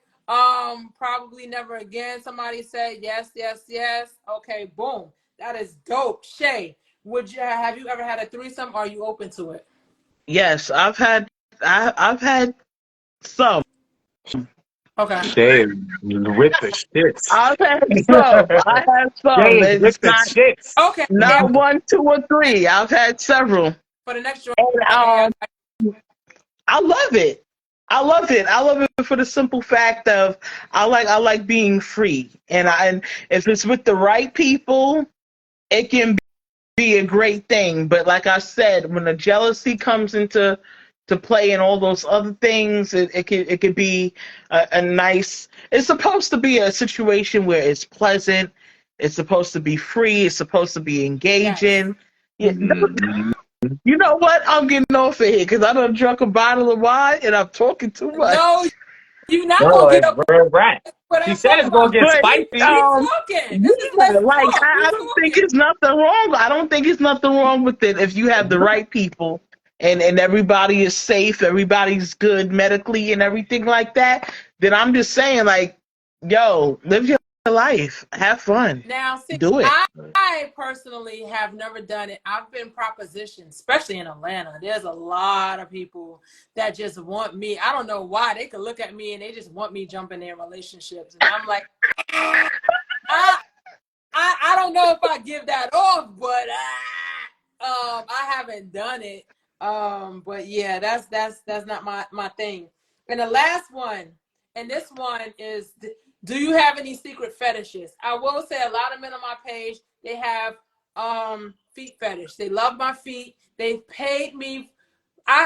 Probably never again. Somebody said yes, yes, yes. Okay, boom. That is dope. Shay, have you ever had a threesome? Are you open to it? Yes, I've had some. Okay. Shay with the shits. I've had some. I have some. Shay It's with the not shits. Okay. Now not one, two, or three. I've had several, for the next and joint, I love it. I love it. I love it for the simple fact of I like being free, and if it's with the right people, it can be a great thing. But like I said, when the jealousy comes into to play and all those other things, it could be a nice. It's supposed to be a situation where it's pleasant. It's supposed to be free. It's supposed to be yes. engaging. Yeah, Mhm. you know what? I'm getting off of here because I done drunk a bottle of wine and I'm talking too No, much. you're not No, gonna get it's up real rat. what She I'm said talking it's gonna about. get But spicy. We talking. This is yeah, let's like talk. We I don't think talking. it's nothing wrong. I don't think it's nothing wrong with it if you have the right people and everybody is safe, everybody's good medically and everything like that. Then I'm just saying, like, yo, live your life, have fun, Now, see, do it. I personally have never done it. I've been propositioned, especially in Atlanta. There's a lot of people that just want me. I don't know why. They could look at me and they just want me jumping in relationships. And I'm like, I, I don't know if I give that off, but I haven't done it. But yeah, that's not my thing. And the last one, and this one is, do you have any secret fetishes? I will say a lot of men on my page, they have feet fetish. They love my feet. They paid me.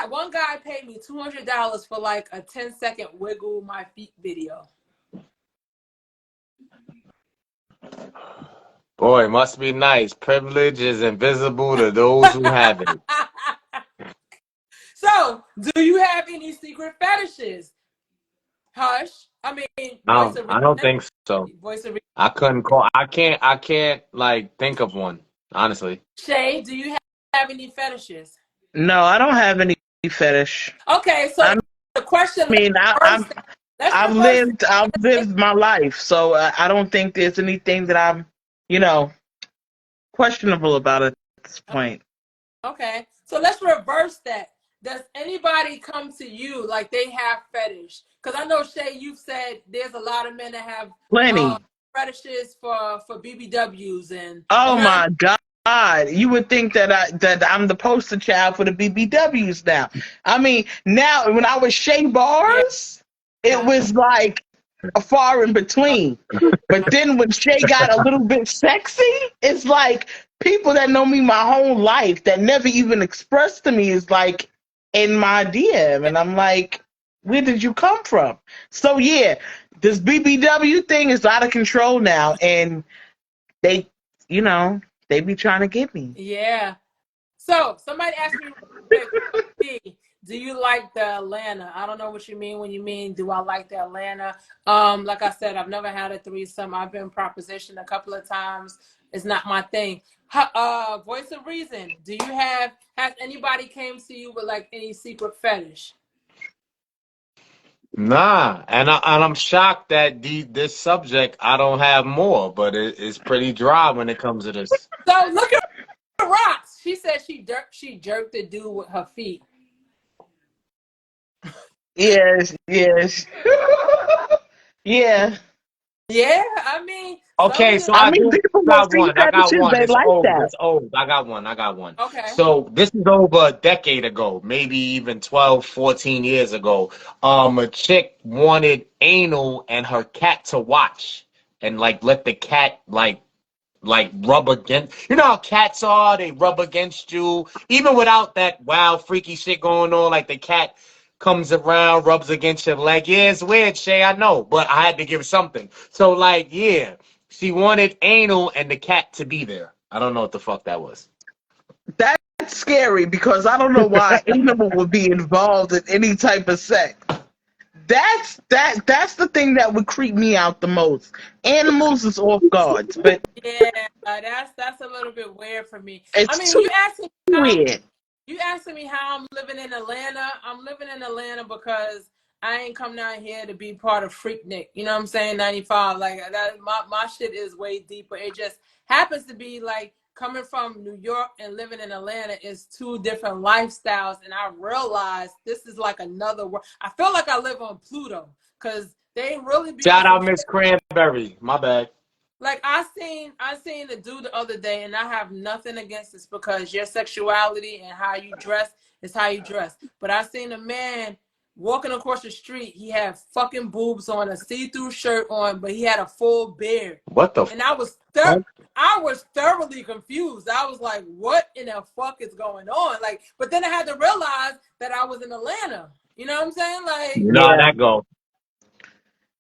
One guy paid me $200 for like a 10-second wiggle my feet video. Boy, must be nice. Privilege is invisible to those who have it. So, do you have any secret fetishes? Hush. I mean, voice of I don't reason. think so. Voice of reason. I can't like think of one, honestly. Shay, do you have any fetishes? No, I don't have any fetish. Okay, so I the question, mean, reverse that. Let's I've reverse lived I've it. lived my life, so I don't think there's anything that I'm, you know, questionable about at this point. Okay, so let's reverse that. does anybody come to you like they have fetish? Because I know, Shay, you've said there's a lot of men that have Plenty. fetishes for BBWs Oh and not. my God. You would think that I'm the poster child for the BBWs now. I mean, now when I was Shea Yeah. Bars, it was like a far in between. But then when Shay got a little bit sexy, it's like people that know me my whole life that never even expressed to me is like in my DM. And I'm like, where did you come from? So yeah, this BBW thing is out of control now. And they, you know, they be trying to get me. Yeah. So somebody asked me real quick, do you like the Atlanta? I don't know what you mean when you mean do I like the Atlanta? Like I said, I've never had a threesome. I've been propositioned a couple of times. It's not my thing. Voice of reason. Do you has anybody came to you with like any secret fetish? Nah, and I'm shocked that this subject I don't have more, but it's pretty dry when it comes to this. So look at Rocks. She said she jerked the dude with her feet. Yes, yes. Yeah. Yeah, I mean, some Okay, of the so I I mean, do people with got feet one. I got fetishes, one. they It's like old. that. It's old. I got one. I got one. okay. So this is over a decade ago, maybe even 12, 14 years ago. A chick wanted anal and her cat to watch and like let the cat like rub against, you know how cats are, they rub against you even without that wild freaky shit going on, like the cat comes around, rubs against your leg. Yeah, it's weird, Shay, I know, but I had to give something. So like, yeah, she wanted anal and the cat to be there. I don't know what the fuck that was. That's scary because I don't know why animal would be involved in any type of sex. That's the thing that would creep me out the most. Animals is off guards, but Yeah, that's a little bit weird for me. I it's mean, when too you ask me how weird. you asking me how I'm living in Atlanta, I'm living in Atlanta because I ain't come down here to be part of Freaknik. You know what I'm saying? 95. Like that my shit is way deeper. It just happens to be like coming from New York and living in Atlanta is two different lifestyles. And I realized this is like another world. I feel like I live on Pluto because they really be on Shout some out shit. Miss Cranberry. My bad. Like I seen the dude the other day, and I have nothing against this because your sexuality and how you dress is how you dress. But I seen a man walking across the street. He had fucking boobs on, a see-through shirt on, but he had a full beard. What the And fuck? I was thoroughly confused. I was like, "What in the fuck is going on?" Like, but then I had to realize that I was in Atlanta. You know what I'm saying? Like, You know how Yeah. that go.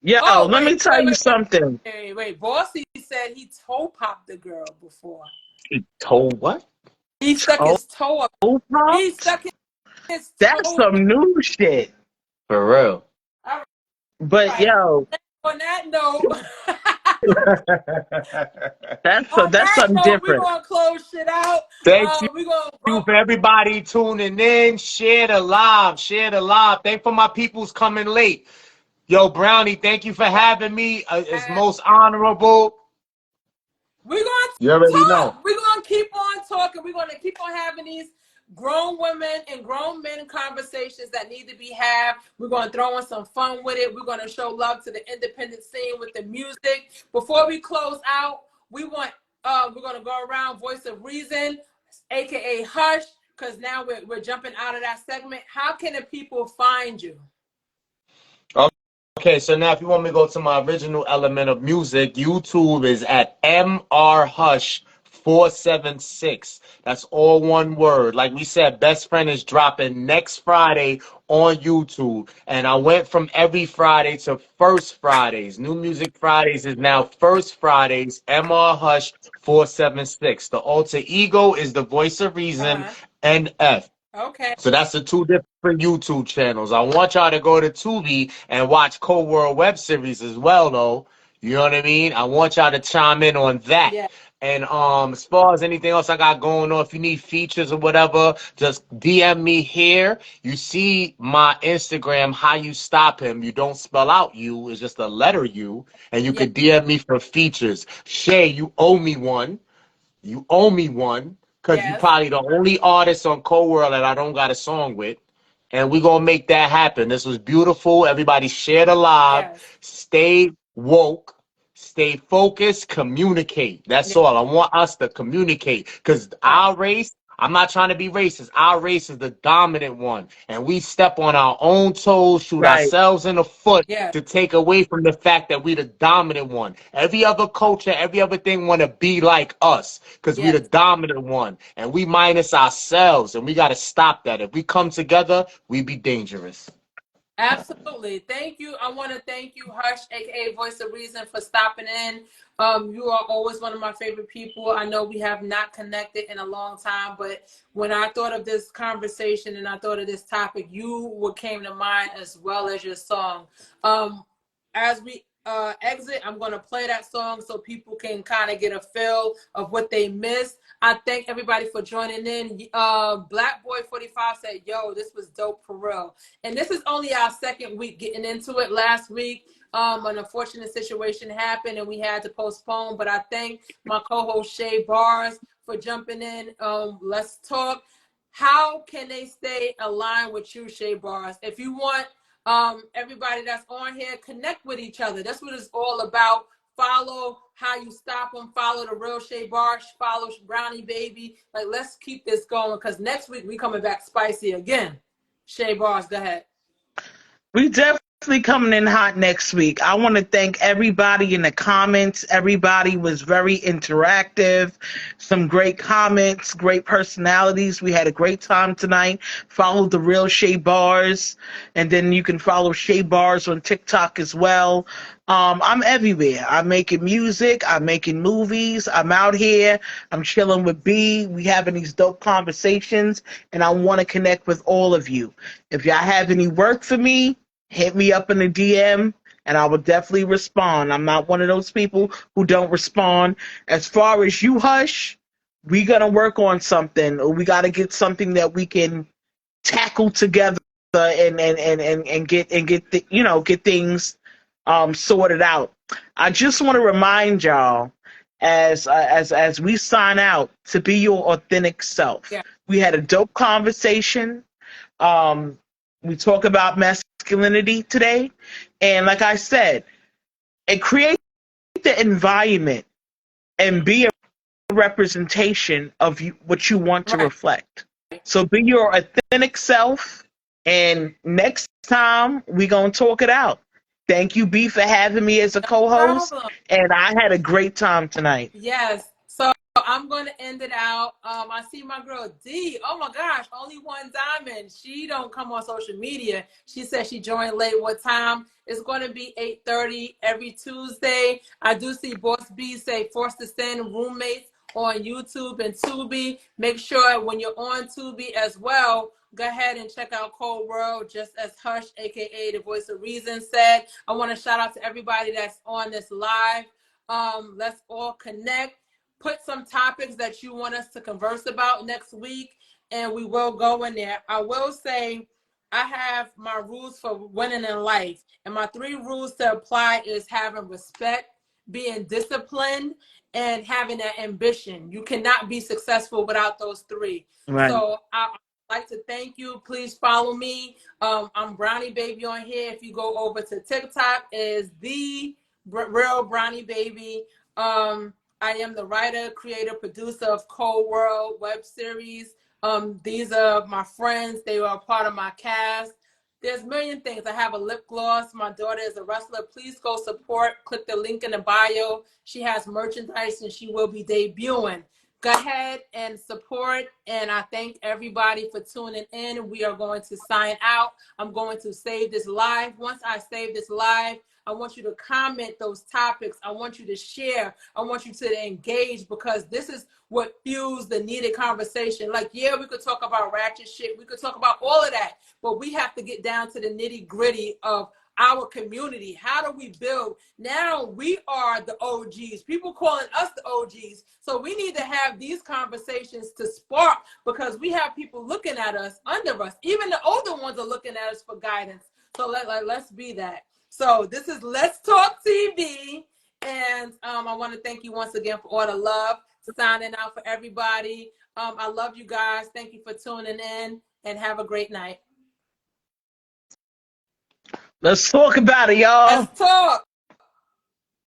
Yo, oh let me tell you something. wait. Bossy said he toe popped the girl before. He told what? He stuck Toe his toe up. He pops? stuck his That's toe. some new shit. For real. All But right. yo, On that note, that's something we're different. gonna close shit out. Thank We're gonna you roll. for everybody tuning in. Share the live. Share the live. Thank for my people's coming late. Yo, Brownie, thank you for having me. It's most honorable. We're gonna You already know. talk. We're gonna keep on talking. We're gonna keep on having these grown women and grown men conversations that need to be had. We're gonna throw in some fun with it. We're gonna show love to the independent scene with the music. Before we close out, we're gonna go around voice of reason, aka Hush, because now we're jumping out of that segment. How can the people find you? Okay, so now if you want me to go to my original element of music, YouTube is at MR Hush 476. That's all one word. Like we said, Best Friend is dropping next Friday on YouTube. And I went from every Friday to First Fridays. New Music Fridays is now First Fridays, MR Hush 476. The alter ego is the voice of reason, Uh-huh. NF. Okay. So that's the two different YouTube channels. I want y'all to go to Tubi and watch Cold World web series as well, though. You know what I mean? I want y'all to chime in on that. Yeah. And as far as anything else I got going on, if you need features or whatever, just DM me here. You see my Instagram, How You Stop Him. You don't spell out you, it's just a letter U. And you Yeah. could DM me for features. Shay, you owe me one. You owe me one because you Yes. probably the only artist on Cold World that I don't got a song with. and we're gonna make that happen. This was beautiful. Everybody shared alive. Yes. Stay woke. Stay focused. Communicate. That's Yes. all. I want us to communicate because Right. our race. I'm not trying to be racist. Our race is the dominant one, and we step on our own toes, shoot Right. ourselves in the foot Yes. to take away from the fact that we the dominant one. Every other culture, every other thing want to be like us because we Yes. the dominant one, and we minus ourselves, and we got to stop that. If we come together, we be dangerous. Absolutely. Thank you. I want to thank you, Hush, aka Voice of Reason, for stopping in. You are always one of my favorite people. I know we have not connected in a long time, but when I thought of this conversation and I thought of this topic, you what came to mind as well as your song. As we exit, I'm going to play that song so people can kind of get a feel of what they missed. I thank everybody for joining in. Black Boy 45 said, yo, this was dope for real. And this is only our second week getting into it. Last week, an unfortunate situation happened and we had to postpone. But I thank my co-host Shay Bars for jumping in. Let's talk. How can they stay aligned with you, Shay Bars? If you want everybody that's on here, connect with each other. That's what it's all about. Follow how you stop them. Follow the real Shay Barsh. Follow Brownie Baby. Like, let's keep this going because next week we coming back spicy again. Shay Barsh, go ahead. We definitely coming in hot next week. I want to thank everybody in the comments. Everybody was very interactive. Some great comments, great personalities. We had a great time tonight. Follow the real Shay Bars, and then you can follow Shay Bars on TikTok as well. I'm everywhere. I'm making music. I'm making movies. I'm out here. I'm chilling with B. We having these dope conversations, and I want to connect with all of you. If y'all have any work for me, hit me up in the DM, and I will definitely respond. I'm not one of those people who don't respond. As far as you, Hush, we gonna work on something, or we gotta get something that we can tackle together and get get things sorted out. I just want to remind y'all as we sign out to be your authentic self. Yeah. We had a dope conversation. Um, we talk about masculinity today, and like I said, and create the environment and be a representation of what you want to Right. reflect. So be your authentic self, and next time we gonna talk it out. Thank you, B, for having me as a co-host, Problem. and I had a great time tonight. Yes. So I'm going to end it out. I see my girl D. Oh my gosh, only one diamond. She don't come on social media. She said she joined late. What time? It's going to be 8:30 every Tuesday. I do see Boss B say Forced to Send roommates on YouTube and Tubi. Make sure when you're on Tubi as well, go ahead and check out Cold World, just as Hush, aka the Voice of Reason, said. I want to shout out to everybody that's on this live. Let's all connect. Put some topics that you want us to converse about next week, and we will go in there. I will say I have my rules for winning in life, and my 3 rules to apply is having respect, being disciplined, and having that ambition. You cannot be successful without those 3. Right. So I like to thank you. Please follow me. I'm Brownie Baby on here. If you go over to TikTok, is the real Brownie Baby. I am the writer, creator, producer of Cold World web series. These are my friends. They are a part of my cast. There's a million things. I have a lip gloss. My daughter is a wrestler. Please go support. Click the link in the bio. She has merchandise and she will be debuting. Go ahead and support. And I thank everybody for tuning in. We are going to sign out. I'm going to save this live. Once I save this live, I want you to comment those topics. I want you to share. I want you to engage because this is what fuels the needed conversation. Like, yeah, we could talk about ratchet shit. We could talk about all of that, but we have to get down to the nitty gritty of our community. How do we build? Now we are the OGs. People calling us the OGs. So we need to have these conversations to spark because we have people looking at us, under us. Even the older ones are looking at us for guidance. So let's be that. So this is Let's Talk TV. And I want to thank you once again for all the love. Signing out for everybody. I love you guys. Thank you for tuning in and have a great night. Let's talk about it, y'all. Let's talk.